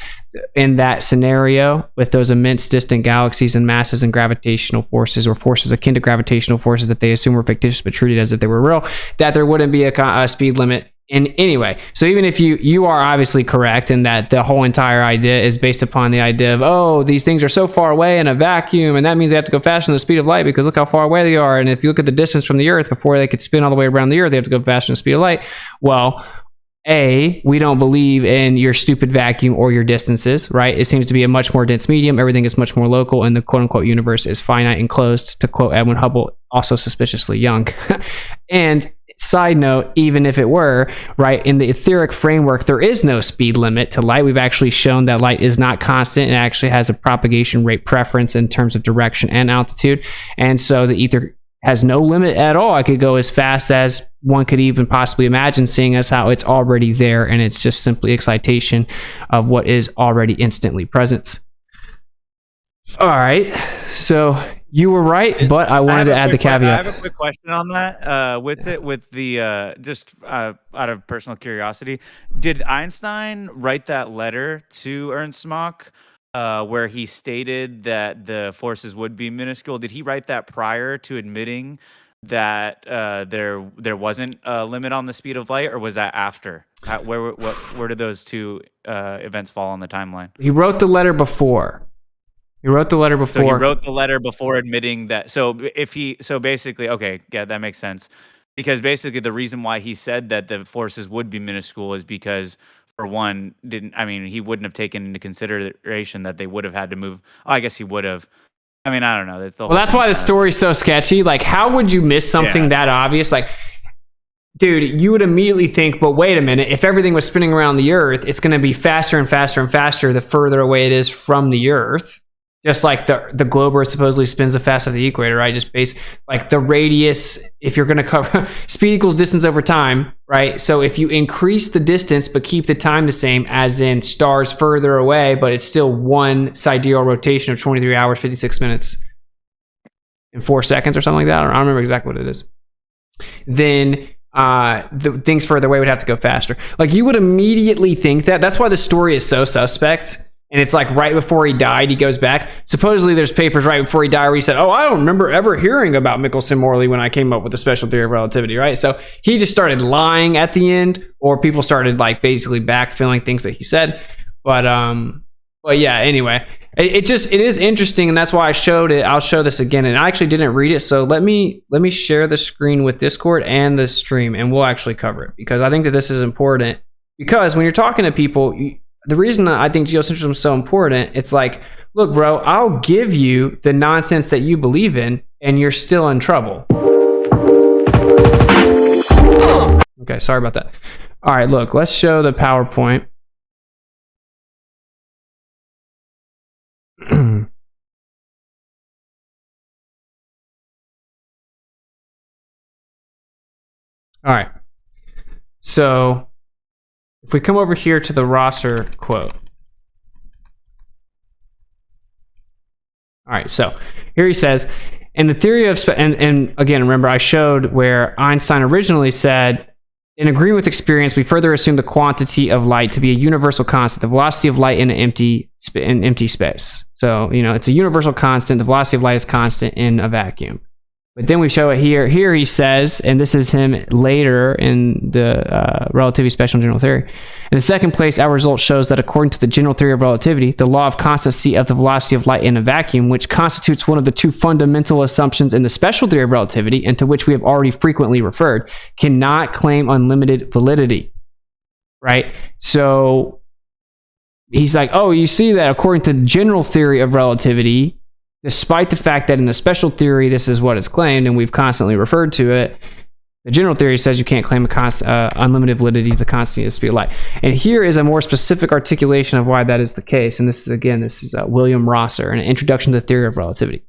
in that scenario, with those immense distant galaxies and masses and gravitational forces, or forces akin to gravitational forces that they assume were fictitious but treated as if they were real, that there wouldn't be a speed limit in any way. So even if you are obviously correct in that the whole entire idea is based upon the idea of, oh, these things are so far away in a vacuum, and that means they have to go faster than the speed of light because look how far away they are. And if you look at the distance from the Earth, before they could spin all the way around the Earth, they have to go faster than the speed of light. Well, A, we don't believe in your stupid vacuum or your distances, right? It seems to be a much more dense medium. Everything is much more local, and the quote-unquote universe is finite and closed, to quote Edwin Hubble, also suspiciously young. And side note, even if it were, right, in the etheric framework, there is no speed limit to light. We've actually shown that light is not constant. It actually has a propagation rate preference in terms of direction and altitude. And so the ether has no limit at all. I could go as fast as one could even possibly imagine, seeing as how it's already there, and it's just simply excitation of what is already instantly present. All right, so you were right, but I wanted to add the caveat. I have a quick question on that. Witsit, with the just out of personal curiosity, did Einstein write that letter to Ernst Mach where he stated that the forces would be minuscule? Did he write that prior to admitting that there wasn't a limit on the speed of light, or was that after? Where did those two events fall on the timeline? He wrote the letter before. He wrote the letter So before. he wrote the letter before admitting that. So basically, okay, yeah, that makes sense. Because basically the reason why he said that the forces would be minuscule is because, for one, he wouldn't have taken into consideration that they would have had to move. Oh, I guess he would have. I mean, I don't know. Well, that's why the story's so sketchy. Like, how would you miss something that obvious? Like, dude, you would immediately think, but wait a minute, if everything was spinning around the Earth, it's going to be faster and faster and faster the further away it is from the Earth. Just like the globe Earth supposedly spins the fastest of the equator, right? Just based like the radius, if you're going to cover speed equals distance over time, right? So if you increase the distance but keep the time the same, as in stars further away, but it's still one sidereal rotation of 23 hours, 56 minutes and 4 seconds or something like that. I don't remember exactly what it is. Then the things further away would have to go faster. Like, you would immediately think that. That's why the story is so suspect. And it's like right before he died, he goes back. Supposedly there's papers right before he died where he said, oh, I don't remember ever hearing about Michelson-Morley when I came up with the special theory of relativity, right? So he just started lying at the end, or people started like basically backfilling things that he said. But yeah, anyway, it is interesting, and that's why I showed it. I'll show this again, and I actually didn't read it. So let me share the screen with Discord and the stream, and we'll actually cover it, because I think that this is important. Because when you're talking to people, the reason that I think geocentrism is so important, it's like, look, bro, I'll give you the nonsense that you believe in, and you're still in trouble. Okay, sorry about that. All right, look, let's show the PowerPoint. All right, so if we come over here to the Rosser quote. All right, so here he says, in the theory of, and again, remember I showed where Einstein originally said, in agreeing with experience, we further assume the quantity of light to be a universal constant, the velocity of light in an empty space. So, it's a universal constant. The velocity of light is constant in a vacuum. But then we show it here. Here he says, and this is him later in the Relativity, Special, and General Theory. In the second place, our result shows that according to the general theory of relativity, the law of constancy of the velocity of light in a vacuum, which constitutes one of the two fundamental assumptions in the special theory of relativity, and to which we have already frequently referred, cannot claim unlimited validity. Right? So he's like, oh, you see that according to general theory of relativity, despite the fact that in the special theory, this is what is claimed, and we've constantly referred to it, the general theory says you can't claim unlimited validity to the constancy of the speed of light. And here is a more specific articulation of why that is the case. And this is William Rosser, in an introduction to the theory of relativity.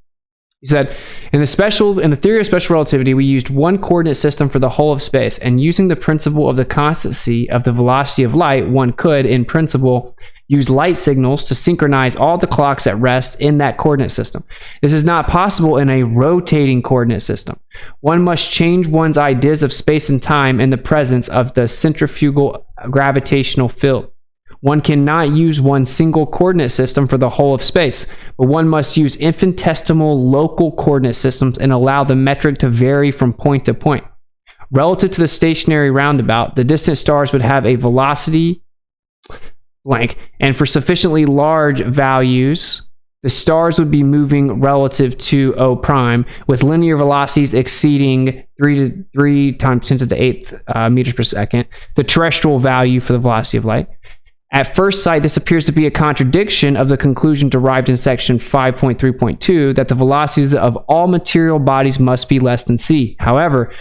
He said, in the theory of special relativity, we used one coordinate system for the whole of space, and using the principle of the constancy of the velocity of light, one could, in principle, use light signals to synchronize all the clocks at rest in that coordinate system. This is not possible in a rotating coordinate system. One must change one's ideas of space and time in the presence of the centrifugal gravitational field. One cannot use one single coordinate system for the whole of space, but one must use infinitesimal local coordinate systems and allow the metric to vary from point to point. Relative to the stationary roundabout, the distant stars would have a velocity blank, and for sufficiently large values, the stars would be moving relative to O prime with linear velocities exceeding 3 times 10 to the 8th meters per second, the terrestrial value for the velocity of light. At first sight, this appears to be a contradiction of the conclusion derived in section 5.3.2 that the velocities of all material bodies must be less than c. However,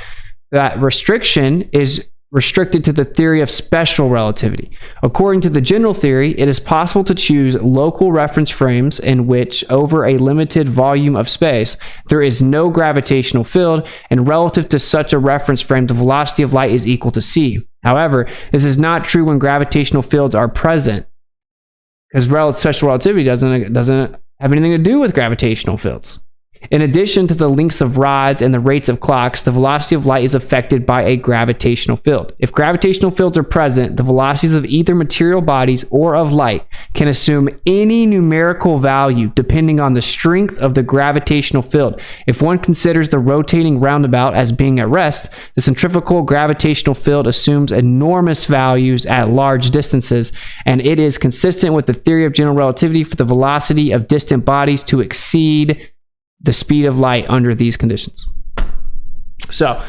that restriction is restricted to the theory of special relativity. According to the general theory, it is possible to choose local reference frames in which, over a limited volume of space, there is no gravitational field, and relative to such a reference frame, the velocity of light is equal to c. However, this is not true when gravitational fields are present, because special relativity doesn't have anything to do with gravitational fields. In addition to the lengths of rods and the rates of clocks, the velocity of light is affected by a gravitational field. If gravitational fields are present, the velocities of either material bodies or of light can assume any numerical value depending on the strength of the gravitational field. If one considers the rotating roundabout as being at rest, the centrifugal gravitational field assumes enormous values at large distances, and it is consistent with the theory of general relativity for the velocity of distant bodies to exceed the speed of light under these conditions. So,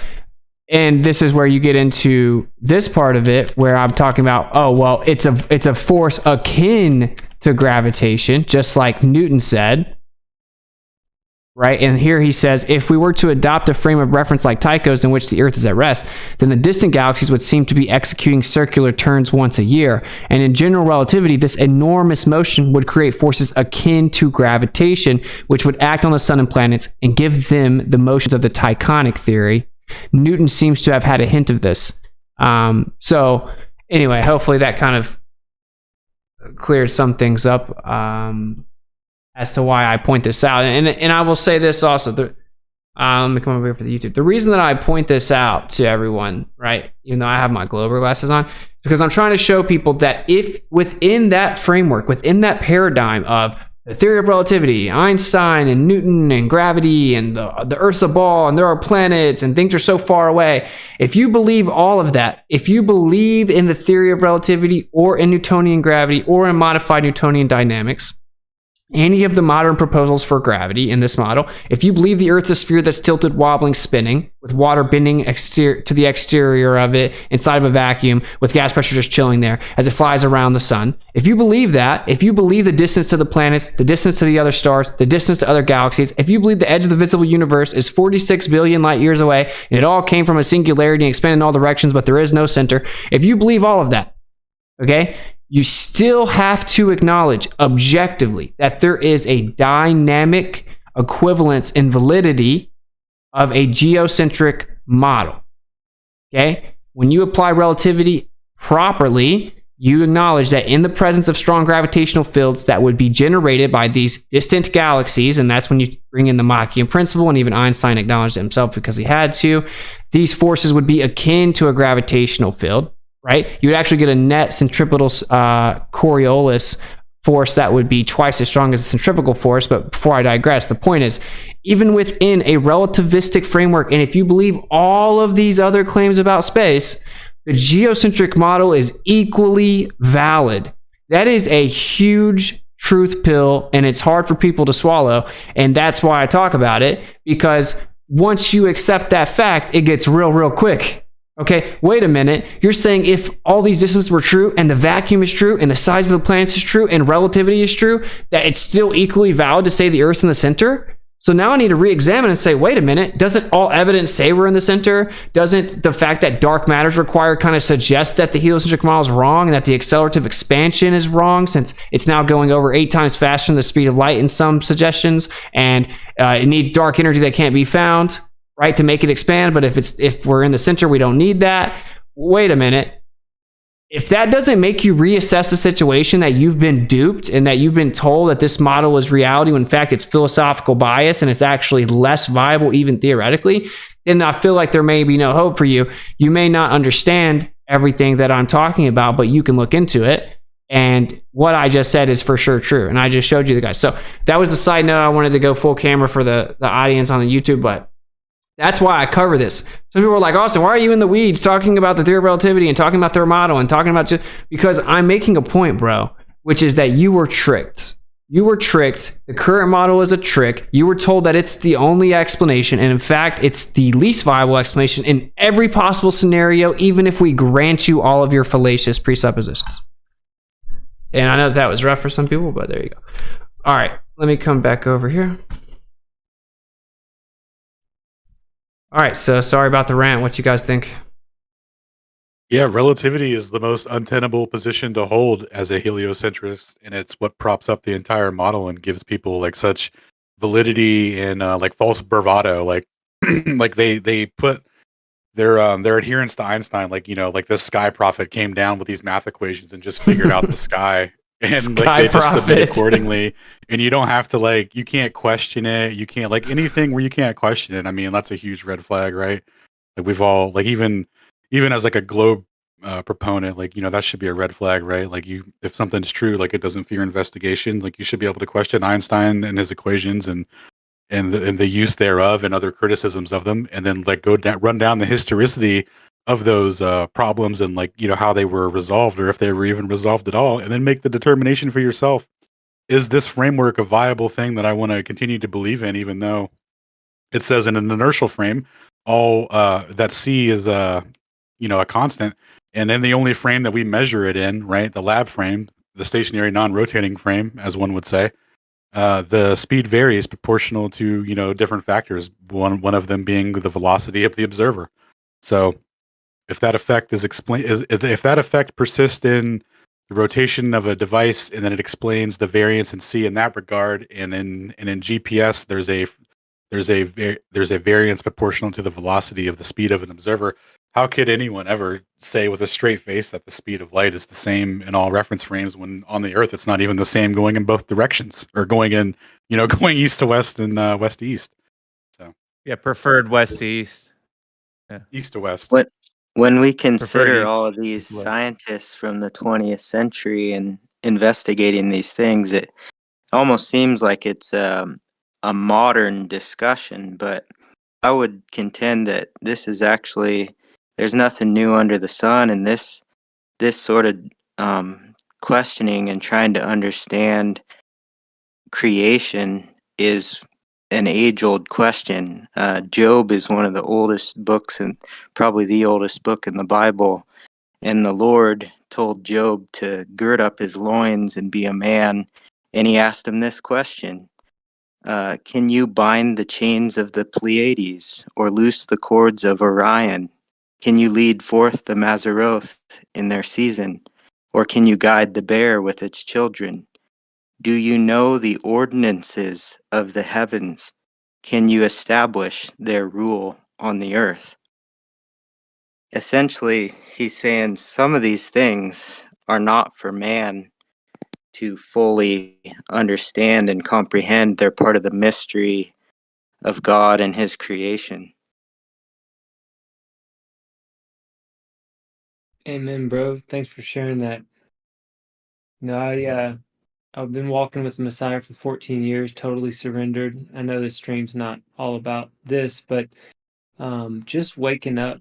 and this is where you get into this part of it where I'm talking about, oh, well, it's a force akin to gravitation, just like Newton said, right? And here he says, if we were to adopt a frame of reference like Tycho's in which the Earth is at rest, then the distant galaxies would seem to be executing circular turns once a year. And in general relativity, this enormous motion would create forces akin to gravitation, which would act on the sun and planets and give them the motions of the Tychonic theory. Newton seems to have had a hint of this. So anyway, hopefully that kind of cleared some things up. As to why I point this out. And I will say this also. Let me come over here for the YouTube. The reason that I point this out to everyone, right, even though I have my Glober glasses on, is because I'm trying to show people that if within that framework, within that paradigm of the theory of relativity, Einstein and Newton and gravity and the Earth's a ball and there are planets and things are so far away, if you believe all of that, if you believe in the theory of relativity or in Newtonian gravity or in modified Newtonian dynamics, any of the modern proposals for gravity in this model, if you believe the Earth's a sphere that's tilted, wobbling, spinning, with water bending to the exterior of it inside of a vacuum, with gas pressure just chilling there as it flies around the sun, if you believe that, if you believe the distance to the planets, the distance to the other stars, the distance to other galaxies, if you believe the edge of the visible universe is 46 billion light years away, and it all came from a singularity and expanded in all directions, but there is no center, if you believe all of that, okay, you still have to acknowledge objectively that there is a dynamic equivalence and validity of a geocentric model. Okay? When you apply relativity properly, you acknowledge that in the presence of strong gravitational fields that would be generated by these distant galaxies, and that's when you bring in the Machian principle, and even Einstein acknowledged it himself because he had to, these forces would be akin to a gravitational field. Right? You would actually get a net centripetal Coriolis force that would be twice as strong as the centrifugal force. But before I digress, the point is, even within a relativistic framework, and if you believe all of these other claims about space, the geocentric model is equally valid. That is a huge truth pill, and it's hard for people to swallow. And that's why I talk about it, because once you accept that fact, it gets real quick. Okay, wait a minute. You're saying if all these distances were true and the vacuum is true and the size of the planets is true and relativity is true, that it's still equally valid to say the Earth's in the center? So now I need to re-examine and say, wait a minute, doesn't all evidence say we're in the center? Doesn't the fact that dark matter is required kind of suggest that the heliocentric model is wrong and that the accelerative expansion is wrong, since it's now going over 8 times faster than the speed of light in some suggestions, and it needs dark energy that can't be found, right, to make it expand? But if we're in the center, we don't need that. Wait a minute. If that doesn't make you reassess the situation, that you've been duped and that you've been told that this model is reality when in fact it's philosophical bias and it's actually less viable even theoretically, then I feel like there may be no hope for you. You may not understand everything that I'm talking about, but you can look into it. And what I just said is for sure true. And I just showed you the guys. So that was the side note. I wanted to go full camera for the audience on the YouTube, but that's why I cover this. Some people are like, Austin, why are you in the weeds talking about the theory of relativity and talking about their model and talking about just because I'm making a point, bro, which is that you were tricked. You were tricked. The current model is a trick. You were told that it's the only explanation. And in fact, it's the least viable explanation in every possible scenario, even if we grant you all of your fallacious presuppositions. And I know that was rough for some people, but there you go. All right, let me come back over here. All right, so sorry about the rant. What you guys think? Yeah, relativity is the most untenable position to hold as a heliocentrist, and it's what props up the entire model and gives people like such validity and like false bravado. Like, like they put their adherence to Einstein, like, you know, like this sky prophet came down with these math equations and just figured out the sky and like Sky they just submit Prophet. accordingly, and you don't have to like, you can't question it, you can't like anything where you can't question it. I mean, that's a huge red flag, right? Like we've all like, even as like a globe proponent, like, you know, that should be a red flag, right? Like, you, if something's true, like it doesn't fear investigation, like you should be able to question Einstein and his equations and the use thereof and other criticisms of them, and then like run down the historicity of those problems and, like, you know, how they were resolved, or if they were even resolved at all, and then make the determination for yourself. Is this framework a viable thing that I want to continue to believe in, even though it says in an inertial frame all that C is you know, a constant, and then the only frame that we measure it in, right, the lab frame, the stationary non-rotating frame, as one would say, the speed varies proportional to, you know, different factors, one of them being the velocity of the observer. So if that effect is if that effect persists in the rotation of a device, and then it explains the variance in C in that regard, and in GPS there's a variance proportional to the velocity of the speed of an observer, how could anyone ever say with a straight face that the speed of light is the same in all reference frames, when on the Earth it's not even the same going in both directions, or going in, you know, going east to west and west to east? So Yeah, preferred west to east. Yeah. East to west. When we Preferred consider east all of these to west. scientists from the 20th century and investigating these things, it almost seems like it's a modern discussion, but I would contend that this is actually, there's nothing new under the sun, and this sort of questioning and trying to understand creation is an age-old question. Job is one of the oldest books, and probably the oldest book in the Bible, and the Lord told Job to gird up his loins and be a man, and he asked him this question: can you bind the chains of the Pleiades, or loose the cords of Orion? Can you lead forth the Mazzaroth in their season, or can you guide the bear with its children? Do you know the ordinances of the heavens? Can you establish their rule on the earth? Essentially, he's saying some of these things are not for man to fully understand and comprehend. They're part of the mystery of God and his creation. Amen, bro. Thanks for sharing that. No, I've been walking with the Messiah for 14 years, totally surrendered. I know this stream's not all about this, but just waking up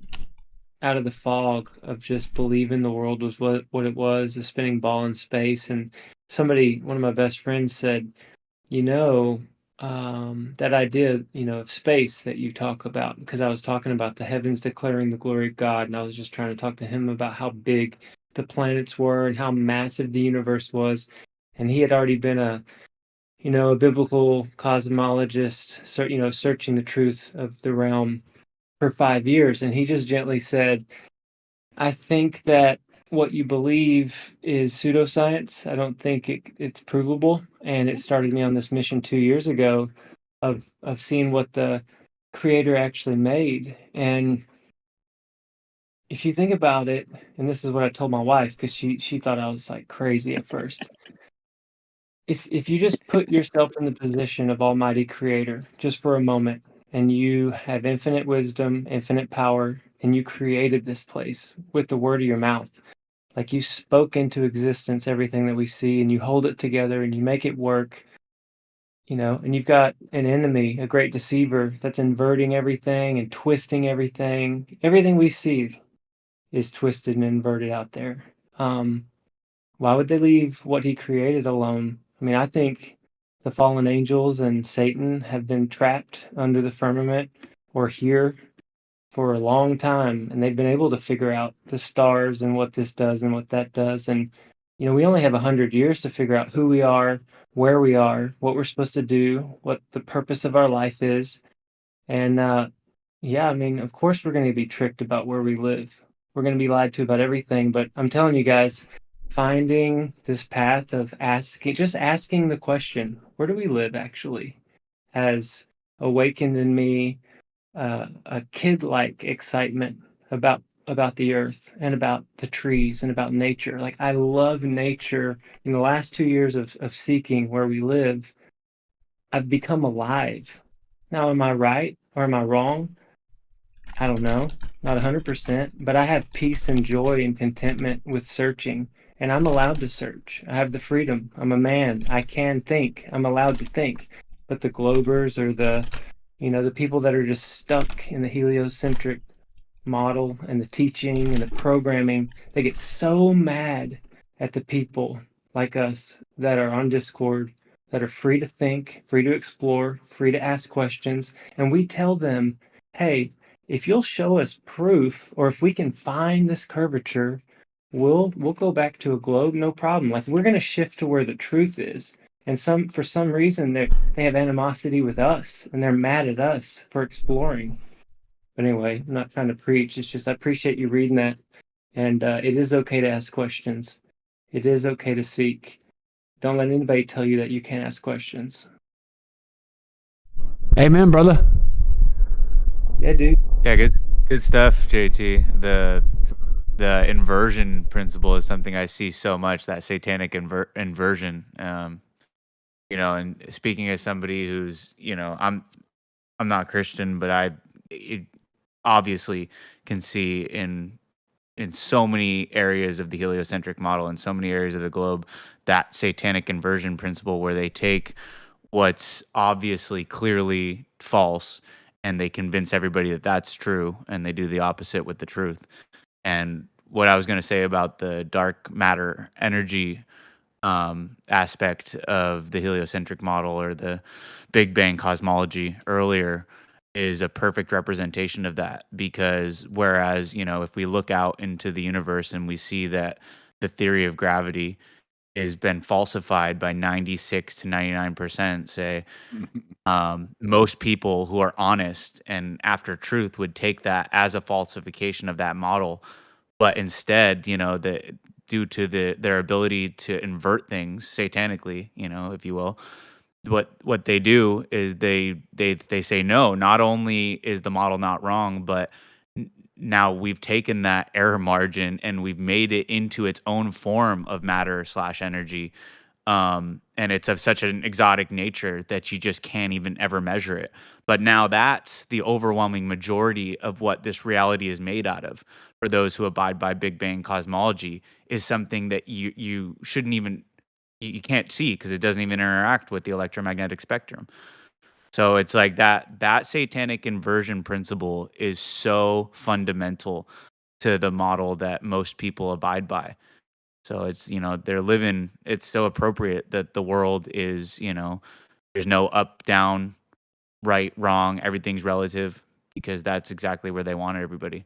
out of the fog of just believing the world was what it was, a spinning ball in space. And one of my best friends said, you know, that idea, you know, of space that you talk about, because I was talking about the heavens declaring the glory of God, and I was just trying to talk to him about how big the planets were and how massive the universe was. And he had already been a biblical cosmologist, searching the truth of the realm for 5 years. And he just gently said, I think that what you believe is pseudoscience. I don't think it's provable. And it started me on this mission 2 years ago of seeing what the creator actually made. And if you think about it, and this is what I told my wife, because she thought I was like crazy at first. If you just put yourself in the position of Almighty Creator just for a moment, and you have infinite wisdom, infinite power, and you created this place with the word of your mouth, like you spoke into existence everything that we see, and you hold it together and you make it work, and you've got an enemy, a great deceiver that's inverting everything and twisting everything. Everything we see is twisted and inverted out there. Why would they leave what he created alone? I mean, I think the fallen angels and Satan have been trapped under the firmament or here for a long time, and they've been able to figure out the stars and what this does and what that does. And, we only have 100 years to figure out who we are, where we are, what we're supposed to do, what the purpose of our life is. And, I mean, of course we're going to be tricked about where we live. We're going to be lied to about everything. But I'm telling you guys, finding this path of asking the question, where do we live actually, has awakened in me a kid-like excitement about about the earth and about the trees and about nature. Like, I love nature. In the last 2 years of seeking where we live, I've become alive. Now, am I right or am I wrong? I don't know, not 100%, but I have peace and joy and contentment with searching, and I'm allowed to search. I have the freedom. I'm a man. I can think. I'm allowed to think. But the globers or the people that are just stuck in the heliocentric model and the teaching and the programming, they get so mad at the people like us that are on Discord, that are free to think, free to explore, free to ask questions. And we tell them, hey, if you'll show us proof, or if we can find this curvature, we'll go back to a globe, no problem. Like, we're going to shift to where the truth is. And for some reason they have animosity with us, and they're mad at us for exploring. But anyway, I'm not trying to preach. It's just I appreciate you reading that, and it is okay to ask questions. It is okay to seek. Don't let anybody tell you that you can't ask questions. Amen, brother. Yeah, dude. Yeah, good stuff, JT. The inversion principle is something I see so much, that satanic inversion. And speaking as somebody who's, I'm not Christian, but I obviously can see in so many areas of the heliocentric model, in so many areas of the globe, that satanic inversion principle, where they take what's obviously clearly false and they convince everybody that that's true, and they do the opposite with the truth. And what I was going to say about the dark matter energy aspect of the heliocentric model, or the Big Bang cosmology earlier, is a perfect representation of that. Because whereas, if we look out into the universe and we see that the theory of gravity has been falsified by 96 to 99%, say, most people who are honest and after truth would take that as a falsification of that model. But instead, due to their ability to invert things satanically, if you will, what they do is they say, no, not only is the model not wrong, but now we've taken that error margin and we've made it into its own form of matter / energy. And it's of such an exotic nature that you just can't even ever measure it. But now that's the overwhelming majority of what this reality is made out of. For those who abide by Big Bang cosmology, is something that you shouldn't even, you can't see, because it doesn't even interact with the electromagnetic spectrum. So it's like that satanic inversion principle is so fundamental to the model that most people abide by. So it's, they're living, it's so appropriate that the world is, there's no up, down, right, wrong, everything's relative, because that's exactly where they wanted everybody.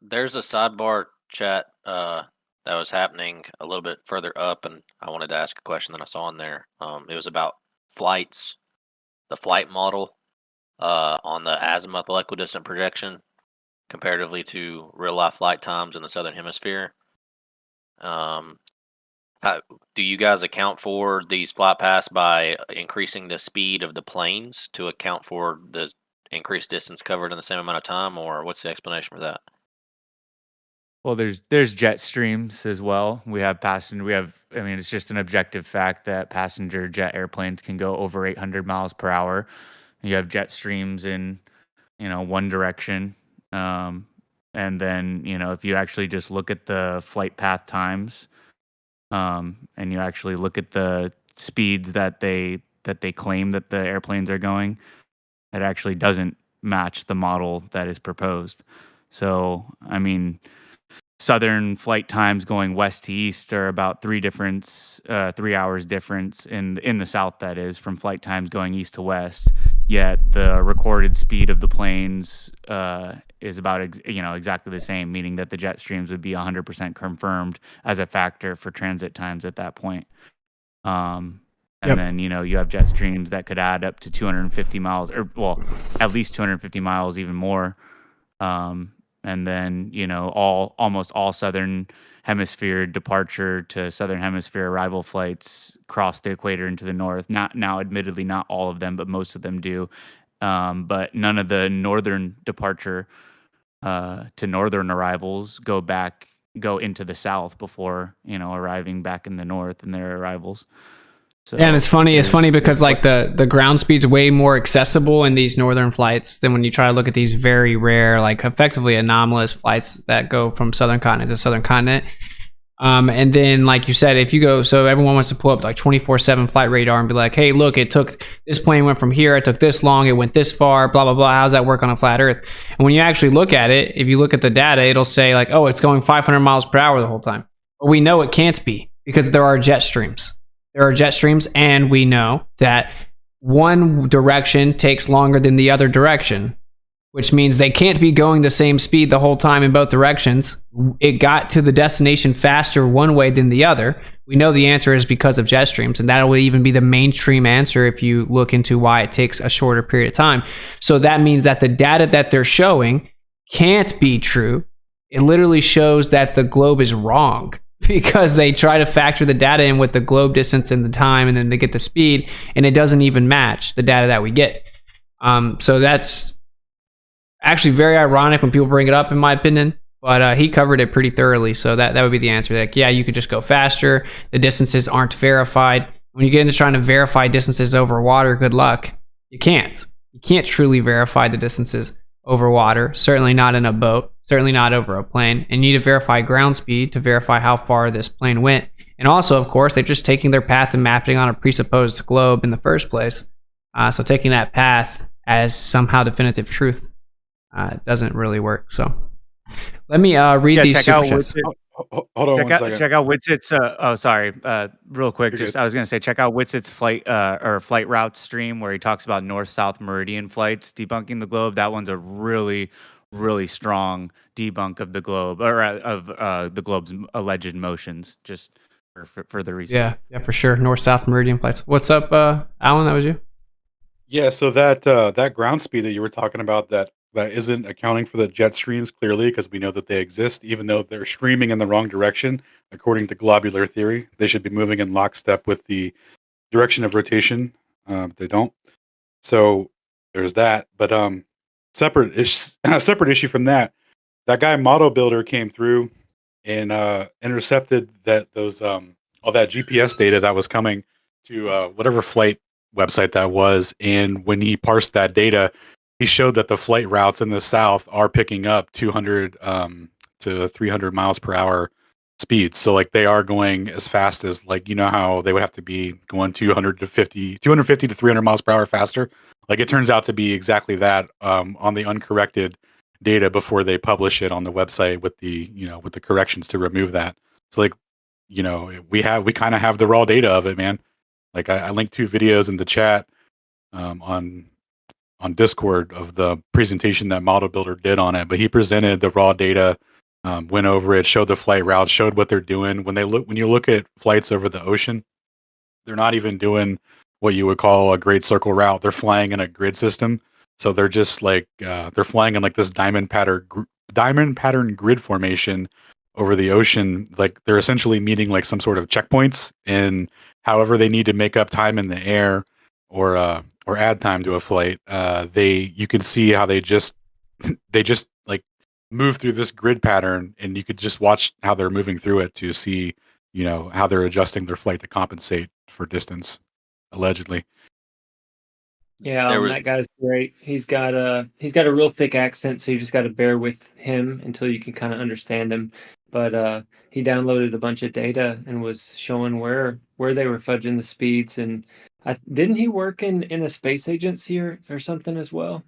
There's a sidebar chat that was happening a little bit further up, and I wanted to ask a question that I saw in there. It was about flights, the flight model on the azimuthal equidistant projection comparatively to real life flight times in the Southern Hemisphere. How do you guys account for these flight paths by increasing the speed of the planes to account for the increased distance covered in the same amount of time, or what's the explanation for that? Well, there's jet streams as well. We have I mean, it's just an objective fact that passenger jet airplanes can go over 800 miles per hour. You have jet streams in, one direction. And then, if you actually just look at the flight path times, and you actually look at the speeds that they claim that the airplanes are going, it actually doesn't match the model that is proposed. So, I mean, southern flight times going west to east are about 3 hours difference in the south, that is, from flight times going east to west. Yet the recorded speed of the planes is about exactly the same, meaning that the jet streams would be 100% confirmed as a factor for transit times at that point. And then, you have jet streams that could add up to 250 miles, or, well, at least 250 miles, even more. And then, almost all Southern Hemisphere departure to Southern Hemisphere arrival flights cross the equator into the north. Now, admittedly, not all of them, but most of them do. but none of the northern departure to northern arrivals go into the south before arriving back in the north in their arrivals. So yeah, and it's funny because like the ground speed's way more accessible in these northern flights than when you try to look at these very rare, like effectively anomalous flights that go from southern continent to southern continent. And then, like you said, if you go, so everyone wants to pull up like 24/7 flight radar and be like, hey, look, this plane went from here, it took this long, it went this far, blah, blah, blah. How does that work on a flat Earth? And when you actually look at it, if you look at the data, it'll say like, oh, it's going 500 miles per hour the whole time. But we know it can't be because there are jet streams. There are jet streams, and we know that one direction takes longer than the other direction, which means they can't be going the same speed the whole time in both directions. It got to the destination faster one way than the other. We know the answer is because of jet streams, and that will even be the mainstream answer if you look into why it takes a shorter period of time. So that means that the data that they're showing can't be true. It literally shows that the globe is wrong because they try to factor the data in with the globe distance and the time, and then they get the speed, and it doesn't even match the data that we get. So that's actually very ironic when people bring it up, in my opinion, but he covered it pretty thoroughly. So that would be the answer. Like, yeah, you could just go faster. The distances aren't verified. When you get into trying to verify distances over water, good luck. You can't truly verify the distances over water. Certainly not in a boat, certainly not over a plane. And you need to verify ground speed to verify how far this plane went. And also, of course, they're just taking their path and mapping on a presupposed globe in the first place. So taking that path as somehow definitive truth doesn't really work. So let me read these super chats. Hold on one second. Check out Witsit's. Real quick. I was going to say, check out Witsit's flight route stream where he talks about north-south meridian flights debunking the globe. That one's a really, really strong debunk of the globe, or of the globe's alleged motions. Just for further research. Yeah, for sure. North-south meridian flights. What's up, Alan? That was you. Yeah. So that ground speed that you were talking about that isn't accounting for the jet streams clearly, because we know that they exist, even though they're streaming in the wrong direction. According to globular theory, they should be moving in lockstep with the direction of rotation. They don't. So there's that. But separate issue from that guy Model Builder came through and intercepted those all that GPS data that was coming to whatever flight website that was, and when he parsed that data, he showed that the flight routes in the south are picking up 200 to 300 miles per hour speeds. So like they are going as fast as, like, how they would have to be going 250 to 300 miles per hour faster. Like it turns out to be exactly that on the uncorrected data before they publish it on the website with the with the corrections to remove that. So like we kind of have the raw data of it, man. Like I linked 2 videos in the chat on Discord of the presentation that Model Builder did on it, but he presented the raw data, went over it, showed the flight routes, showed what they're doing. When you look at flights over the ocean, they're not even doing what you would call a great circle route. They're flying in a grid system. So they're just like, they're flying in like this diamond pattern grid formation over the ocean. Like they're essentially meeting like some sort of checkpoints, and however they need to make up time in the air or add time to a flight, you can see how they just like move through this grid pattern, and you could just watch how they're moving through it to see, how they're adjusting their flight to compensate for distance, allegedly. Yeah, that guy's great. He's got a real thick accent, so you just got to bear with him until you can kind of understand him. But he downloaded a bunch of data and was showing where they were fudging the speeds. And didn't he work in a space agency or something as well?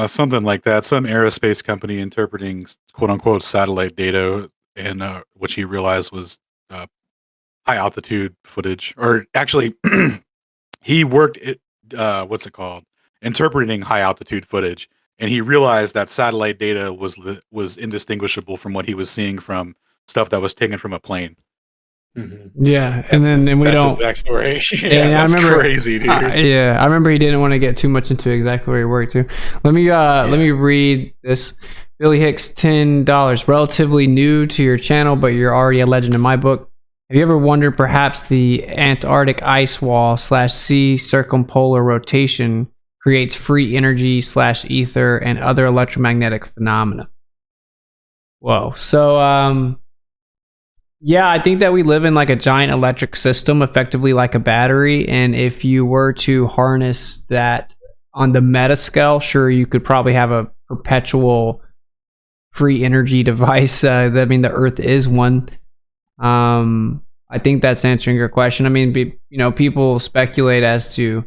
Something like that. Some aerospace company interpreting quote unquote satellite data, and which he realized was high altitude footage. Or actually, he worked at interpreting high altitude footage, and he realized that satellite data was indistinguishable from what he was seeing from stuff that was taken from a plane. Mm-hmm. Yeah, and we that's don't. His backstory. Yeah, that's I remember, crazy, dude. Yeah, I remember he didn't want to get too much into exactly where he worked to. Let me read this. Billy Hicks, $10. Relatively new to your channel, but you're already a legend in my book. Have you ever wondered perhaps the Antarctic ice wall / sea circumpolar rotation creates free energy / ether and other electromagnetic phenomena. Whoa. So, yeah, I think that we live in like a giant electric system, effectively like a battery. And if you were to harness that on the meta scale, sure, you could probably have a perpetual free energy device. I mean, the Earth is one. I think that's answering your question. I mean, people speculate as to,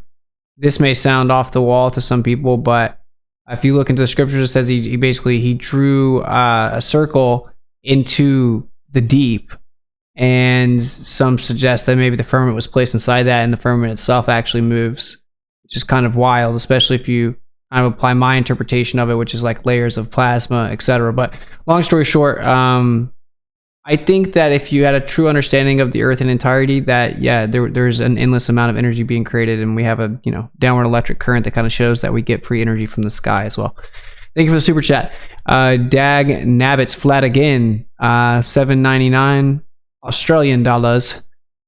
this may sound off the wall to some people, but if you look into the scriptures, it says he basically drew a circle into the deep, and some suggest that maybe the firmament was placed inside that, and the firmament itself actually moves, which is kind of wild, especially if you kind of apply my interpretation of it, which is like layers of plasma, etc. But long story short, I think that if you had a true understanding of the Earth in entirety, that there's an endless amount of energy being created, and we have a downward electric current that kind of shows that we get free energy from the sky as well. Thank you for the super chat. Dag Nabbits flat again, $7.99 Australian dollars.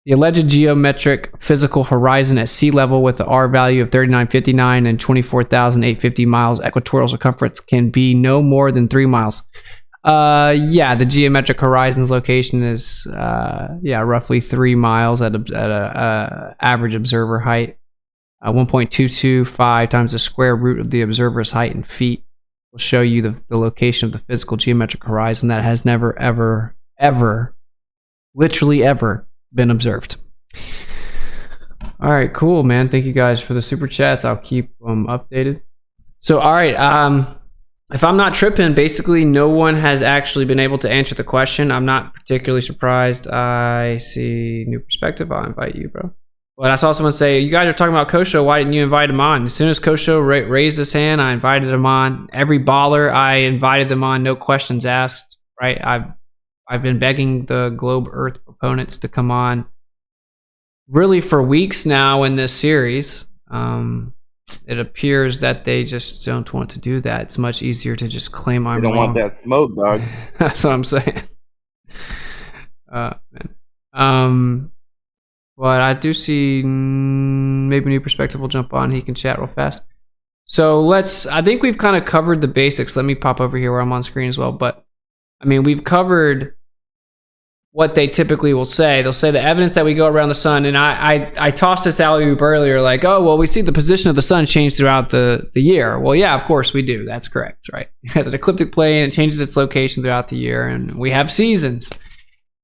The alleged geometric physical horizon at sea level with the R value of 3959 and 24,850 miles equatorial circumference can be no more than 3 miles. The geometric horizon's location is roughly 3 miles at a average observer height. 1.225 times the square root of the observer's height in feet will show you the location of the physical geometric horizon that has never, ever, literally ever been observed. All right, cool, man. Thank you guys for the super chats. I'll keep them updated. So, all right, if I'm not tripping, basically no one has actually been able to answer the question. I'm not particularly surprised. I see new perspective. I'll invite you, bro. But I saw someone say, you guys are talking about Kosho. Why didn't you invite him on? As soon as Kosho raised his hand, I invited him on. Every baller, I invited them on. No questions asked, right? I've been begging the Globe Earth proponents to come on really for weeks now in this series. It appears that they just don't want to do that. It's much easier to just claim I'm wrong. They don't want that smoke, dog. That's what I'm saying. But I do see maybe New Perspective will jump on. He can chat real fast. So I think we've kind of covered the basics. Let me pop over here where I'm on screen as well. But I mean, we've covered what they typically will say. They'll say the evidence that we go around the sun, and I tossed this alley-oop earlier, like, oh, well, we see the position of the sun change throughout the year. Well, yeah, of course we do. That's correct, right? It has an ecliptic plane, it changes its location throughout the year, and we have seasons.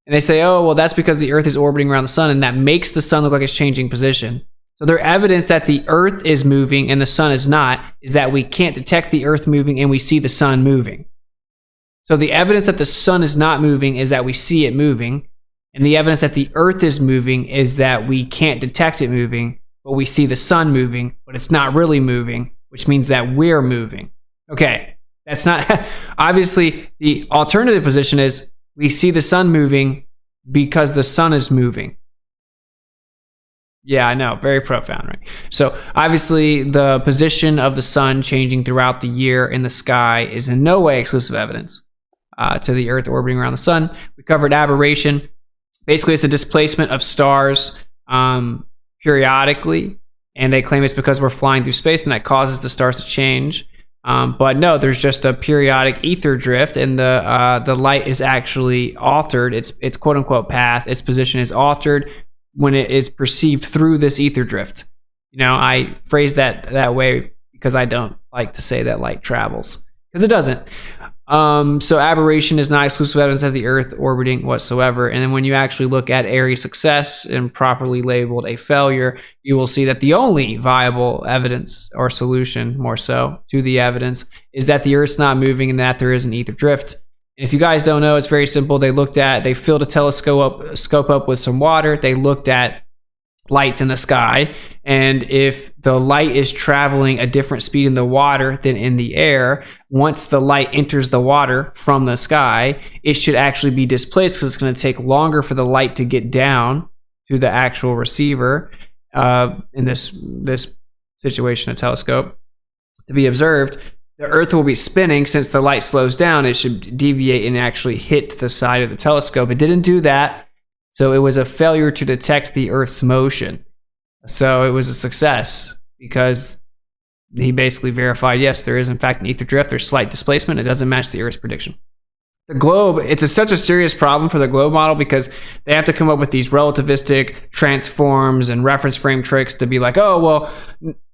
And they say, oh, well, that's because the Earth is orbiting around the sun, and that makes the sun look like it's changing position. So their evidence that the Earth is moving and the sun is not is that we can't detect the Earth moving and we see the sun moving. So the evidence that the sun is not moving is that we see it moving, and the evidence that the Earth is moving is that we can't detect it moving, but we see the sun moving, but it's not really moving, which means that we're moving. Okay, that's not... Obviously, the alternative position is we see the sun moving because the sun is moving. Yeah, I know. Very profound, right? So obviously the position of the sun changing throughout the year in the sky is in no way exclusive evidence to the Earth orbiting around the sun. We covered aberration. Basically, it's a displacement of stars periodically, and they claim it's because we're flying through space and that causes the stars to change. But no, there's just a periodic ether drift, and the light is actually altered. Its quote unquote path, its position is altered when it is perceived through this ether drift. You know, I phrase that way because I don't like to say that light travels, because it doesn't. So aberration is not exclusive evidence of the Earth orbiting whatsoever. And then when you actually look at area success and properly labeled a failure, you will see that the only viable evidence or solution, more so, to the evidence is that the Earth's not moving and that there is an ether drift. And if you guys don't know, it's very simple. They filled a telescope up with some water. They looked at lights in the sky, and if the light is traveling a different speed in the water than in the air, once the light enters the water from the sky, it should actually be displaced because it's going to take longer for the light to get down to the actual receiver, in this situation, a telescope, to be observed. The Earth will be spinning. Since the light slows down, it should deviate and actually hit the side of the telescope. It didn't do that, so it was a failure to detect the Earth's motion. So it was a success because he basically verified, yes, there is in fact an ether drift. There's slight displacement. It doesn't match the Earth's prediction. The globe, it's such a serious problem for the globe model because they have to come up with these relativistic transforms and reference frame tricks to be like, oh, well,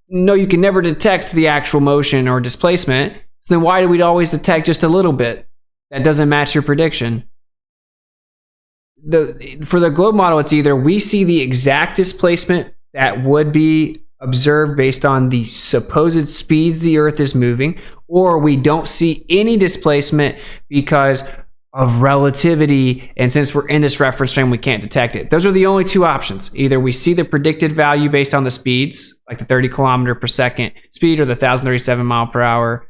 no, you can never detect the actual motion or displacement. So then why do we always detect just a little bit? That doesn't match your prediction. For the globe model, it's either we see the exact displacement that would be observed based on the supposed speeds the Earth is moving, or we don't see any displacement because of relativity, and since we're in this reference frame, we can't detect it. Those are the only two options. Either we see the predicted value based on the speeds, like the 30 kilometer per second speed or the 1,037 mile per hour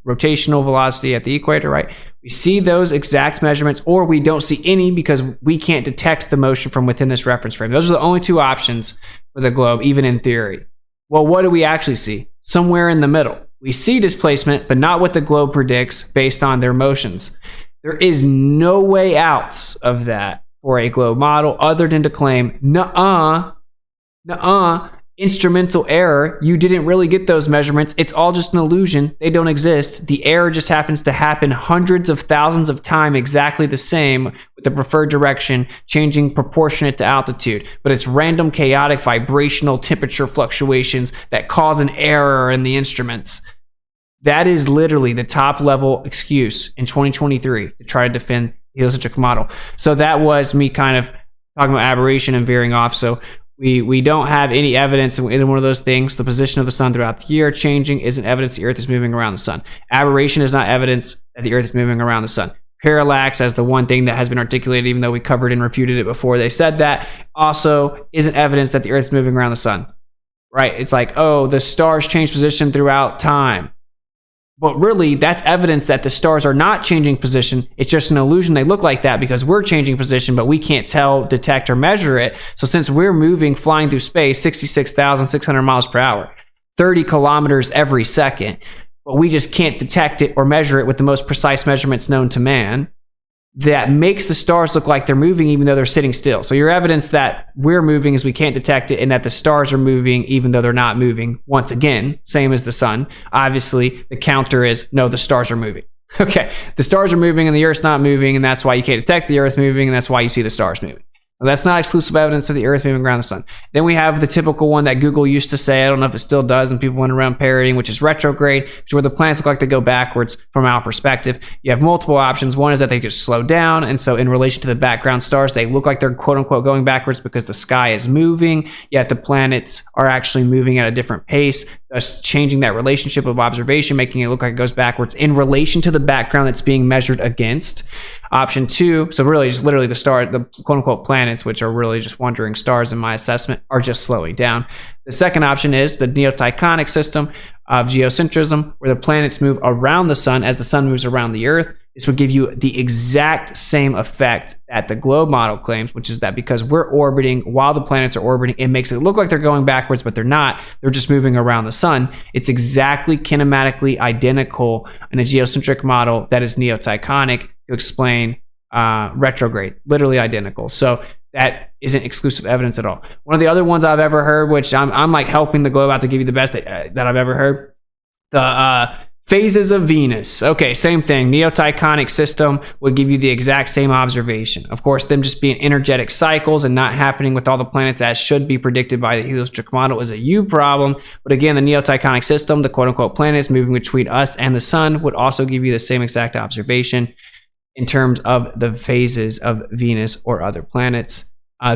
rotational velocity at the equator, right? We see those exact measurements, or we don't see any because we can't detect the motion from within this reference frame. Those are the only two options for the globe, even in theory. Well, what do we actually see? Somewhere in the middle. We see displacement, but not what the globe predicts based on their motions. There is no way out of that for a globe model other than to claim, nuh-uh, instrumental error, you didn't really get those measurements. It's all just an illusion. They don't exist. The error just happens to happen hundreds of thousands of times exactly the same with the preferred direction changing proportionate to altitude. But it's random, chaotic, vibrational temperature fluctuations that cause an error in the instruments. That is literally the top level excuse in 2023 to try to defend the heliocentric model. So that was me kind of talking about aberration and veering off. So we don't have any evidence in either one of those things. The position of the sun throughout the year changing isn't evidence the Earth is moving around the sun. Aberration is not evidence that the Earth is moving around the sun. Parallax, as the one thing that has been articulated, even though we covered and refuted it before they said that, also isn't evidence that the Earth is moving around the sun. Right? It's like, oh, the stars change position throughout time. But really, that's evidence that the stars are not changing position. It's just an illusion they look like that because we're changing position, but we can't tell, detect, or measure it. So since we're moving, flying through space 66,600 miles per hour, 30 kilometers every second, but we just can't detect it or measure it with the most precise measurements known to man, that makes the stars look like they're moving even though they're sitting still. So your evidence that we're moving is we can't detect it, and that the stars are moving even though they're not moving, once again, same as the sun. Obviously, the counter is, no, the stars are moving. Okay, the stars are moving and the Earth's not moving, and that's why you can't detect the Earth moving, and that's why you see the stars moving. Well, that's not exclusive evidence of the Earth moving around the sun. Then we have the typical one that Google used to say, I don't know if it still does, and people went around parodying, which is retrograde, which is where the planets look like they go backwards from our perspective. You have multiple options. One is that they just slow down, and so in relation to the background stars, they look like they're quote-unquote going backwards because the sky is moving, yet the planets are actually moving at a different pace, thus changing that relationship of observation, making it look like it goes backwards in relation to the background it's being measured against. Option two, so really just literally the quote-unquote planets, which are really just wandering stars in my assessment, are just slowing down. The second option is the neotychonic system of geocentrism, where the planets move around the sun as the sun moves around the Earth. This would give you the exact same effect that the globe model claims, which is that because we're orbiting while the planets are orbiting, it makes it look like they're going backwards, but they're not. They're just moving around the sun. It's exactly kinematically identical in a geocentric model that is neotychonic to explain retrograde, literally identical. So that isn't exclusive evidence at all. One of the other ones I've ever heard, which I'm like helping the globe out to give you the best that I've ever heard, the phases of Venus. Okay, same thing. Neotychonic system would give you the exact same observation. Of course, them just being energetic cycles and not happening with all the planets as should be predicted by the heliocentric model is a you problem. But again, the neotychonic system, the quote-unquote planets moving between us and the sun, would also give you the same exact observation in terms of the phases of Venus or other planets.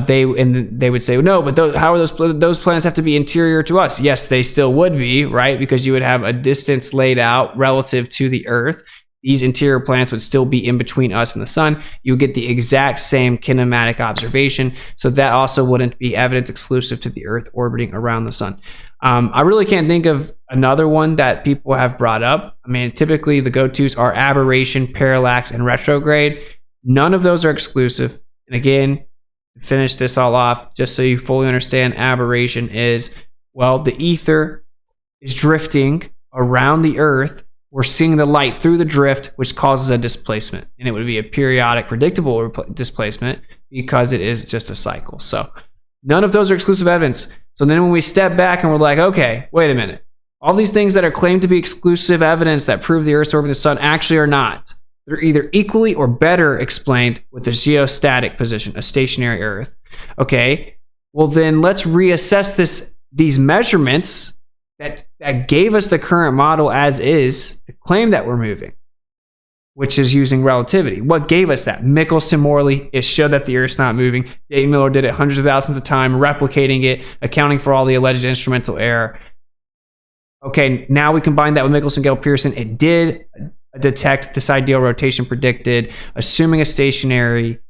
They would say, no, but how are those planets have to be interior to us? Yes, they still would be, right? Because you would have a distance laid out relative to the Earth. These interior planets would still be in between us and the sun. You get the exact same kinematic observation. So that also wouldn't be evidence exclusive to the Earth orbiting around the sun. I really can't think of another one that people have brought up. I mean, typically the go-tos are aberration, parallax, and retrograde. None of those are exclusive. And again, to finish this all off, just so you fully understand, aberration is, well, the ether is drifting around the Earth. We're seeing the light through the drift, which causes a displacement. And it would be a periodic, predictable displacement because it is just a cycle. So none of those are exclusive evidence. So then when we step back and we're like, okay, wait a minute. All these things that are claimed to be exclusive evidence that prove the Earth's orbiting the sun actually are not. They're either equally or better explained with a geostatic position, a stationary Earth. Okay, well then let's reassess these measurements that gave us the current model as is, to claim that we're moving, which is using relativity. What gave us that? Michelson-Morley. It showed that the Earth's not moving. Dayton Miller did it hundreds of thousands of times, replicating it, accounting for all the alleged instrumental error. Okay, now we combine that with Michelson-Gale-Pearson. It did detect this ideal rotation predicted, assuming a stationary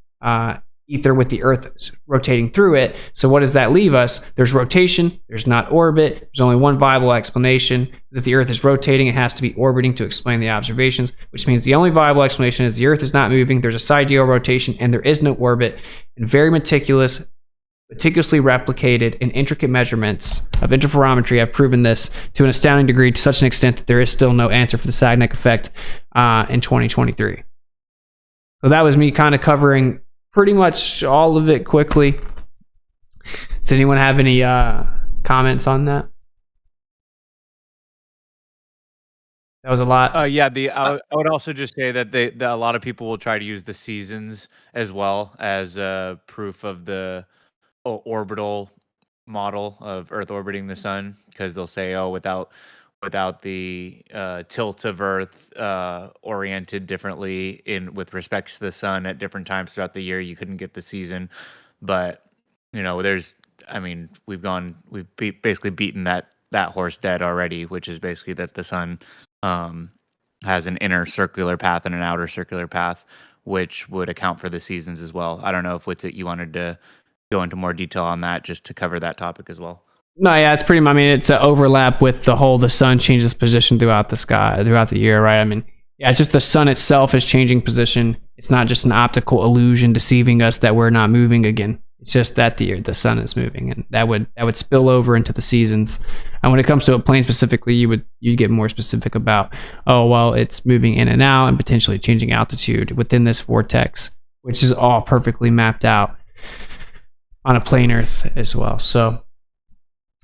ether with the Earth rotating through it. So what does that leave us? There's rotation, there's not orbit. There's only one viable explanation. If the Earth is rotating, it has to be orbiting to explain the observations, which means the only viable explanation is the Earth is not moving, there's a sidereal rotation, and there is no orbit. And very meticulously replicated and intricate measurements of interferometry have proven this to an astounding degree, to such an extent that there is still no answer for the Sagnac effect in 2023. So that was me kind of covering pretty much all of it quickly. Does anyone have any comments on that? That was a lot. I would also just say that a lot of people will try to use the seasons as well as proof of the orbital model of Earth orbiting the sun, because they'll say, oh, without the tilt of Earth oriented differently with respect to the sun at different times throughout the year, you couldn't get the season. But we've basically beaten that horse dead already, which is basically that the sun has an inner circular path and an outer circular path, which would account for the seasons as well. I don't know if Witsit, you wanted to go into more detail on that just to cover that topic as well. No, yeah, it's pretty. It's an overlap with the sun changes position throughout the year, right? It's just the sun itself is changing position. It's not just an optical illusion deceiving us that we're not moving again. It's just that the sun is moving, and that would spill over into the seasons. And when it comes to a plane specifically, you get more specific about, oh well, it's moving in and out and potentially changing altitude within this vortex, which is all perfectly mapped out on a plane Earth as well. So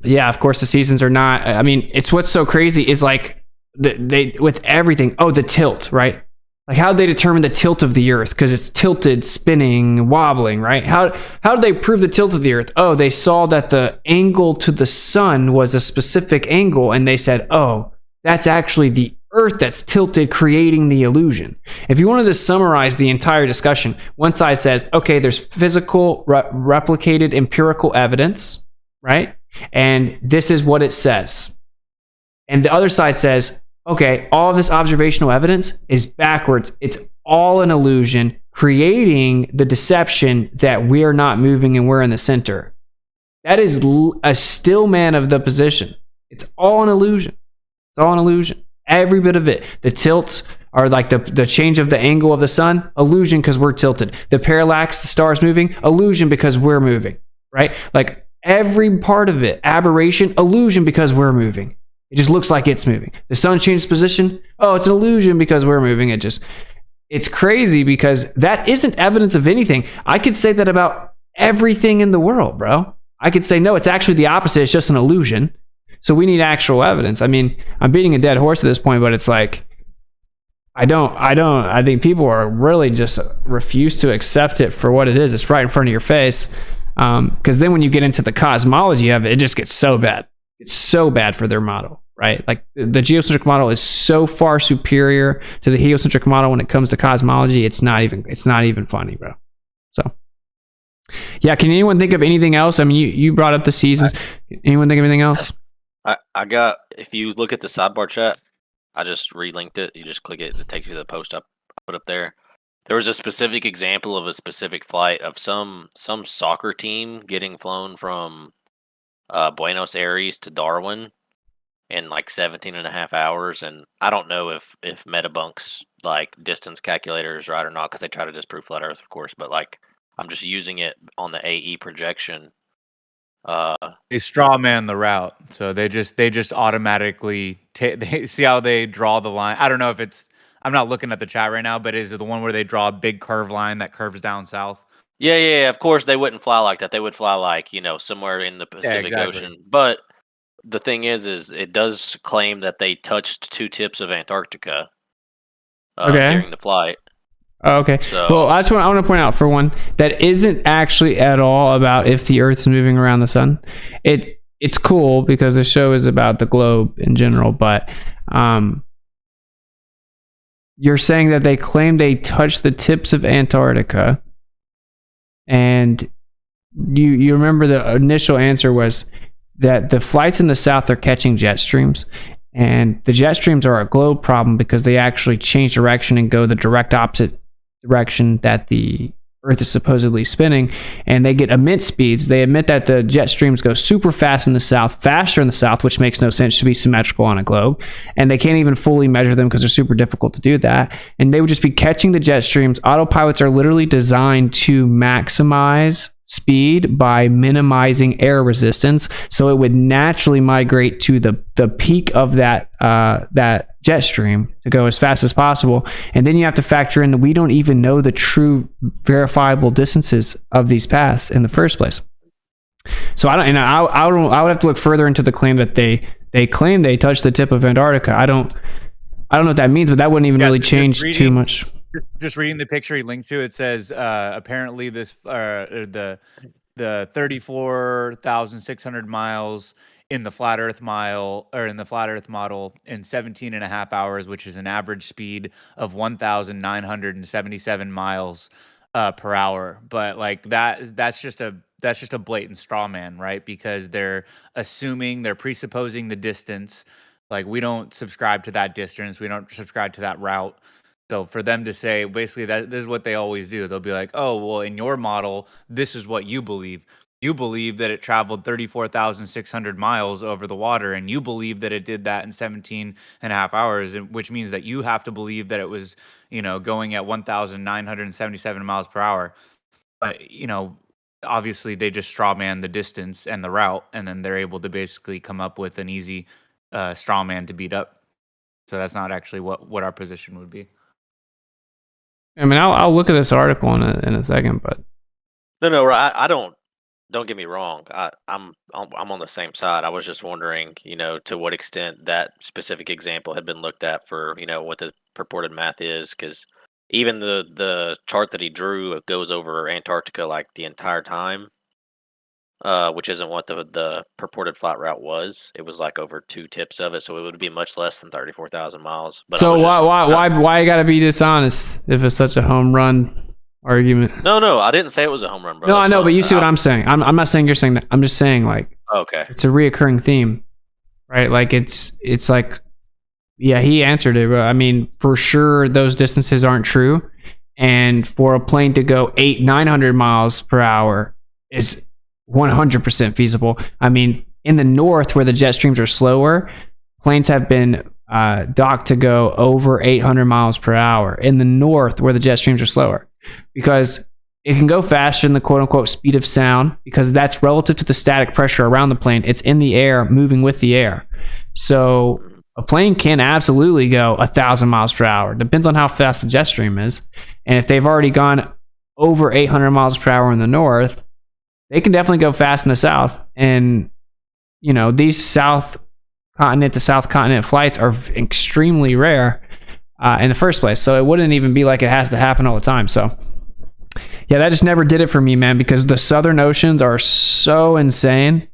yeah, of course the seasons are not. It's what's so crazy is like they with everything. Oh, the tilt, right? Like how they determine the tilt of the Earth, because it's tilted, spinning, wobbling, right? How did they prove the tilt of the Earth? Oh, they saw that the angle to the sun was a specific angle, and they said, oh, that's actually the Earth that's tilted, creating the illusion. If you wanted to summarize the entire discussion, one side says, okay, there's physical, replicated empirical evidence, right? And this is what it says. And the other side says, okay, all of this observational evidence is backwards. It's all an illusion, creating the deception that we're not moving and we're in the center. That is a still man of the position. It's all an illusion. It's all an illusion. Every bit of it. The tilts are like the change of the angle of the sun, illusion because we're tilted. The parallax, the stars moving, illusion because we're moving, right? Like every part of it, aberration, illusion because we're moving. It just looks like it's moving. The sun changes position. Oh, it's an illusion because we're moving. It's crazy because that isn't evidence of anything. I could say that about everything in the world, bro. I could say, no, it's actually the opposite. It's just an illusion. So we need actual evidence. I'm beating a dead horse at this point, but it's like, I think people are really just refuse to accept it for what it is. It's right in front of your face. Because then when you get into the cosmology of it, it just gets so bad. It's so bad for their model, right? Like the geocentric model is so far superior to the heliocentric model when it comes to cosmology. It's not even funny, bro. So yeah, can anyone think of anything else? You brought up the seasons. Anyone think of anything else? I got, if you look at the sidebar chat, I just relinked it. You just click it, it takes you to the post I put up there. There was a specific example of a specific flight of some soccer team getting flown from Buenos Aires to Darwin in like 17 and a half hours. And I don't know if Metabunk's like distance calculator is right or not, because they try to disprove flat Earth, of course. But like, I'm just using it on the AE projection. They straw man the route, so they just automatically they see how they draw the line. I don't know if it's. I'm not looking at the chat right now, but is it the one where they draw a big curved line that curves down south? Yeah. Of course, they wouldn't fly like that. They would fly like somewhere in the Pacific Ocean. But the thing is it does claim that they touched two tips of Antarctica during the flight. Oh, okay. So, well, I want to point out, for one, that isn't actually at all about if the Earth is moving around the sun. It's cool because the show is about the globe in general, but you're saying that they claim they touched the tips of Antarctica, and you remember the initial answer was that the flights in the south are catching jet streams, and the jet streams are a globe problem because they actually change direction and go the direct opposite direction that the Earth is supposedly spinning, and they get immense speeds. They admit that the jet streams go super fast in the south, faster in the south, which makes no sense to be symmetrical on a globe, and they can't even fully measure them because they're super difficult to do that, and they would just be catching the jet streams. Autopilots are literally designed to maximize speed by minimizing air resistance, so it would naturally migrate to the peak of that jet stream to go as fast as possible. And then you have to factor in that we don't even know the true verifiable distances of these paths in the first place. So I would have to look further into the claim that they claim they touched the tip of Antarctica. I don't know what that means, but that wouldn't even really change too much. Just reading the picture he linked to, it says apparently this the 34,600 miles in the flat Earth model in 17 and a half hours, which is an average speed of 1,977 miles per hour. But like that's just a blatant straw man, right? Because they're presupposing the distance. Like, we don't subscribe to that distance, we don't subscribe to that route. So for them to say, basically, that this is what they always do. They'll be like, oh, well, in your model, this is what you believe. You believe that it traveled 34,600 miles over the water, and you believe that it did that in 17 and a half hours, which means that you have to believe that it was, going at 1,977 miles per hour. But, obviously they just straw man the distance and the route, and then they're able to basically come up with an easy straw man to beat up. So that's not actually what our position would be. I mean, I'll look at this article in a second, but no, I don't get me wrong. I'm on the same side. I was just wondering, to what extent that specific example had been looked at for, what the purported math is, because even the chart that he drew goes over Antarctica like the entire time, which isn't what the purported flight route was. It was like over two tips of it, so it would be much less than 34,000 miles. But so why you got to be dishonest if it's such a home run argument? No, I didn't say it was a home run, bro. No, I know, but you see what I'm saying. I'm not saying you're saying that. I'm just saying, like, okay, it's a reoccurring theme, right? Like it's like, yeah, he answered it, but I mean, for sure those distances aren't true, and for a plane to go 900 miles per hour is 100% feasible. I mean, in the north where the jet streams are slower, planes have been docked to go over 800 miles per hour in the north where the jet streams are slower, because it can go faster than the quote-unquote speed of sound, because that's relative to the static pressure around the plane. It's in the air, moving with the air. So a plane can absolutely go 1,000 miles per hour. Depends on how fast the jet stream is. And if they've already gone over 800 miles per hour in the north, they can definitely go fast in the south. And, these south continent to south continent flights are extremely rare in the first place. So it wouldn't even be like it has to happen all the time. So, yeah, that just never did it for me, man, because the southern oceans are so insane.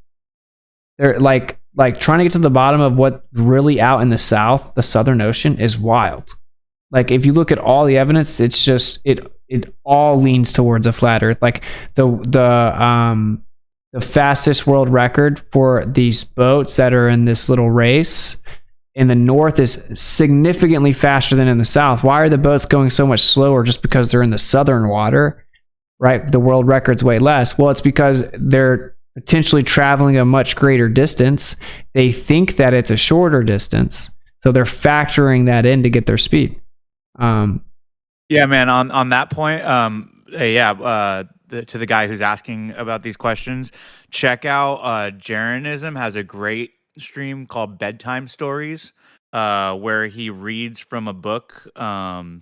They're like trying to get to the bottom of what's really out in the south, the Southern Ocean, is wild. Like, if you look at all the evidence, it's just it all leans towards a flat Earth. Like the fastest world record for these boats that are in this little race in the north is significantly faster than in the south. Why are the boats going so much slower? Just because they're in the southern water, right? The world record's way less. Well, it's because they're potentially traveling a much greater distance. They think that it's a shorter distance, so they're factoring that in to get their speed. Yeah, man. On that point, to the guy who's asking about these questions, check out Jeranism has a great stream called Bedtime Stories, where he reads from a book called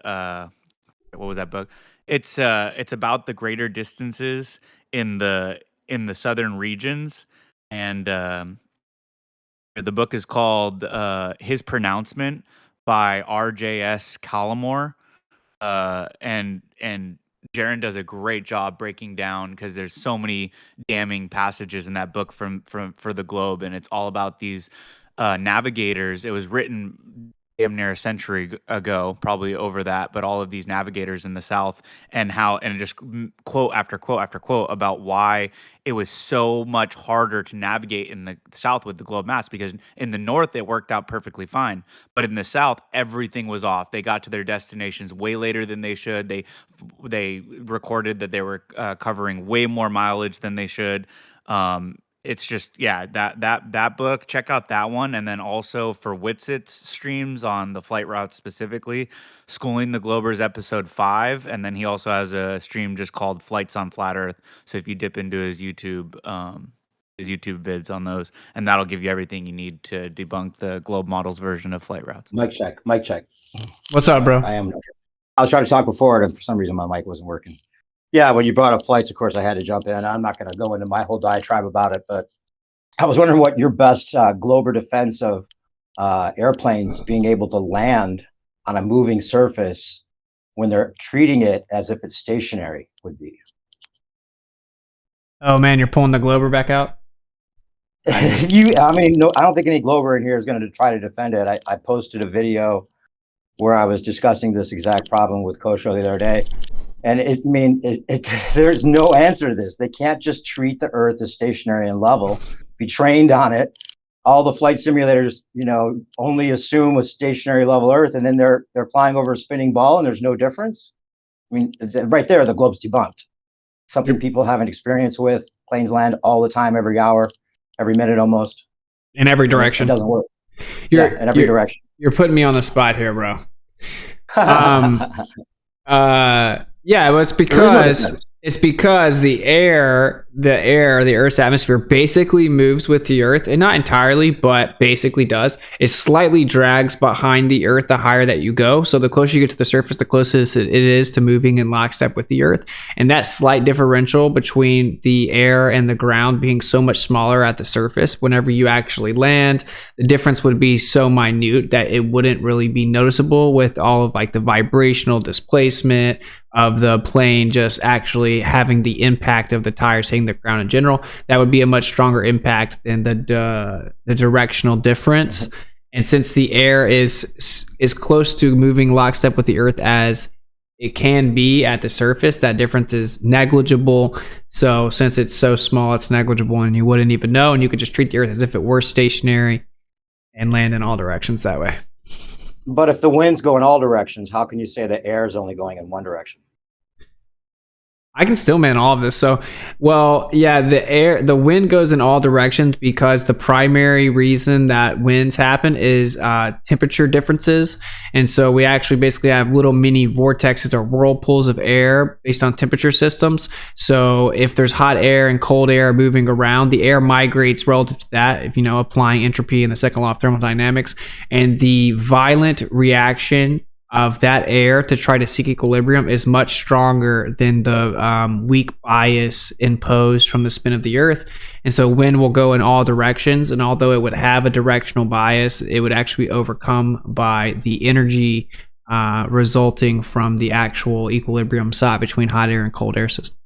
what was that book? It's about the greater distances in the southern regions, and the book is called His Pronouncement by R.J.S. Callamore. And Jaron does a great job breaking down, because there's so many damning passages in that book for the globe, and it's all about these navigators. It was written damn near a century ago, probably over that, but all of these navigators in the South, and just quote after quote after quote about why it was so much harder to navigate in the South with the globe maps, because in the North it worked out perfectly fine, but in the South everything was off. They got to their destinations way later than they should. They recorded that they were covering way more mileage than they should. It's just, yeah, that book, check out that one. And then also for Witsit's streams on the flight routes specifically, Schooling the Globers episode 5, and then he also has a stream just called Flights on Flat Earth. So if you dip into his YouTube vids on those, and that'll give you everything you need to debunk the globe models version of flight routes. Mic check. What's up, bro? I was trying to talk before, and for some reason my mic wasn't working. Yeah, when you brought up flights, of course, I had to jump in. I'm not going to go into my whole diatribe about it, but I was wondering what your best Glober defense of airplanes being able to land on a moving surface when they're treating it as if it's stationary would be. Oh man, you're pulling the Glober back out? No, I don't think any Glober in here is going to try to defend it. I posted a video where I was discussing this exact problem with Kosho the other day. And there's no answer to this. They can't just treat the Earth as stationary and level, be trained on it. All the flight simulators, only assume a stationary level Earth, and then they're flying over a spinning ball, and there's no difference. Right there, the globe's debunked. Something people have an experience with. Planes land all the time, every hour, every minute, almost. In every direction. It doesn't work. In every direction. You're putting me on the spot here, bro. Yeah, well, it's because the Earth's atmosphere basically moves with the Earth, and not entirely, but basically does. It slightly drags behind the Earth the higher that you go. So the closer you get to the surface, the closest it is to moving in lockstep with the Earth. And that slight differential between the air and the ground being so much smaller at the surface, whenever you actually land, the difference would be so minute that it wouldn't really be noticeable with all of the vibrational displacement of the plane just actually having the impact of the tires hitting the ground in general. That would be a much stronger impact than the directional difference. And since the air is close to moving lockstep with the Earth as it can be at the surface, that difference is negligible. So since it's so small, it's negligible, and you wouldn't even know, and you could just treat the Earth as if it were stationary and land in all directions that way. But if the wind's go in all directions, how can you say the air is only going in one direction? I can still man all of this. So, the wind goes in all directions because the primary reason that winds happen is temperature differences. And so we actually basically have little mini vortexes or whirlpools of air based on temperature systems. So if there's hot air and cold air moving around, the air migrates relative to that, if applying entropy in the second law of thermodynamics. And the violent reaction of that air to try to seek equilibrium is much stronger than the weak bias imposed from the spin of the Earth. And so wind will go in all directions, and although it would have a directional bias, it would actually be overcome by the energy resulting from the actual equilibrium sought between hot air and cold air systems.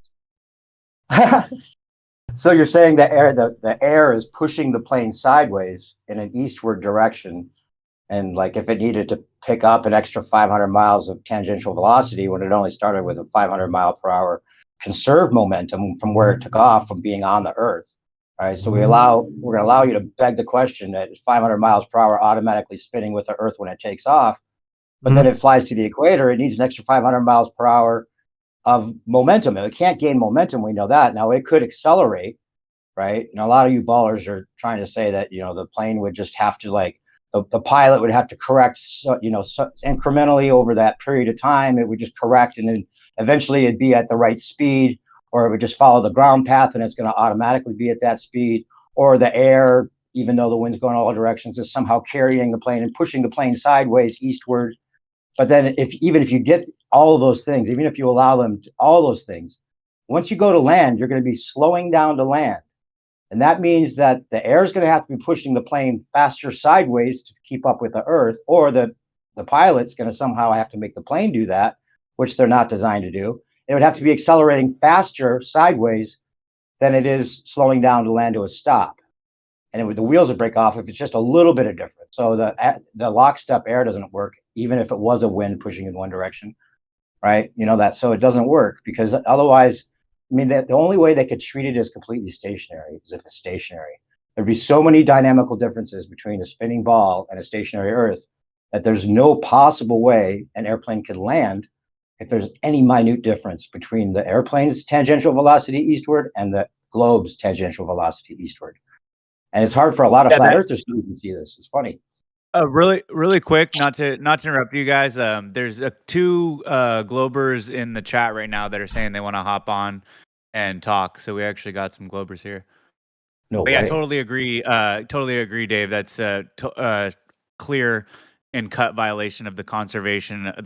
So you're saying the air is pushing the plane sideways in an eastward direction, and if it needed to pick up an extra 500 miles of tangential velocity when it only started with a 500 mile per hour conserved momentum from where it took off from being on the Earth, right? So we're going to allow you to beg the question that 500 miles per hour automatically spinning with the Earth when it takes off, but then it flies to the equator. It needs an extra 500 miles per hour of momentum. It can't gain momentum. We know that. Now it could accelerate, right? And a lot of you ballers are trying to say that, the plane would just have to the pilot would have to correct, incrementally over that period of time. It would just correct, and then eventually it'd be at the right speed, or it would just follow the ground path and it's going to automatically be at that speed. Or the air, even though the wind's going all directions, is somehow carrying the plane and pushing the plane sideways eastward. But then even if you get all of those things, even if you allow them all those things, once you go to land, you're going to be slowing down to land. And that means that the air is going to have to be pushing the plane faster sideways to keep up with the Earth, or the pilot's going to somehow have to make the plane do that, which they're not designed to do. It would have to be accelerating faster sideways than it is slowing down to land to a stop. And the wheels would break off if it's just a little bit of difference. So the lockstep air doesn't work, even if it was a wind pushing in one direction, right? You know that, so it doesn't work, because otherwise, I mean, the only way they could treat it as completely stationary is if it's stationary. There'd be so many dynamical differences between a spinning ball and a stationary Earth that there's no possible way an airplane could land if there's any minute difference between the airplane's tangential velocity eastward and the globe's tangential velocity eastward. And it's hard for a lot of flat earthers to even see this. It's funny. Really quick, not to interrupt you guys. There's two Globers in the chat right now that are saying they want to hop on and talk. So we actually got some Globers here. No But way. yeah, totally agree. Totally agree, Dave. That's clear and cut violation of the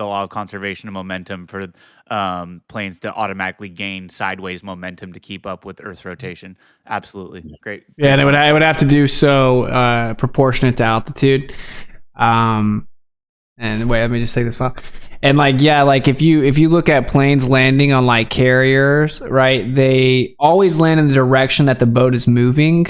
law of conservation of momentum for planes to automatically gain sideways momentum to keep up with Earth's rotation. Absolutely. Great. Yeah, and it would have to do so proportionate to altitude. And wait, let me just take this off. And like, yeah, like if you look at planes landing on like carriers, right? They always land in the direction that the boat is moving.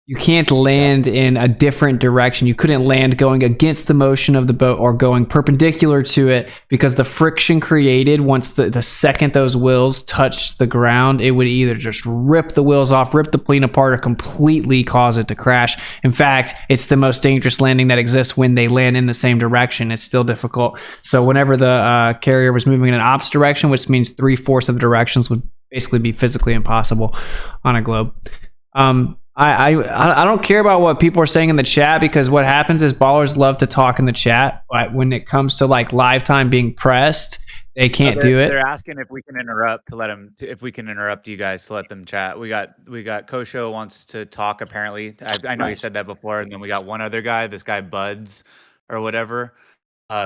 You can't land in a different direction. You couldn't land going against the motion of the boat or going perpendicular to it, because the friction created once the second those wheels touched the ground, it would either just rip the wheels off, rip the plane apart, or completely cause it to crash. In fact, it's the most dangerous landing that exists when they land in the same direction. It's still difficult. So whenever the carrier was moving in an opposite direction, which means 3/4 of the directions, would basically be physically impossible on a globe. I don't care about what people are saying in the chat, because what happens is ballers love to talk in the chat, but when it comes to like live time being pressed, they can't do it. They're asking if we can interrupt if we can interrupt you guys to let them chat. We got Kosho wants to talk apparently. I know you said that before, and then we got one other guy, this guy Buds or whatever,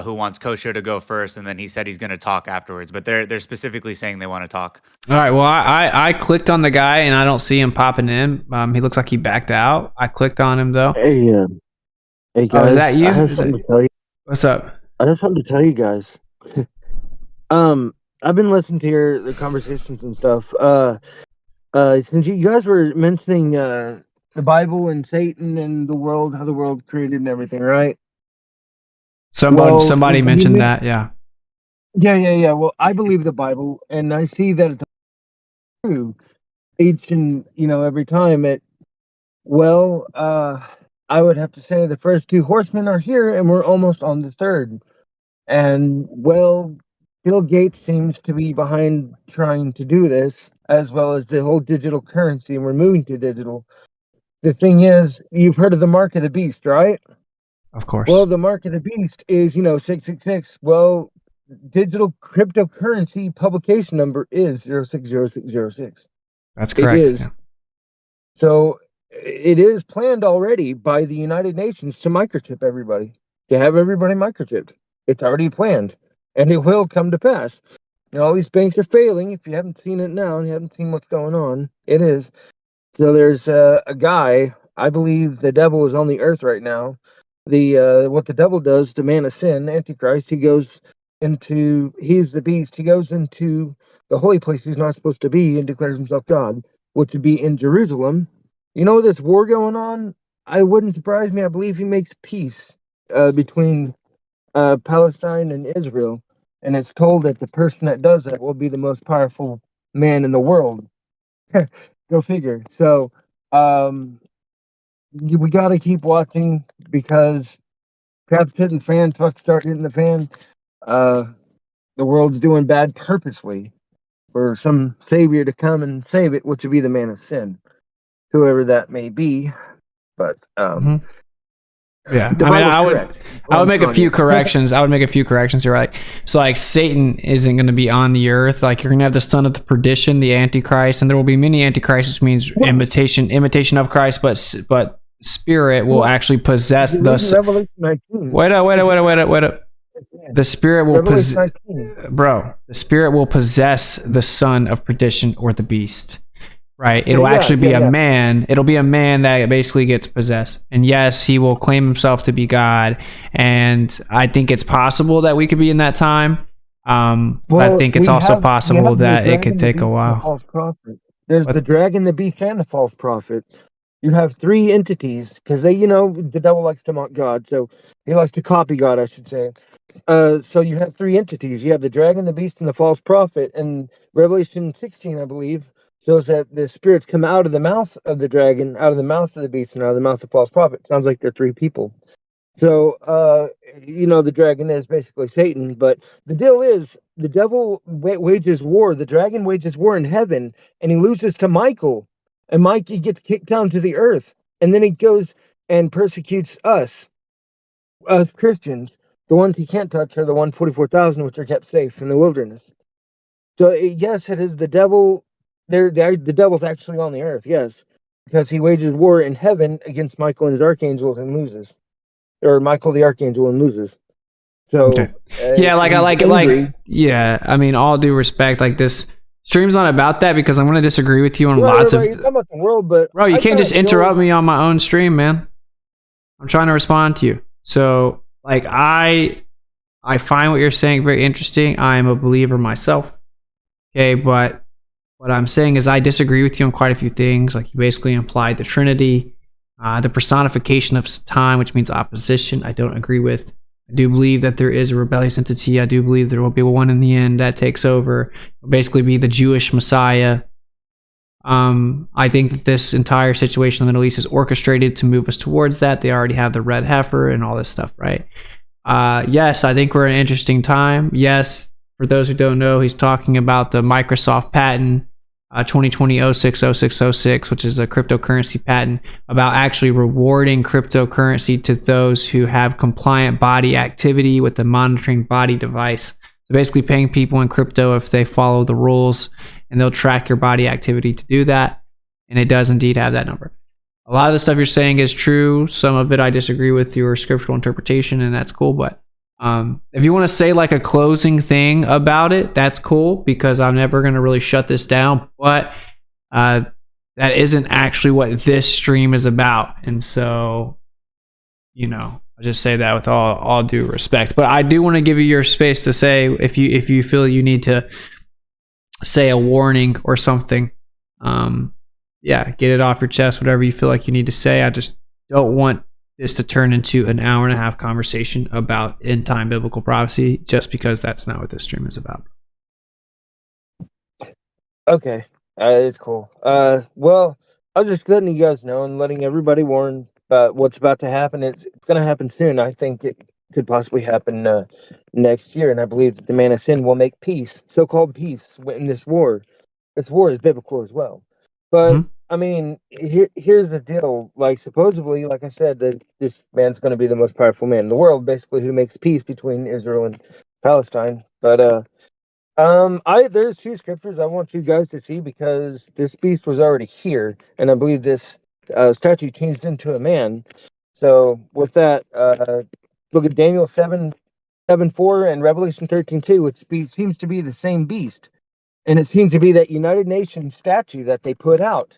who wants Kosho to go first, and then he said he's going to talk afterwards. But they're specifically saying they want to talk. All right. Well, I clicked on the guy and I don't see him popping in. He looks like he backed out. I clicked on him though. Hey guys. Oh, is that you? I have something to tell you. What's up? I have something to tell you guys. I've been listening to the conversations and stuff. Since you guys were mentioning the Bible and Satan and the world, how the world created and everything, right? Somebody mentioned that, yeah. Yeah. Well, I believe the Bible, and I see that it's true each and every time. I would have to say the first two horsemen are here, and we're almost on the third. And Bill Gates seems to be behind trying to do this, as well as the whole digital currency, and we're moving to digital. The thing is, you've heard of the mark of the beast, right? Of course. Well, the mark of the beast is 666. Well, digital cryptocurrency publication number is 060606. That's correct. It is. Yeah. So it is planned already by the United Nations to microchip everybody, to have everybody microchipped. It's already planned, and it will come to pass. All these banks are failing. If you haven't seen it now and you haven't seen what's going on, it is. So there's a guy, I believe the devil is on the earth right now. What the devil does, the man of sin, Antichrist, he's the beast. He goes into the holy place he's not supposed to be and declares himself God, which would be in Jerusalem. This war going on, I wouldn't surprise me. I believe he makes peace between Palestine and Israel. And it's told that the person that does that will be the most powerful man in the world. Go figure. So, we got to keep watching, because crap's hitting the fan. It's about to start hitting the fan. The world's doing bad purposely for some savior to come and save it, which would be the man of sin, whoever that may be. But yeah, I would make a few corrections. I would make a few corrections here. Like, so like Satan isn't going to be on the earth. Like, you're going to have the son of the perdition, the Antichrist, and there will be many Antichrists, which means imitation of Christ, but spirit will actually possess the. Revelation 19. Wait up. The spirit will possess. Bro, the spirit will possess the son of perdition or the beast. Right. It'll Yeah, actually be yeah, a yeah. man. It'll be a man that basically gets possessed. And yes, he will claim himself to be God. And I think it's possible that we could be in that time. But I think it's we also have possible the that it dragon, could the take a beast, and the while. false prophet. There's What? the dragon, the beast, and the false prophet. You have three entities because they, the devil likes to mock God, so he likes to copy God, I should say. So you have three entities. You have the dragon, the beast, and the false prophet. And Revelation 16, I believe, shows that the spirits come out of the mouth of the dragon, out of the mouth of the beast, and out of the mouth of the false prophet. Sounds like they're three people. So, the dragon is basically Satan, but the deal is the devil wages war. The dragon wages war in heaven, and he loses to Michael, and Mikey gets kicked down to the earth, and then he goes and persecutes us Christians. The ones he can't touch are the 144,000, which are kept safe in the wilderness. So, yes, it is the devil. The devil's actually on the earth, yes, because he wages war in heaven against Michael and his archangels and loses. Or Michael the Archangel and loses. So Okay. Yeah, yeah. I mean, all due respect, like this stream's not about that because I'm going to disagree with you on lots of. You're talking about the world, but bro, you can't just interrupt me on my own stream, man. I'm trying to respond to you. So, like, I find what you're saying very interesting. I am a believer myself. Okay, but what I'm saying is I disagree with you on quite a few things. Like, you basically implied the Trinity. The personification of time, which means opposition, I don't agree with. I do believe that there is a rebellious entity. I do believe there will be one in the end that takes over. It'll basically be the Jewish Messiah. I think that this entire situation in the Middle East is orchestrated to move us towards that. They already have the red heifer and all this stuff, right? Yes, I think we're in an interesting time. Yes, for those who don't know, he's talking about the Microsoft patent 2020-06-06-06, which is a cryptocurrency patent about actually rewarding cryptocurrency to those who have compliant body activity with the monitoring body device. So basically paying people in crypto if they follow the rules, and they'll track your body activity to do that. And it does indeed have that number. A lot of the stuff you're saying is true. Some of it I disagree with your scriptural interpretation, and that's cool. But if you want to say like a closing thing about it, that's cool, because I'm never going to really shut this down. But that isn't actually what this stream is about. And so, I just say that with all due respect. But I do want to give you your space to say if you feel you need to say a warning or something. Get it off your chest, whatever you feel like you need to say. I just don't want this to turn into an hour and a half conversation about end time biblical prophecy, just because that's not what this stream is about. Okay, it's cool. Well, I was just letting you guys know and letting everybody warn about what's about to happen. It's going to happen soon. I think it could possibly happen next year, and I believe that the man of sin will make peace, so-called peace, in this war. This war is biblical as well. But I mean, here's the deal. Like, supposedly, like I said, that this man's going to be the most powerful man in the world, basically, who makes peace between Israel and Palestine. But there's two scriptures I want you guys to see, because this beast was already here, and I believe this statue changed into a man. So with that, look at Daniel 7:4 and Revelation 13:2, which seems to be the same beast. And it seems to be that United Nations statue that they put out,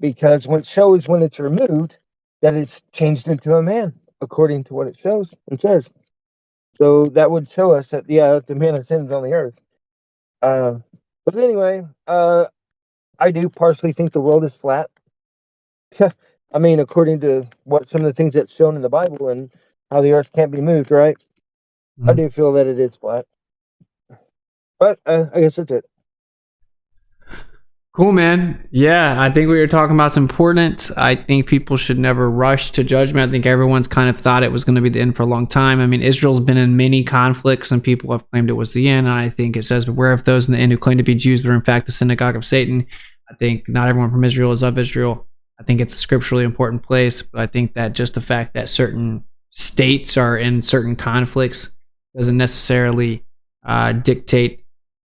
because when it shows when it's removed that it's changed into a man, according to what it shows and says. So that would show us that, the man of sin is on the earth. But anyway, I do partially think the world is flat. I mean, according to what some of the things that's shown in the Bible and how the earth can't be moved, right? I do feel that it is flat. But I guess that's it. Cool, man. Yeah, I think what you're talking about is important. I think people should never rush to judgment. I think everyone's kind of thought it was going to be the end for a long time. I mean, Israel's been in many conflicts, and people have claimed it was the end. And I think it says, beware of those in the end who claim to be Jews, but are in fact the synagogue of Satan. I think not everyone from Israel is of Israel. I think it's a scripturally important place, but I think that just the fact that certain states are in certain conflicts doesn't necessarily dictate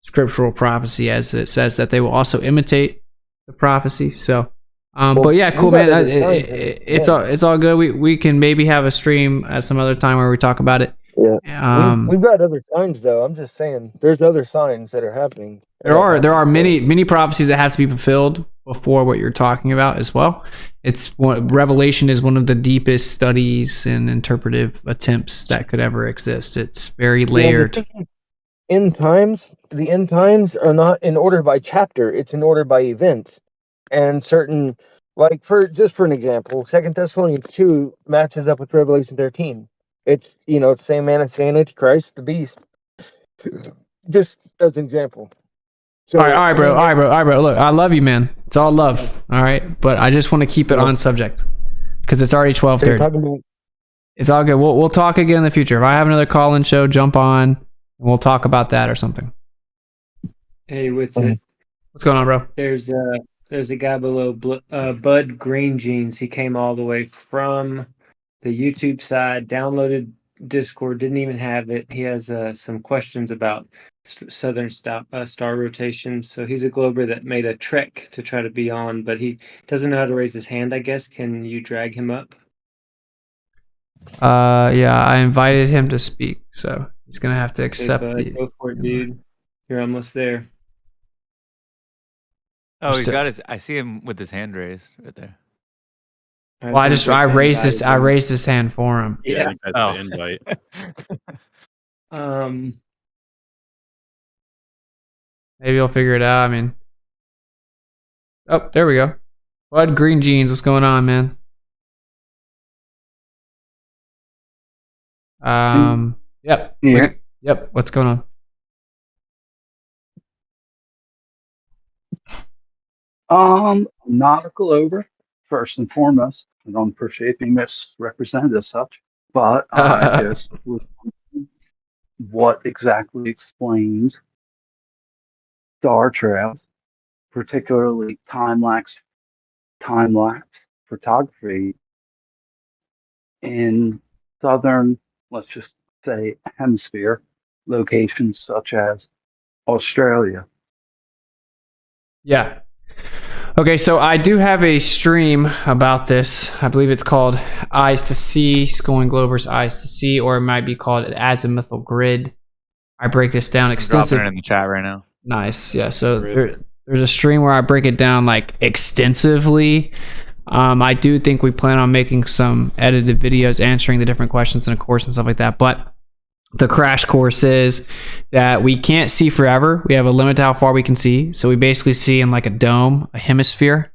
scriptural prophecy, as it says that they will also imitate the prophecy. So, but yeah, cool, man. It's all good. We can maybe have a stream at some other time where we talk about it. Yeah. We've got other signs, though. I'm just saying, there's other signs that are happening. There are many prophecies that have to be fulfilled. before what you're talking about as well. Revelation is one of the deepest studies and interpretive attempts that could ever exist. It's very layered. The end times are not in order by chapter, it's in order by event. And certain, like for an example, 2 Thessalonians 2 matches up with Revelation 13. It's, it's same man as Antichrist, the beast. Just as an example. So, all right, bro. Look, I love you, man. It's all love. All right, but I just want to keep it on subject because it's already 12:30. It's all good. We'll talk again in the future. If I have another call-in show, jump on and we'll talk about that or something. Hey, Witsit. What's going on, bro? There's a guy below, Bud Green Jeans. He came all the way from the YouTube side, downloaded Discord, didn't even have it. He has some questions about southern star rotation. So he's a glober that made a trek to try to be on, but he doesn't know how to raise his hand, I guess. Can you drag him up? Yeah, I invited him to speak, so he's gonna have to accept Go for it, dude. You're almost there. Oh, he's got his. I see him with his hand raised right there. Well, I raised his hand for him. Yeah. That's the invite. Maybe he'll figure it out. I mean, oh, there we go. Bud Green Jeans, what's going on, man? Yep. Yeah. Yep. What's going on? Not a glober, first and foremost. I don't appreciate being misrepresented as such, but I just was wondering what exactly explains star trails, particularly time-lapse photography in southern, let's just say, hemisphere locations such as Australia. Yeah. Okay, so I do have a stream about this. I believe it's called Eyes to See, Schooling Glober's Eyes to See, or it might be called Azimuthal Grid. I break this down extensively. Dropping it in the chat right now. Nice. Yeah, so there's a stream where I break it down like extensively. I do think we plan on making some edited videos answering the different questions in a course and stuff like that, but the crash course is that we can't see forever. We have a limit to how far we can see. So we basically see in like a dome, a hemisphere.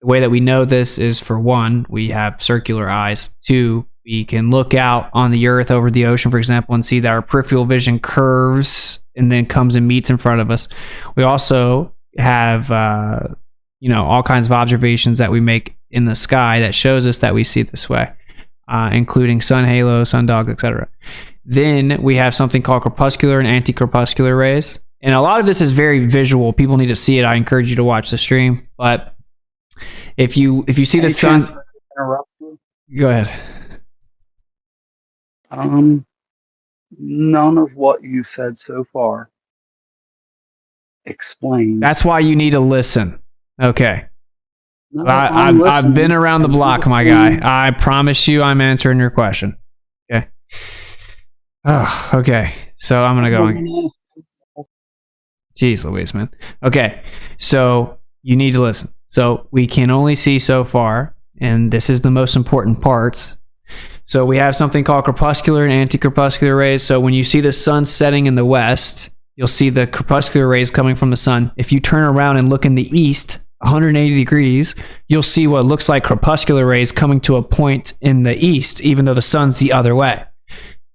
The way that we know this is, for one, we have circular eyes. Two, we can look out on the earth over the ocean, for example, and see that our peripheral vision curves and then comes and meets in front of us. We also have, all kinds of observations that we make in the sky that shows us that we see this way, including sun halo, sundogs, etc. Then we have something called crepuscular and anti-crepuscular rays. And a lot of this is very visual. People need to see it. I encourage you to watch the stream. But if you see the sun... Interrupt you? Go ahead. None of what you said so far explains. That's why you need to listen. Okay. No, I've been around the block, my guy. I promise you I'm answering your question. Okay. Oh, okay. So I'm going to go. Jeez Louise, man. Okay. So you need to listen. So we can only see so far, and this is the most important part. So we have something called crepuscular and anti-crepuscular rays. So when you see the sun setting in the west, you'll see the crepuscular rays coming from the sun. If you turn around and look in the east, 180 degrees, you'll see what looks like crepuscular rays coming to a point in the east, even though the sun's the other way.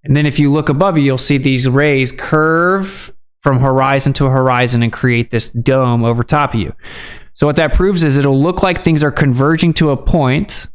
And then if you look above you, you'll see these rays curve from horizon to horizon and create this dome over top of you. So what that proves is it'll look like things are converging to a point,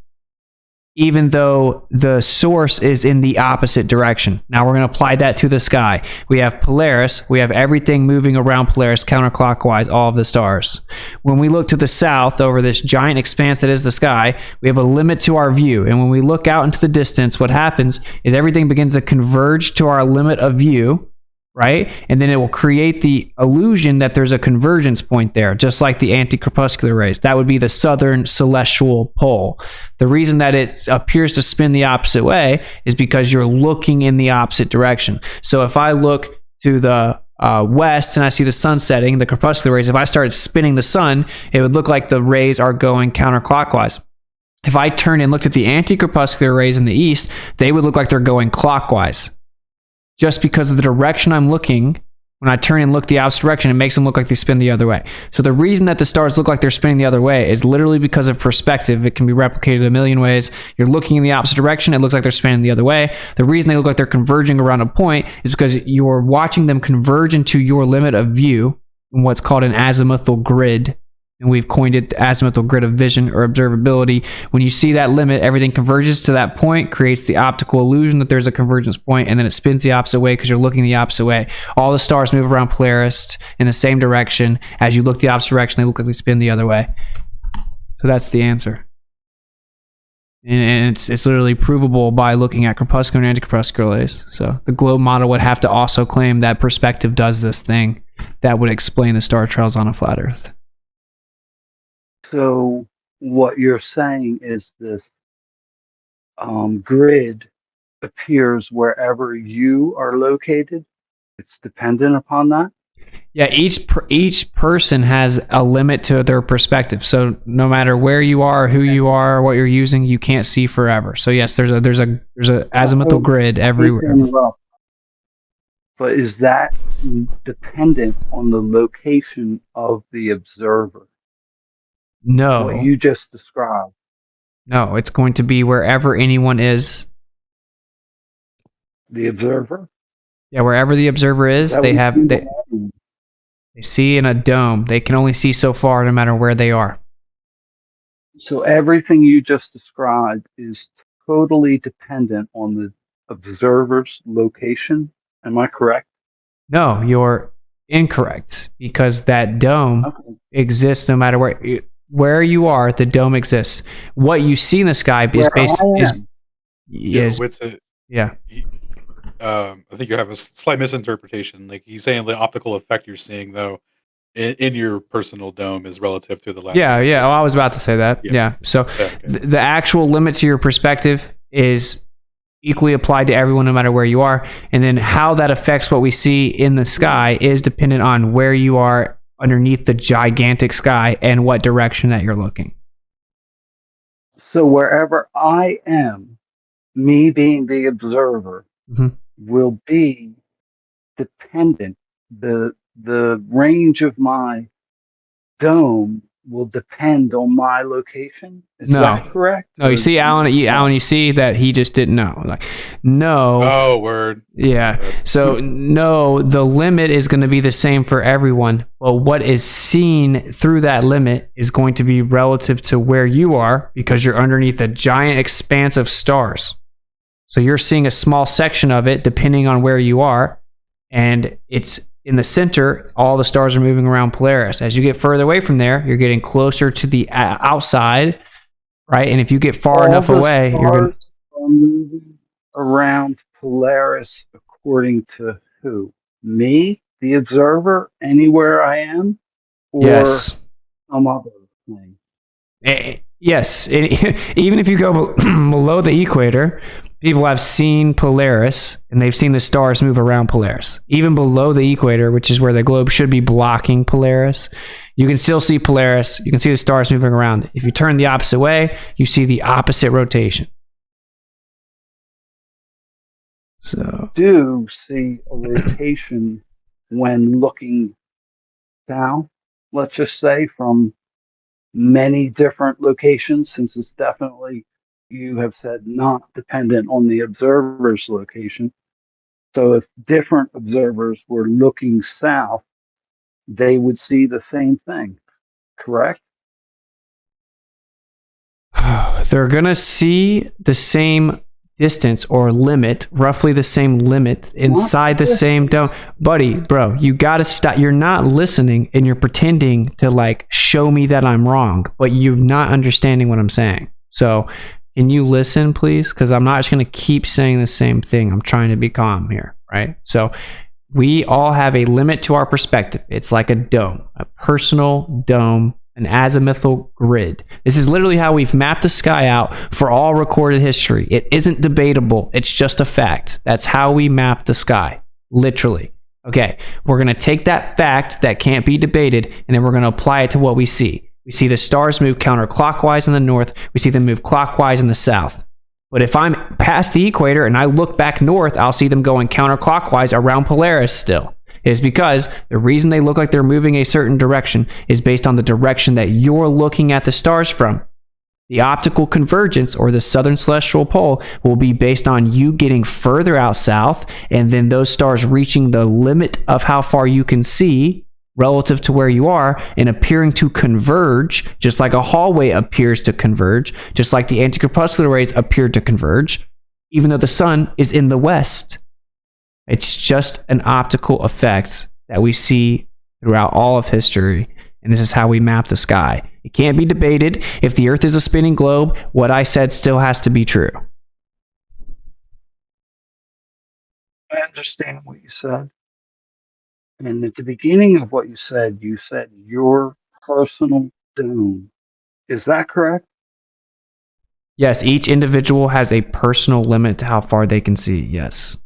even though the source is in the opposite direction. Now we're going to apply that to the sky. We have Polaris. We have everything moving around Polaris counterclockwise, all of the stars. When we look to the south over this giant expanse that is the sky, we have a limit to our view. And when we look out into the distance, what happens is everything begins to converge to our limit of view, right? And then it will create the illusion that there's a convergence point there, just like the anti-crepuscular rays. That would be the southern celestial pole. The reason that it appears to spin the opposite way is because you're looking in the opposite direction. So if I look to the west and I see the sun setting, the crepuscular rays, if I started spinning the sun, it would look like the rays are going counterclockwise. If I turned and looked at the anti-crepuscular rays in the east, they would look like they're going clockwise. Just because of the direction I'm looking, when I turn and look the opposite direction, it makes them look like they spin the other way. So the reason that the stars look like they're spinning the other way is literally because of perspective. It can be replicated a million ways. You're looking in the opposite direction, it looks like they're spinning the other way. The reason they look like they're converging around a point is because you're watching them converge into your limit of view in what's called an azimuthal grid. And we've coined it the azimuthal grid of vision or observability. When you see that limit, everything converges to that point, creates the optical illusion that there's a convergence point, and then it spins the opposite way because you're looking the opposite way. All the stars move around Polaris in the same direction. As you look the opposite direction, they look like they spin the other way. So that's the answer. And it's literally provable by looking at crepuscular and anti-crepuscular rays. So the globe model would have to also claim that perspective does this thing that would explain the star trails on a flat Earth. So what you're saying is this grid appears wherever you are located. It's dependent upon that. Yeah, each person has a limit to their perspective. So no matter where you are, who you are, what you're using, you can't see forever. So yes, there's a azimuthal grid everywhere. But is that dependent on the location of the observer? No. What you just described. No, it's going to be wherever anyone is. The observer? Yeah, wherever the observer is, they see in a dome. They can only see so far no matter where they are. So everything you just described is totally dependent on the observer's location. Am I correct? No, you're incorrect, because that dome exists no matter where you are. The dome exists. What you see in the sky is based yeah. I think you have a slight misinterpretation. Like he's saying the optical effect you're seeing though in your personal dome is relative to the left. Yeah. Oh, I was about to say that. Yeah. So the actual limit to your perspective is equally applied to everyone no matter where you are. And then how that affects what we see in the sky is dependent on where you are underneath the gigantic sky and what direction that you're looking. So wherever I am, me being the observer, will be dependent. The range of my dome will depend on my location. Is that correct? No, you see, Alan, you see that he just didn't know. Like, no. Oh, word. Yeah. So, no, the limit is going to be the same for everyone. But what is seen through that limit is going to be relative to where you are, because you're underneath a giant expanse of stars. So you're seeing a small section of it depending on where you are. And it's in the center, all the stars are moving around Polaris. As you get further away from there, you're getting closer to the outside, right? And if you get far enough away, you're going to moving around Polaris according to who? Me, the observer, anywhere I am, or some other thing? Yes. Even if you go below the equator, people have seen Polaris, and they've seen the stars move around Polaris. Even below the equator, which is where the globe should be blocking Polaris, you can still see Polaris. You can see the stars moving around. If you turn the opposite way, you see the opposite rotation. So, do see a rotation when looking down, let's just say, from many different locations, since it's definitely, you have said, not dependent on the observer's location. So if different observers were looking south, they would see the same thing, correct? They're going to see the same distance or limit, roughly the same limit inside the same dome. Buddy, bro, you got to stop. You're not listening, and you're pretending to like show me that I'm wrong, but you're not understanding what I'm saying. So can you listen, please? Because I'm not just going to keep saying the same thing. I'm trying to be calm here, right? So we all have a limit to our perspective. It's like a dome, a personal dome, an azimuthal grid. This is literally how we've mapped the sky out for all recorded history. It isn't debatable. It's just a fact. That's how we map the sky, literally. Okay, we're going to take that fact that can't be debated, and then we're going to apply it to what we see. We see the stars move counterclockwise in the north. We see them move clockwise in the south. But if I'm past the equator and I look back north, I'll see them going counterclockwise around Polaris still. It is because the reason they look like they're moving a certain direction is based on the direction that you're looking at the stars from. The optical convergence, or the southern celestial pole, will be based on you getting further out south, and then those stars reaching the limit of how far you can see relative to where you are and appearing to converge, just like a hallway appears to converge, just like the anticorpuscular rays appear to converge, even though the sun is in the west. It's just an optical effect that we see throughout all of history, and this is how we map the sky. It can't be debated. If the Earth is a spinning globe, what I said still has to be true. I understand what you said. And at the beginning of what you said your personal dome. Is that correct? Yes, each individual has a personal limit to how far they can see. Yes.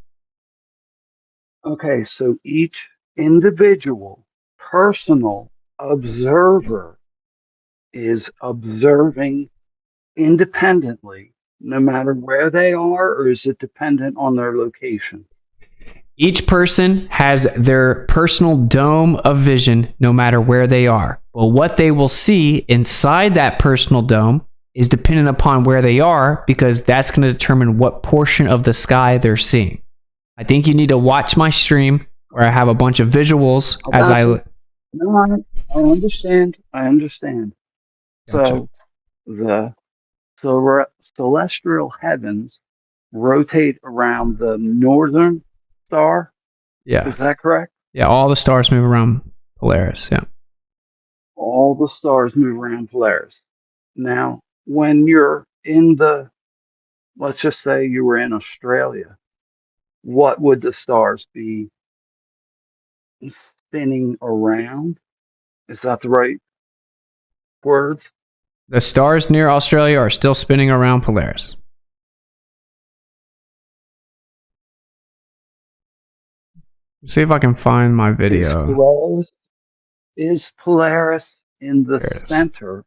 Okay, so each individual personal observer is observing independently, no matter where they are, or is it dependent on their location? Each person has their personal dome of vision no matter where they are. But what they will see inside that personal dome is dependent upon where they are, because that's going to determine what portion of the sky they're seeing. I think you need to watch my stream where I have a bunch of visuals as I... No, I understand. I understand. Gotcha. So the celestial heavens rotate around the northern star? Yeah. Is that correct? Yeah, all the stars move around Polaris, yeah. All the stars move around Polaris. Now, when you're in let's just say you were in Australia, what would the stars be spinning around? Is that the right words? The stars near Australia are still spinning around Polaris. See if I can find my video. Is Polaris in the center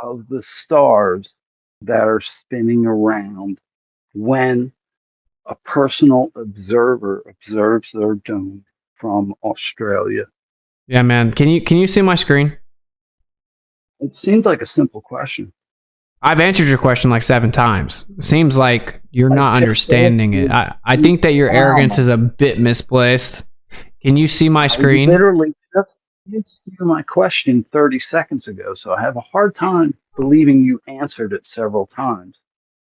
of the stars that are spinning around when a personal observer observes their dome from Australia? Yeah, man. Can you see my screen? It seems like a simple question. I've answered your question like 7 times. Seems like you're not understanding it. I think that your arrogance is a bit misplaced. Can you see my screen? I literally just answered my question 30 seconds ago, so I have a hard time believing you answered it several times.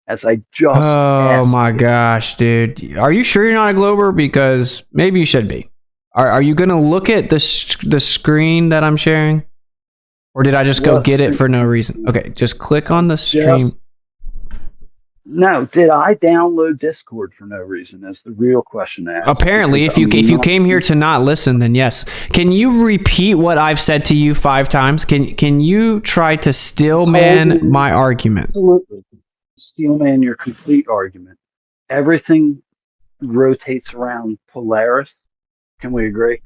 As I just Oh my gosh, dude. Are you sure you're not a Glober? Because maybe you should be. Are you going to look at the screen that I'm sharing? Or did I just go get it for no reason? Okay, just click on the stream. No, did I download Discord for no reason? That's the real question to ask. Apparently, if you came here to not listen, then yes. Can you repeat what I've said to you 5 times? Can you try to steelman my argument? Absolutely. Steelman your complete argument. Everything rotates around Polaris. Can we agree?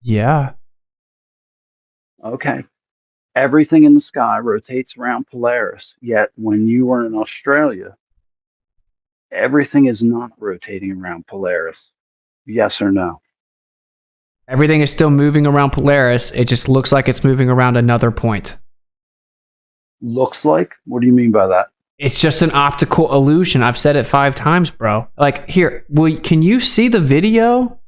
Yeah. Okay. Everything in the sky rotates around Polaris, yet when you are in Australia, everything is not rotating around Polaris. Yes or no? Everything is still moving around Polaris. It just looks like it's moving around another point. Looks like? What do you mean by that? It's just an optical illusion. I've said it 5 times, bro. Like, here, can you see the video?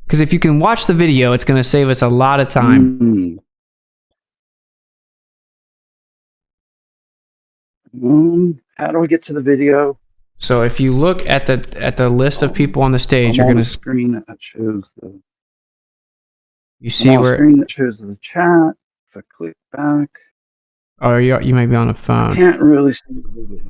Because if you can watch the video, it's going to save us a lot of time. How do we get to the video? So if you look at the list of people on the stage, you're going to screen that shows the. You see where screen that shows the chat. If I click back. Oh, you may be on a phone. I can't really see the video.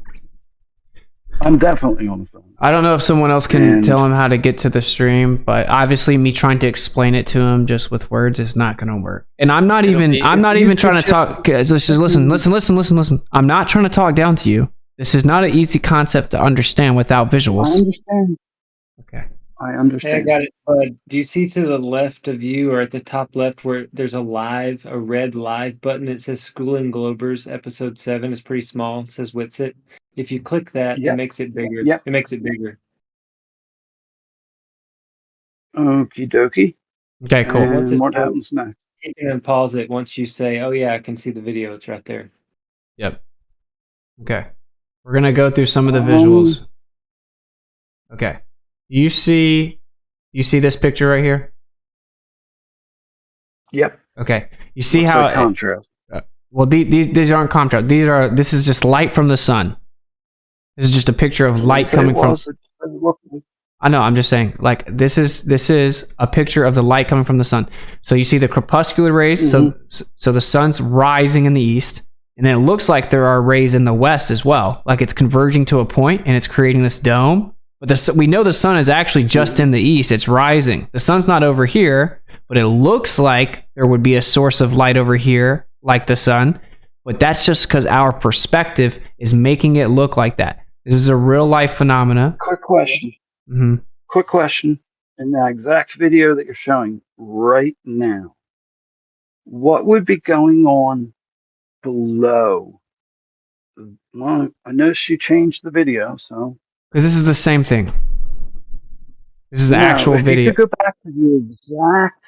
I'm definitely on the phone. I don't know if someone else can tell him how to get to the stream, but obviously me trying to explain it to him just with words is not going to work. And I'm not even trying to talk. Just listen. I'm not trying to talk down to you. This is not an easy concept to understand without visuals. I understand. Okay. I Hey, I understand. got it. Do you see to the left of you, or at the top left, where there's a red live button? It says Schooling Globers, episode 7. It's pretty small. It says Witsit. If you click that, it Yep. makes it bigger. Yep. It makes it bigger. Okie dokie. Okay, cool. And what happens next? You can pause it once you say, "Oh yeah, I can see the video. It's right there." Yep. Okay. We're gonna go through some of the visuals. Okay. You see this picture right here? Yep. Okay. You see Looks how like contrast. well, these aren't contrast. This is just light from the sun. This is just a picture of light coming from. I know. I'm just saying, like this is a picture of the light coming from the sun. So you see the crepuscular rays. So the sun's rising in the east, and then it looks like there are rays in the west as well. Like it's converging to a point, and it's creating this dome. But we know the sun is actually just in the east. It's rising. The sun's not over here, but it looks like there would be a source of light over here, like the sun. But that's just because our perspective is making it look like that. This is a real life phenomena. Quick question. Mm-hmm. Quick question. In that exact video that you're showing right now, what would be going on below? Well, I noticed you changed the video, so. Because this is the same thing. This is the actual if video. You could go back to the exact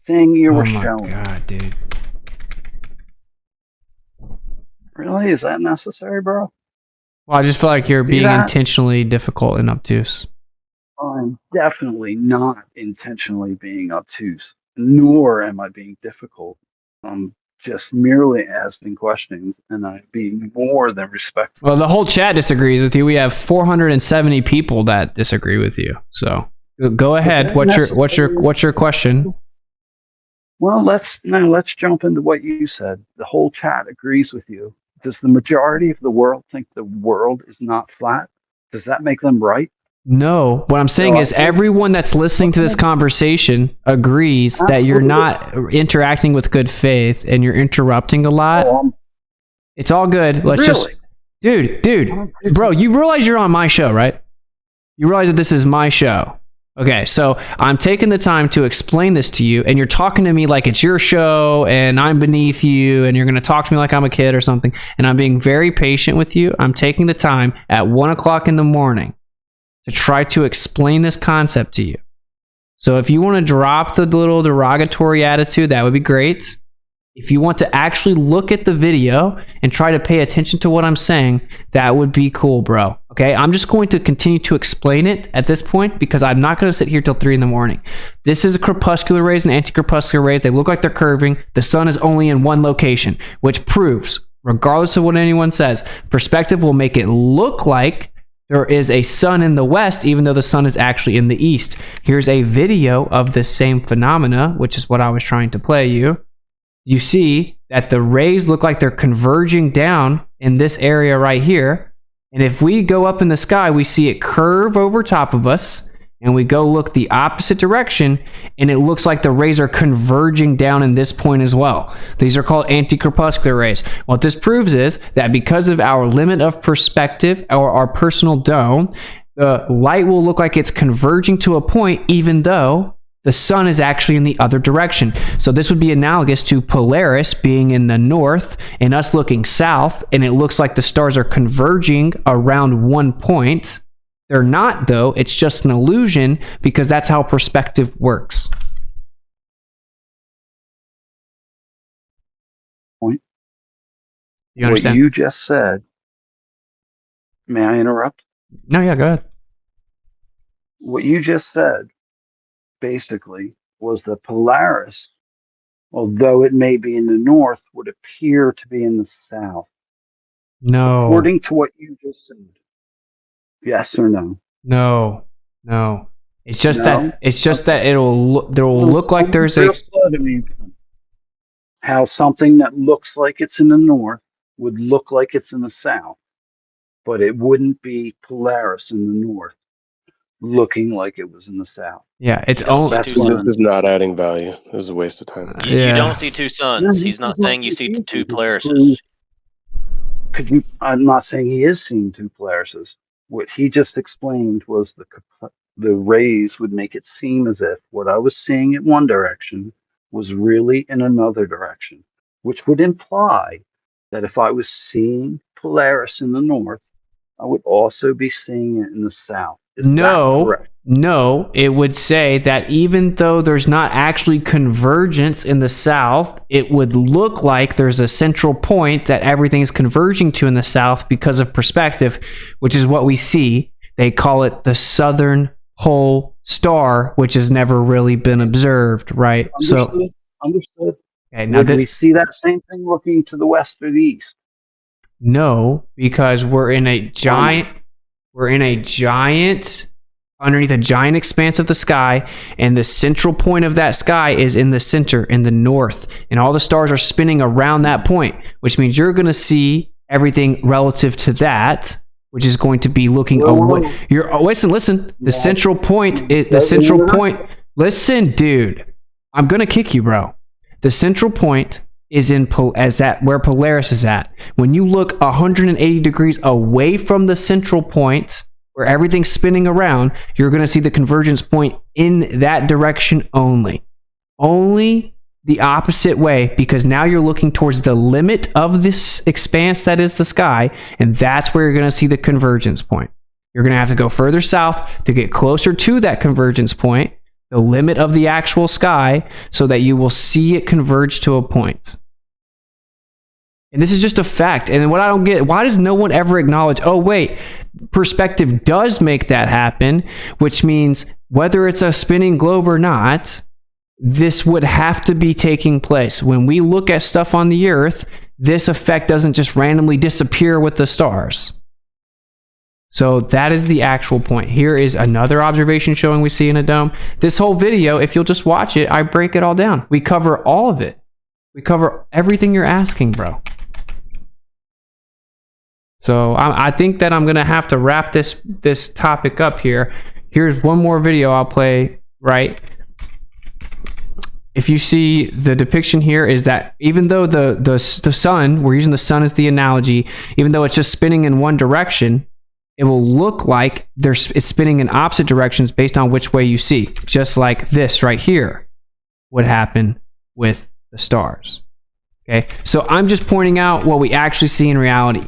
thing you were showing. Oh my god, dude. Really? Is that necessary, bro? Well, I just feel like you're being that? intentionally difficult and obtuse. I'm definitely not intentionally being obtuse, nor am I being difficult. I'm just merely asking questions, and I'm being more than respectful. Well, the whole chat disagrees with you. We have 470 people that disagree with you. So go ahead. Okay, What's your question? Well, let's jump into what you said. The whole chat agrees with you. Does the majority of the world think the world is not flat? Does that make them right? No. What I'm saying is everyone that's listening to this conversation agrees that you're not interacting with good faith and you're interrupting a lot. It's all good. Let's just... Dude, bro, you realize you're on my show, right? You realize that this is my show. Okay, so I'm taking the time to explain this to you, and you're talking to me like it's your show, and I'm beneath you, and you're going to talk to me like I'm a kid or something, and I'm being very patient with you. I'm taking the time at 1 o'clock in the morning to try to explain this concept to you. So if you want to drop the little derogatory attitude, that would be great. If you want to actually look at the video and try to pay attention to what I'm saying, that would be cool, bro. Okay, I'm just going to continue to explain it at this point because I'm not going to sit here till 3 in the morning. This is a crepuscular rays and anti-crepuscular rays. They look like they're curving. The sun is only in one location, which proves, regardless of what anyone says, perspective will make it look like there is a sun in the west, even though the sun is actually in the east. Here's a video of the same phenomena, which is what I was trying to play you. You see that the rays look like they're converging down in this area right here. And if we go up in the sky, we see it curve over top of us. And we go look the opposite direction, and it looks like the rays are converging down in this point as well. These are called anti-crepuscular rays. What this proves is that because of our limit of perspective, or our personal dome, the light will look like it's converging to a point, even though the sun is actually in the other direction. So this would be analogous to Polaris being in the north and us looking south, and it looks like the stars are converging around one point. They're not, though. It's just an illusion because that's how perspective works. Point. You understand? What you just said. May I interrupt? No, yeah, go ahead. What you just said, basically, was the Polaris, although it may be in the north, would appear to be in the south. No. According to what you just said. Yes or no? No. It's just that there will look like there's a... How something that looks like it's in the north would look like it's in the south, but it wouldn't be Polaris in the north looking like it was in the south. Yeah, it's only... This is not adding value. This is a waste of time. You don't see two suns. He's not saying you see two Polarises. I'm not saying he is seeing two Polarises. What he just explained was the rays would make it seem as if what I was seeing in one direction was really in another direction, which would imply that if I was seeing Polaris in the north, I would also be seeing it in the south. Is that correct? No, it would say that even though there's not actually convergence in the south, it would look like there's a central point that everything is converging to in the south because of perspective, which is what we see. They call it the Southern Pole Star, which has never really been observed, right? Understood. Okay, now Would we see that same thing looking to the west or the east? No, because we're in a giant underneath a giant expanse of the sky, and the central point of that sky is in the center, in the north, and all the stars are spinning around that point, which means you're going to see everything relative to that, which is going to be looking away. Listen. The central point is the central point. Listen, dude, I'm going to kick you, bro. The central point is where Polaris is at. When you look 180 degrees away from the central point, where everything's spinning around, you're going to see the convergence point in that direction only. Only the opposite way, because now you're looking towards the limit of this expanse that is the sky, and that's where you're going to see the convergence point. You're going to have to go further south to get closer to that convergence point, the limit of the actual sky, so that you will see it converge to a point. And this is just a fact. And what I don't get, why does no one ever acknowledge, oh, wait, perspective does make that happen, which means whether it's a spinning globe or not, this would have to be taking place. When we look at stuff on the Earth, this effect doesn't just randomly disappear with the stars. So that is the actual point. Here is another observation showing we see in a dome. This whole video, if you'll just watch it, I break it all down. We cover all of it. We cover everything you're asking, bro. So I think that I'm going to have to wrap this topic up here. Here's one more video I'll play, right? If you see the depiction here is that even though the sun, we're using the sun as the analogy, even though it's just spinning in one direction, it will look like it's spinning in opposite directions based on which way you see. Just like this right here would happen with the stars. Okay, so I'm just pointing out what we actually see in reality.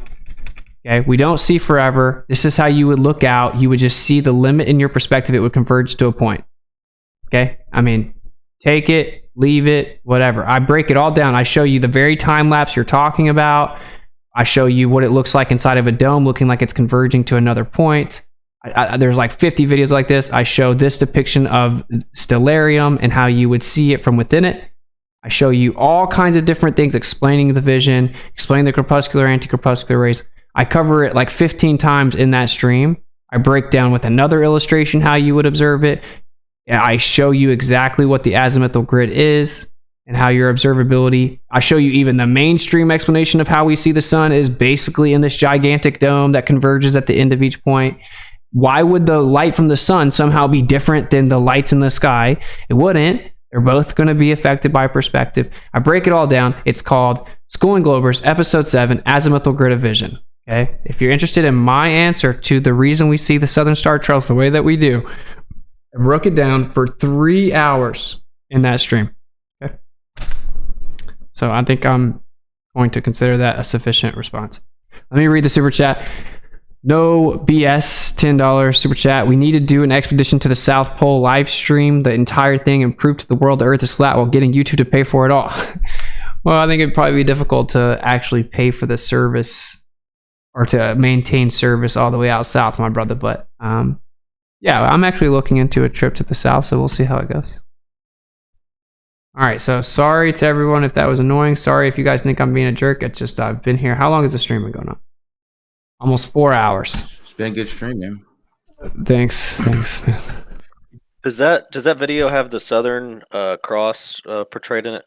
Okay, we don't see forever. This is how you would look out. You would just see the limit in your perspective. It would converge to a point. Okay, I mean, take it, leave it, whatever. I break it all down. I show you the very time lapse you're talking about. I show you what it looks like inside of a dome, looking like it's converging to another point. There's like 50 videos like this. I show this depiction of stellarium and how you would see it from within it. I show you all kinds of different things, explaining the vision, explaining the corpuscular, anti-corpuscular rays. I cover it like 15 times in that stream. I break down with another illustration how you would observe it. And I show you exactly what the azimuthal grid is and how your observability. I show you even the mainstream explanation of how we see the sun is basically in this gigantic dome that converges at the end of each point. Why would the light from the sun somehow be different than the lights in the sky? It wouldn't. They're both going to be affected by perspective. I break it all down. It's called Schooling Globers, Episode 7, Azimuthal Grid of Vision. Okay? If you're interested in my answer to the reason we see the Southern Star Trails the way that we do, I broke it down for 3 hours in that stream. Okay? So I think I'm going to consider that a sufficient response. Let me read the super chat. No BS, $10 super chat. We need to do an expedition to the South Pole, live stream the entire thing and prove to the world the Earth is flat while getting YouTube to pay for it all. Well, I think it'd probably be difficult to actually pay for the service or to maintain service all the way out south, my brother. But yeah, I'm actually looking into a trip to the south, so we'll see how it goes. All right, so sorry to everyone if that was annoying. Sorry if you guys think I'm being a jerk. It's just I've been here. How long has the stream been going on? Almost 4 hours. It's been a good stream, man. Thanks, man. Does that video have the Southern Cross portrayed in it?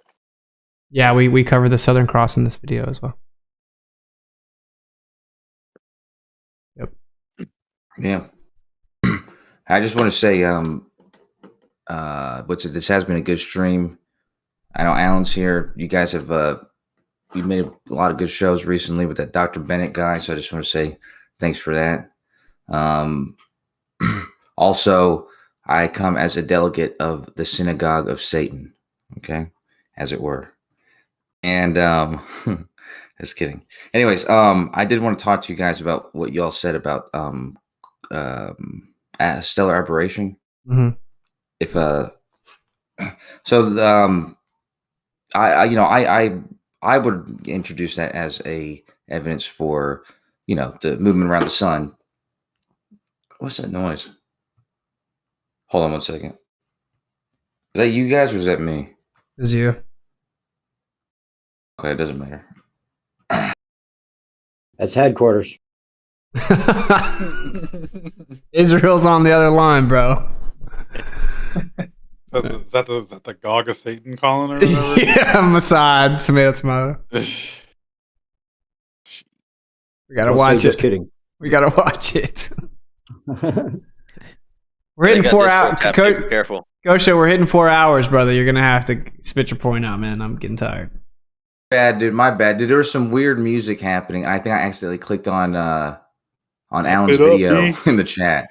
Yeah, we cover the Southern Cross in this video as well. Yep. Yeah. I just want to say, this has been a good stream. I know Alan's here. You guys have you made a lot of good shows recently with that Dr. Bennett guy, so I just want to say thanks for that. Also, I come as a delegate of the synagogue of Satan, okay, as it were. And just kidding. Anyways, I did want to talk to you guys about what y'all said about stellar aberration. Mm-hmm. If so, I would introduce that as a evidence for the movement around the sun. What's that noise? Hold on one second. Is that you guys or is that me? Is you? Okay, it doesn't matter. That's headquarters. Israel's on the other line, bro. Is that the Gog of Satan calling or whatever? Yeah, Mossad, tomato. We gotta watch it. Just kidding. We gotta watch it. We're They hitting got 4 Discord hours. tab too, be careful. Gosha, we're hitting 4 hours, brother. You're gonna have to spit your point out, man. I'm getting tired. Bad, dude. My bad, dude. There was some weird music happening. I think I accidentally clicked on Alan's video in the chat.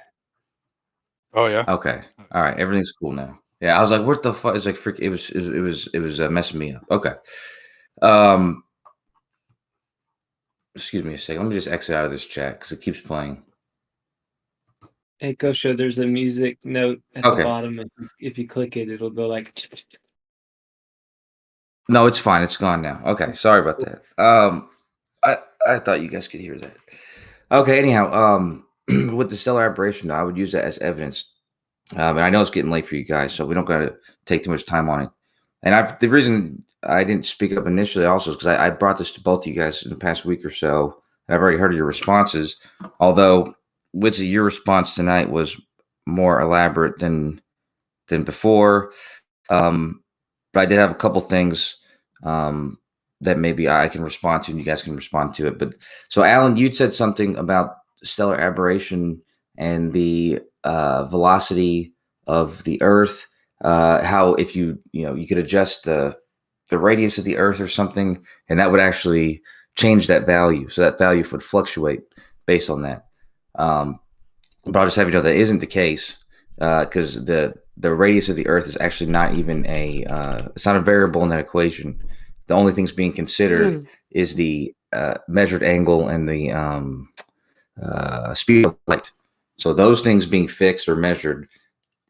Oh yeah. Okay. All right. Everything's cool now. Yeah. I was like, what the fuck? It's like freak. It was messing me up. Okay. Excuse me a second. Let me just exit out of this chat because it keeps playing. Hey, Kosha, there's a music note at the bottom. If you click it, it'll go like. No, it's fine. It's gone now. Okay. Sorry about that. I thought you guys could hear that. Okay. Anyhow, with the stellar aberration, I would use that as evidence. And I know it's getting late for you guys, so we don't got to take too much time on it. And the reason I didn't speak up initially also is because I brought this to both of you guys in the past week or so. And I've already heard your responses. Although, Witsit, your response tonight was more elaborate than before. But I did have a couple things that maybe I can respond to and you guys can respond to it. But so, Alan, you'd said something about stellar aberration and the velocity of the Earth. How if you could adjust the radius of the Earth or something, and that would actually change that value. So that value would fluctuate based on that. But I'll just have you know that isn't the case because the radius of the Earth is actually not even it's not a variable in that equation. The only things being considered is the measured angle and the speed of light. So those things being fixed or measured,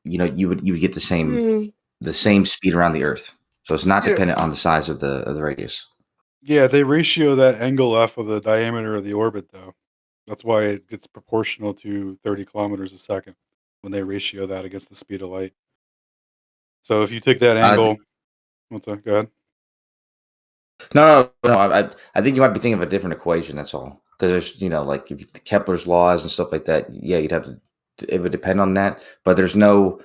you would get the same speed around the Earth. So it's not dependent on the size of the radius. Yeah, they ratio that angle F with the diameter of the orbit, though. That's why it gets proportional to 30 kilometers a second when they ratio that against the speed of light. So if you take that angle, what's that? Go ahead. No. I think you might be thinking of a different equation. That's all. Because there's, like if Kepler's laws and stuff like that. Yeah, you'd have to. It would depend on that, but there's no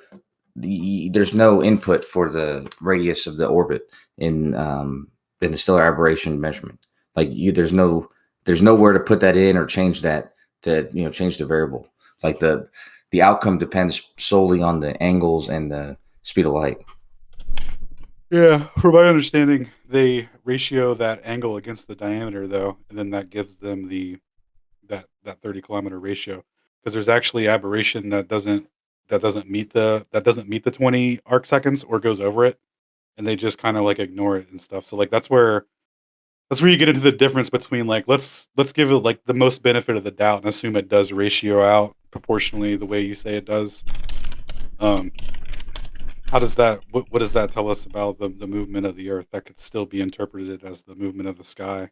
input for the radius of the orbit in the stellar aberration measurement. Like there's nowhere to put that in or change that to change the variable. Like the outcome depends solely on the angles and the speed of light. Yeah, from my understanding, they ratio that angle against the diameter, though, and then that gives them that 30 kilometer ratio. Because there's actually aberration that doesn't meet the 20 arc seconds or goes over it, and they just kind of like ignore it and stuff. So like that's where you get into the difference between like let's give it like the most benefit of the doubt and assume it does ratio out proportionally the way you say it does. How does that what does that tell us about the movement of the Earth? That could still be interpreted as the movement of the sky.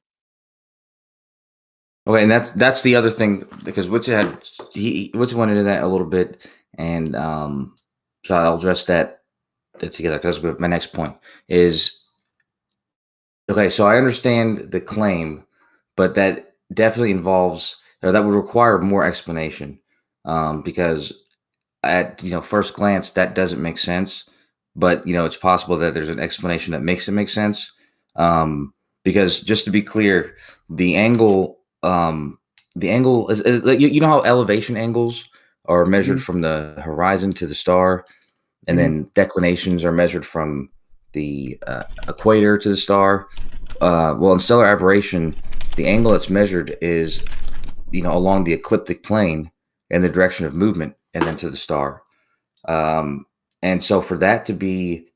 Okay, and that's the other thing because Witsit went into that a little bit, and so I'll address that together because my next point is okay. So I understand the claim, but that definitely involves or that would require more explanation because at first glance that doesn't make sense, but it's possible that there's an explanation that makes it make sense because just to be clear, the angle is how elevation angles are measured from the horizon to the star, and then declinations are measured from the equator to the star. Well, in stellar aberration, the angle that's measured is along the ecliptic plane in the direction of movement and then to the star. And so for that to be,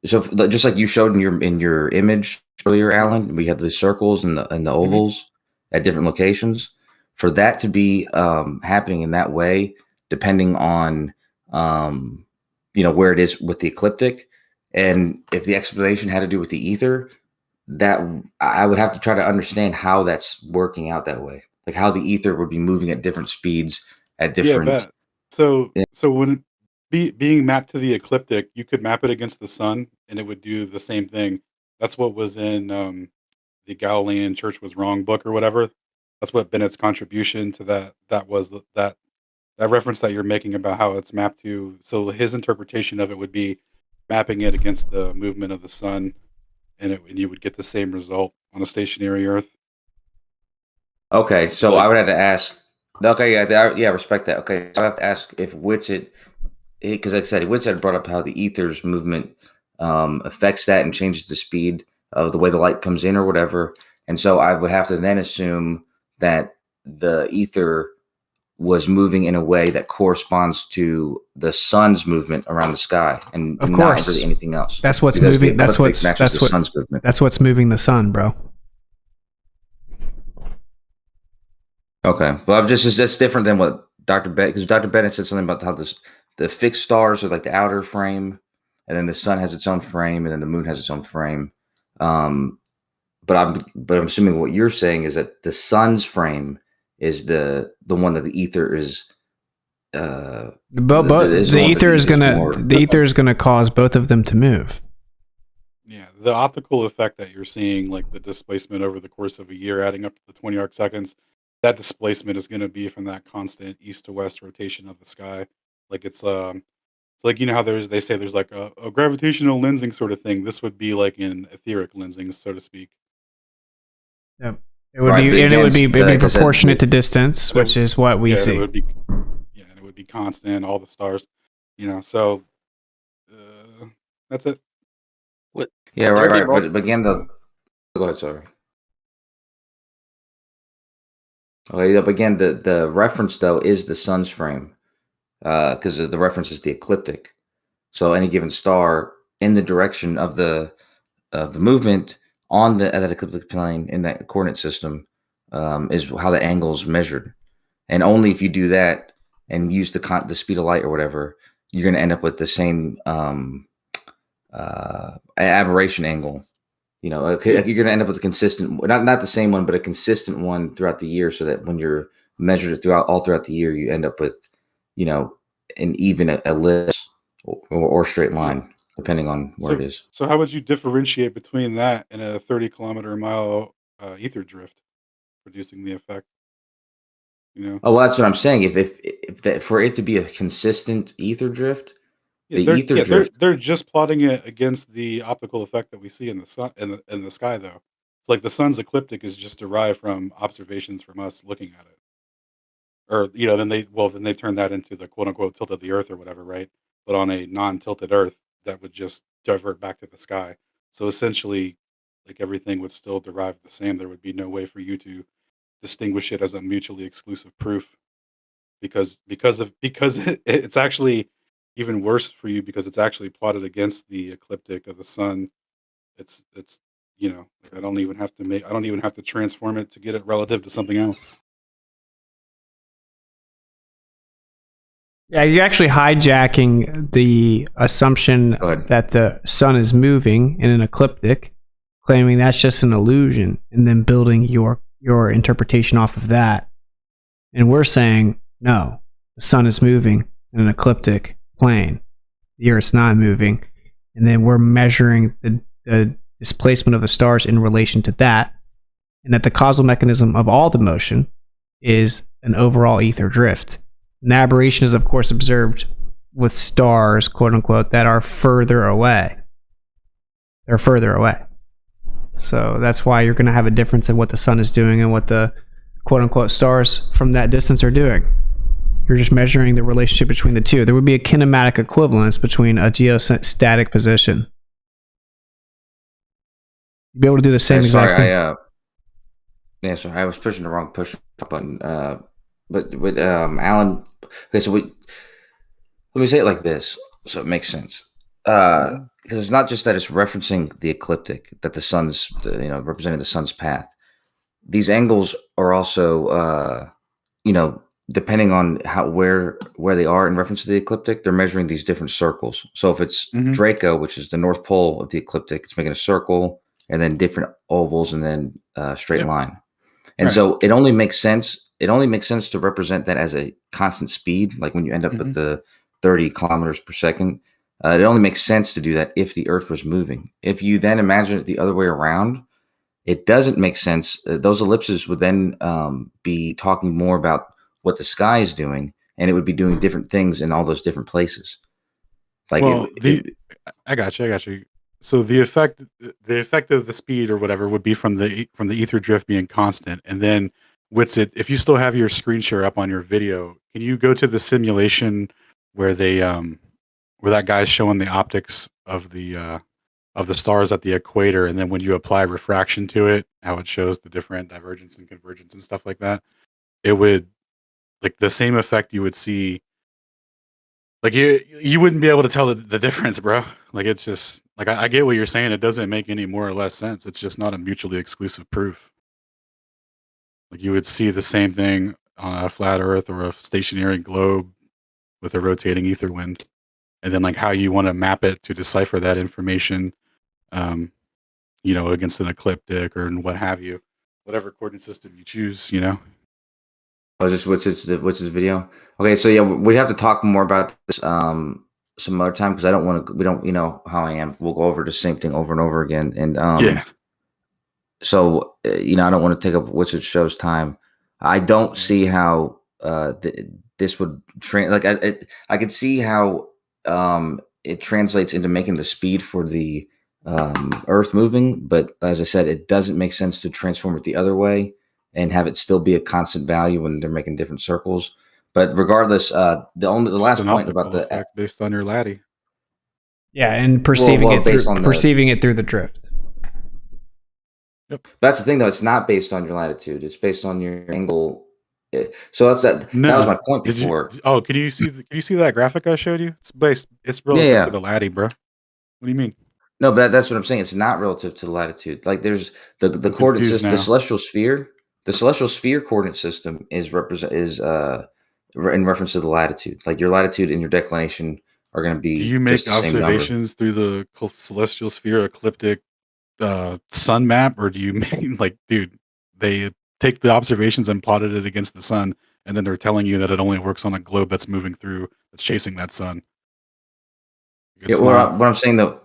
just like you showed in your image earlier, Alan, we have the circles and the ovals at different locations. For that to be happening in that way, depending on where it is with the ecliptic, and if the explanation had to do with the ether, that I would have to try to understand how that's working out that way, like how the ether would be moving at different speeds at different. Yeah, bet. So when being mapped to the ecliptic, you could map it against the sun, and it would do the same thing. That's what was in the Galilean Church was wrong book or whatever. That's what Bennett's contribution to that was that reference that you're making about how it's mapped to. So his interpretation of it would be mapping it against the movement of the sun, and you would get the same result on a stationary Earth. Okay, so I would have to ask. Okay, yeah, respect that. Okay, so I have to ask if Witsit, because like I said, Witsit brought up how the ether's movement affects that and changes the speed of the way the light comes in or whatever. And so I would have to then assume that the ether was moving in a way that corresponds to the sun's movement around the sky, and Of not course. really anything else. That's what's Because the moving. That's ecliptic what's matches the sun's movement. that's what's moving the sun, bro. Okay, well, that's different than what Dr. Bennett, because Dr. Bennett said something about how the fixed stars are like the outer frame, and then the sun has its own frame, and then the moon has its own frame. But I'm assuming what you're saying is that the sun's frame is the one that the ether is. The ether is gonna cause both of them to move. Yeah, the optical effect that you're seeing, like the displacement over the course of a year, adding up to the 20 arc seconds, that displacement is going to be from that constant east to west rotation of the sky. Like it's like how they say there's like a gravitational lensing sort of thing. This would be like an etheric lensing, so to speak. Yep. It would be proportionate to distance, which is what we see. It would be, and it would be constant, all the stars, so that's it. Yeah, right. But again, go ahead, sorry. Okay, but again, the reference though is the sun's frame, because the reference is the ecliptic. So any given star in the direction of the movement on that ecliptic plane in that coordinate system is how the angle is measured, and only if you do that and use the speed of light or whatever, you're going to end up with the same aberration angle. You're going to end up with a consistent, not the same one, but a consistent one throughout the year, so that when you're measured it all throughout the year, you end up with, an even ellipse or straight line, depending on where it is. So how would you differentiate between that and a 30 kilometer mile ether drift producing the effect? Oh, well, that's what I'm saying. If that, for it to be a consistent ether drift, they're just plotting it against the optical effect that we see in the sun in the sky, though. It's like the sun's ecliptic is just derived from observations from us looking at it, or then they turn that into the quote unquote tilt of the Earth or whatever, right? But on a non-tilted Earth, that would just divert back to the sky. So essentially, like everything would still derive the same. There would be no way for you to distinguish it as a mutually exclusive proof, because it's actually even worse for you because it's actually plotted against the ecliptic of the sun. It's I don't even have to transform it to get it relative to something else. Yeah, you're actually hijacking the assumption that the sun is moving in an ecliptic, claiming that's just an illusion, and then building your interpretation off of that. And we're saying, no, the sun is moving in an ecliptic plane. The Earth's not moving. And then we're measuring the displacement of the stars in relation to that, and that the causal mechanism of all the motion is an overall ether drift. An aberration is, of course, observed with stars, quote unquote, that are further away. They're further away. So that's why you're going to have a difference in what the sun is doing and what the quote unquote stars from that distance are doing. You're just measuring the relationship between the two. There would be a kinematic equivalence between a geostatic position. You'd be able to do the same exact thing. Sorry, I was pushing the wrong push button. But with Alan, okay, so Let me say it like this, so it makes sense. Because it's not just that it's referencing the ecliptic, that the sun's, representing the sun's path. These angles are also, depending on where they are in reference to the ecliptic, they're measuring these different circles. So if it's Draco, which is the North Pole of the ecliptic, it's making a circle and then different ovals and then straight line. And so it only makes sense. It only makes sense to represent that as a constant speed, like when you end up at the 30 kilometers per second. It only makes sense to do that if the Earth was moving. If you then imagine it the other way around, it doesn't make sense. Those ellipses would then be talking more about what the sky is doing, and it would be doing different things in all those different places. Like, I got you. So the effect of the speed or whatever would be from the ether drift being constant, and then Witsit, if you still have your screen share up on your video, can you go to the simulation where they where that guy's showing the optics of the stars at the equator, and then when you apply refraction to it, how it shows the different divergence and convergence and stuff like that, it would, like, the same effect you would see. Like, you wouldn't be able to tell the difference, bro. Like, it's just like, I get what you're saying. It doesn't make any more or less sense. It's just not a mutually exclusive proof. Like, you would see the same thing on a flat Earth or a stationary globe with a rotating ether wind, and then like how you want to map it to decipher that information, against an ecliptic or what have you, whatever coordinate system you choose. Oh, is this what's his video? Okay, so yeah, we have to talk more about this some other time because I don't want to. We don't, how I am. We'll go over the same thing over and over again, and yeah. So I don't want to take up Witsit's show's time. I don't see how this would I could see how it translates into making the speed for the Earth moving, but as I said, it doesn't make sense to transform it the other way and have it still be a constant value when they're making different circles. But regardless, the last point about the effect based on your lattie. Yeah, and perceiving it through the drift. Yep. That's the thing, though. It's not based on your latitude. It's based on your angle. So that's that. No, that was my point before. Can you see that graphic I showed you? It's relative to the lattie, bro. What do you mean? No, but that's what I'm saying. It's not relative to the latitude. Like, there's the coordinate system, the celestial sphere. The celestial sphere coordinate system is in reference to the latitude. Like, your latitude and your declination are going to be. Do you make observations through the celestial sphere ecliptic sun map, or do you mean dude, they take the observations and plotted it against the sun, and then they're telling you that it only works on a globe that's moving through, that's chasing that sun? What I'm saying though.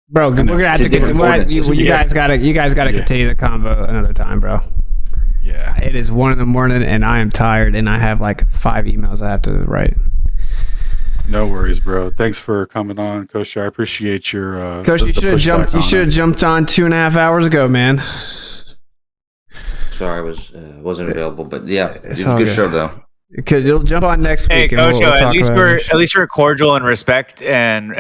Bro, we're gonna have to you guys gotta continue the convo another time, bro. Yeah. It is 1 a.m. and I am tired and I have like 5 emails I have to write. No worries, bro. Thanks for coming on, Coach. I appreciate your Coach, you should have jumped on 2.5 hours ago, man. Sorry, I wasn't available, but yeah, it was a good show though. You'll jump on next week. Hey, Coach, at least we're cordial and respect and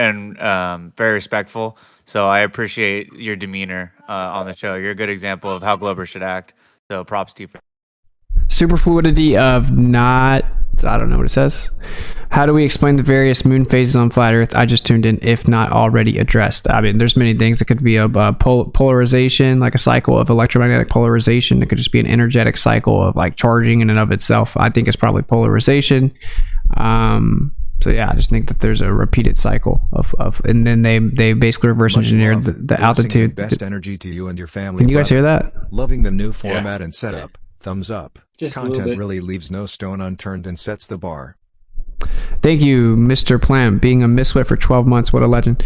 very respectful. So I appreciate your demeanor on the show. You're a good example of how Globers should act. So props to you. Superfluidity of not. I don't know what it says. How do we explain the various moon phases on flat Earth? I just tuned in, if not already addressed. I mean, there's many things. It could be a polarization, like a cycle of electromagnetic polarization. It could just be an energetic cycle of like charging in and of itself. I think it's probably polarization. So yeah, I just think that there's a repeated cycle of and then they basically reverse engineer the altitude. Best energy to you and your family. Can you guys hear that? Loving the new format and setup. Thumbs up. Just Content really leaves no stone unturned and sets the bar. Thank you, Mr. Plam, being a miswit for 12 months. What a legend.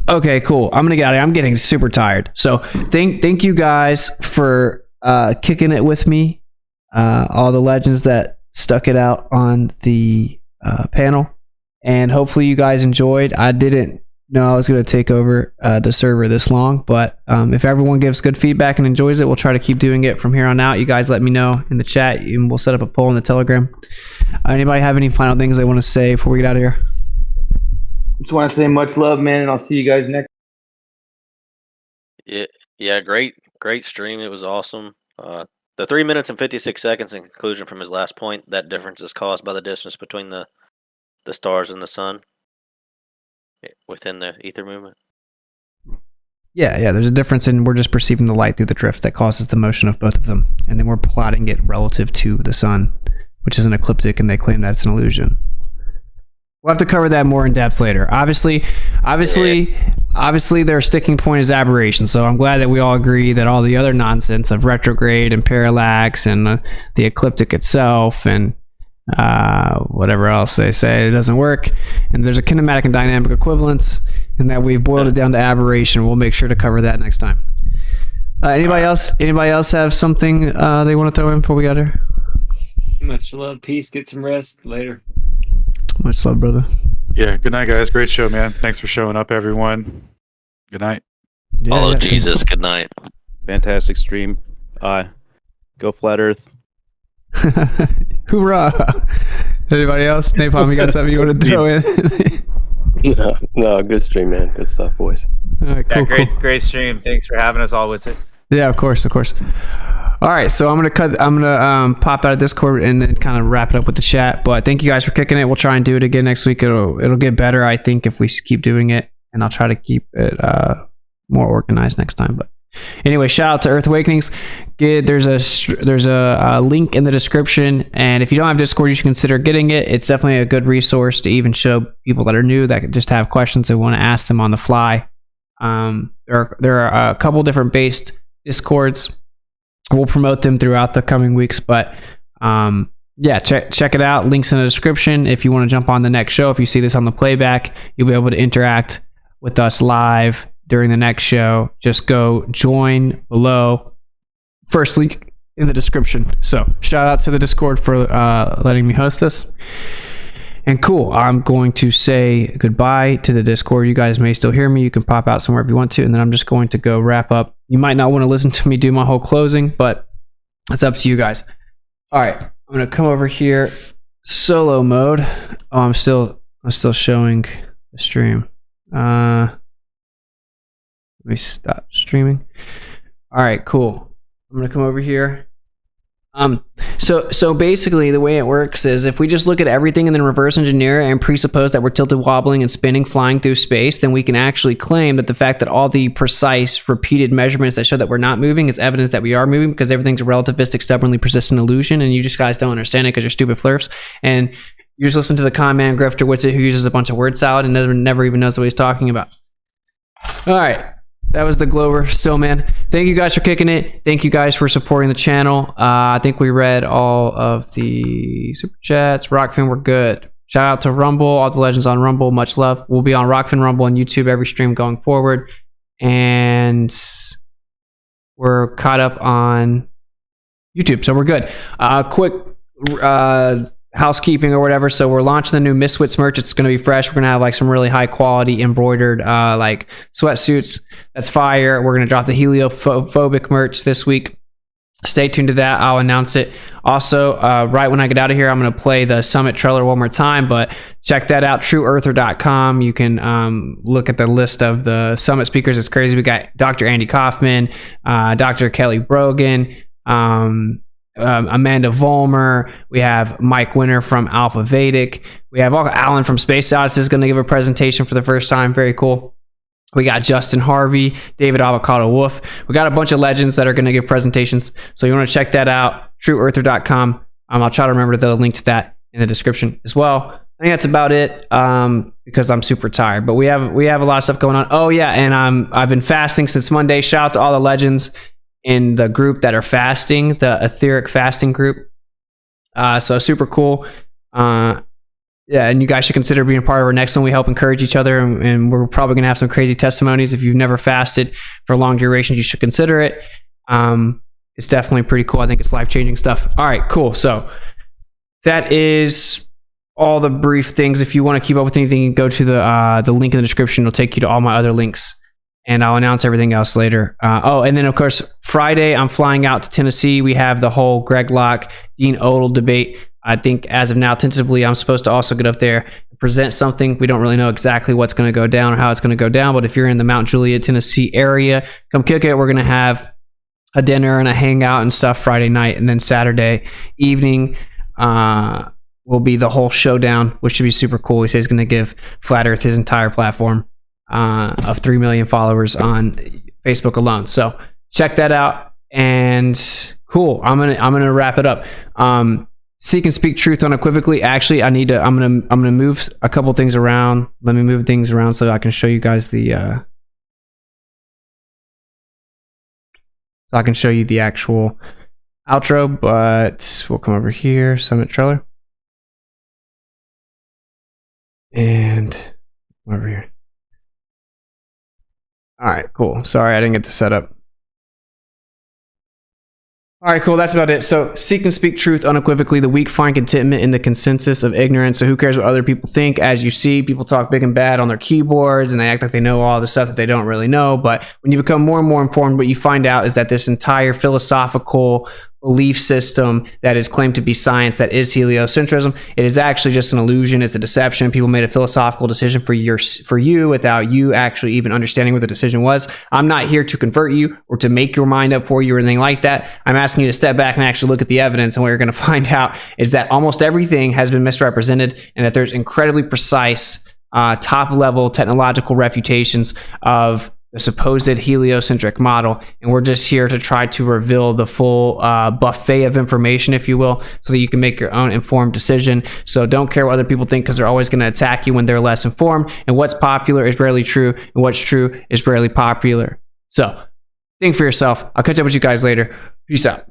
Okay, cool. I'm gonna get out of here. I'm getting super tired. So thank you guys for kicking it with me. All the legends that stuck it out on the panel, and hopefully you guys enjoyed. I didn't know I was going to take over the server this long, but if everyone gives good feedback and enjoys it, we'll try to keep doing it from here on out. You guys let me know in the chat, and we'll set up a poll in the Telegram. Anybody have any final things they want to say before we get out of here? Just want to say much love, man, and I'll see you guys next. Yeah, great stream. It was awesome. The 3 minutes and 56 seconds in conclusion from his last point, that difference is caused by the distance between the stars and the sun within the ether movement. Yeah, there's a difference in we're just perceiving the light through the drift that causes the motion of both of them. And then we're plotting it relative to the sun, which is an ecliptic, and they claim that it's an illusion. We'll have to cover that more in depth later. Obviously, their sticking point is aberration. So I'm glad that we all agree that all the other nonsense of retrograde and parallax and the ecliptic itself and whatever else they say, it doesn't work. And there's a kinematic and dynamic equivalence, and that we've boiled it down to aberration. We'll make sure to cover that next time. Anybody else have something they want to throw in before we got here? Much love, peace, get some rest later. Much love, brother. Yeah, good night, guys. Great show, man. Thanks for showing up, everyone. Good night. Follow Jesus. Good night. Fantastic stream. Go Flat Earth. Hoorah! Anybody else? Napalm, you got something you want to throw in? No, good stream, man. Good stuff, boys. All right, cool, Great stream. Thanks for having us all with it. Yeah, of course. All right, so I'm gonna pop out of Discord and then kind of wrap it up with the chat. But thank you guys for kicking it. We'll try and do it again next week. It'll get better, I think, if we keep doing it, and I'll try to keep it more organized next time. But anyway, shout out to Earth Awakenings. There's a link in the description, and if you don't have Discord, you should consider getting it. It's definitely a good resource to even show people that are new that just have questions and want to ask them on the fly. There are a couple different based Discords. We'll promote them throughout the coming weeks, but check it out. Links in the description. If you want to jump on the next show, if you see this on the playback, you'll be able to interact with us live during the next show. Just go join below. First link in the description. So shout out to the Discord for letting me host this. And cool, I'm going to say goodbye to the Discord. You guys may still hear me. You can pop out somewhere if you want to, and then I'm just going to go wrap up. You might not want to listen to me do my whole closing, but it's up to you guys. All right, I'm going to come over here, solo mode. Oh, I'm still showing the stream. Let me stop streaming. All right, cool. I'm going to come over here. So basically the way it works is if we just look at everything and then reverse engineer and presuppose that we're tilted, wobbling, and spinning, flying through space, then we can actually claim that the fact that all the precise repeated measurements that show that we're not moving is evidence that we are moving, because everything's a relativistic, stubbornly persistent illusion, and you just guys don't understand it because you're stupid flirts. And you just listen to the con man grifter Witsit who uses a bunch of word salad and never even knows what he's talking about. All right. That was the Glover Stillman. Thank you guys for kicking it. Thank you guys for supporting the channel. I think we read all of the super chats. Rockfin, we're good. Shout out to Rumble, all the legends on Rumble. Much love. We'll be on Rockfin, Rumble, and YouTube every stream going forward. And we're caught up on YouTube, so we're good. Quick housekeeping or whatever. So we're launching the new Misfits merch. It's going to be fresh. We're going to have like some really high quality embroidered like sweatsuits. That's fire. We're going to drop the heliophobic merch this week. Stay tuned to that. I'll announce it. Also, right when I get out of here, I'm going to play the Summit trailer one more time, but check that out, trueearther.com. You can look at the list of the Summit speakers. It's crazy. We got Dr. Andy Kaufman, Dr. Kelly Brogan, Amanda Vollmer. We have Mike Winter from Alpha Vedic. We have Alan from Space Odyssey is going to give a presentation for the first time. Very cool. We got Justin Harvey, David Avocado Wolf. We got a bunch of legends that are going to give presentations. So you want to check that out, trueearther.com. I'll try to remember the link to that in the description as well. I think that's about it because I'm super tired. But we have a lot of stuff going on. Oh yeah, and I've been fasting since Monday. Shout out to all the legends in the group that are fasting, the etheric fasting group. So super cool. Yeah, and you guys should consider being a part of our next one. We help encourage each other, and we're probably going to have some crazy testimonies. If you've never fasted for long durations, you should consider it. It's definitely pretty cool. I think it's life-changing stuff. All right, cool. So that is all the brief things. If you want to keep up with anything, you can go to the link in the description. It'll take you to all my other links, and I'll announce everything else later. And then, of course, Friday, I'm flying out to Tennessee. We have the whole Greg Locke, Dean Odell debate. I think as of now, tentatively, I'm supposed to also get up there and present something. We don't really know exactly what's going to go down or how it's going to go down, but if you're in the Mount Juliet, Tennessee area, come kick it. We're going to have a dinner and a hangout and stuff Friday night, and then Saturday evening will be the whole showdown, which should be super cool. He says he's going to give Flat Earth his entire platform of 3 million followers on Facebook alone. So check that out. And cool. I'm gonna wrap it up. Seek and speak truth unequivocally. Actually, I'm gonna move a couple things around. Let me move things around so I can show you guys the so I can show you the actual outro. But we'll come over here, Summit trailer, and over here. All right, cool. Sorry, I didn't get the setup. All right, cool. That's about it. So seek and speak truth unequivocally. The weak find contentment in the consensus of ignorance. So who cares what other people think? As you see, people talk big and bad on their keyboards and they act like they know all the stuff that they don't really know. But when you become more and more informed, what you find out is that this entire philosophical belief system that is claimed to be science, that is heliocentrism, it is actually just an illusion. It's a deception. People made a philosophical decision for you without you actually even understanding what the decision was. I'm not here to convert you or to make your mind up for you or anything like that. I'm asking you to step back and actually look at the evidence, and what you're going to find out is that almost everything has been misrepresented, and that there's incredibly precise top level technological refutations of the supposed heliocentric model, and we're just here to try to reveal the full buffet of information, if you will, so that you can make your own informed decision. So don't care what other people think, because they're always going to attack you when they're less informed, and what's popular is rarely true, and what's true is rarely popular. So think for yourself. I'll catch up with you guys later. Peace out.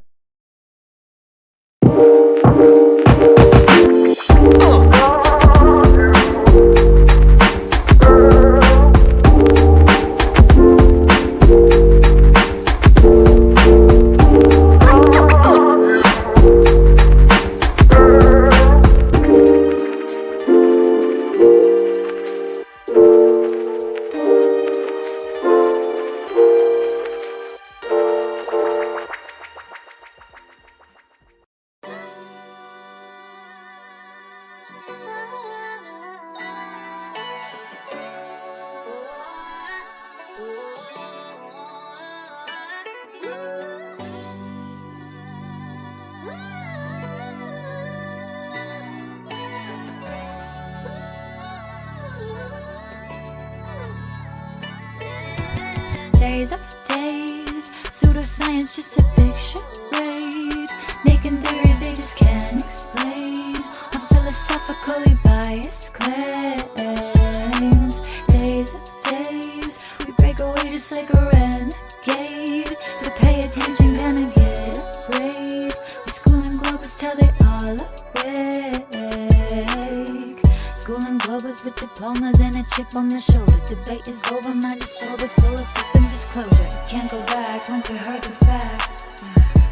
Days after days, pseudoscience just a big charade, making theories they just can't explain, on philosophically biased claims. Days after days, we break away just like a renegade, so pay attention, gonna get a grade. We schooling globers till they all awake. Schooling globers with diplomas and a chip on their shoulder. Debate is over, mind is sober, solar system disclosure. Can't go back once you heard the facts.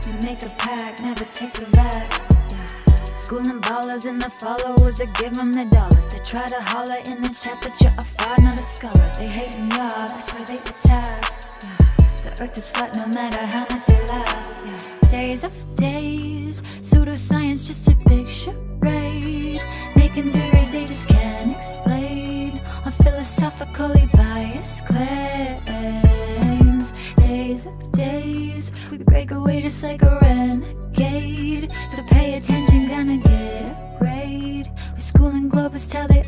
We make a pact, never take the vax. Schooling ballers and the followers that give them their dollars. They try to holler in the chat that you're a fraud, not a scholar. They hating y'all, that's why they attack. The earth is flat no matter how much they laugh. Days after days, pseudoscience just a big charade, making theories they just can't explain, on philosophically biased claims. Days after days, we break away just like a renegade, so pay attention, gonna get a grade. We schooling globers till they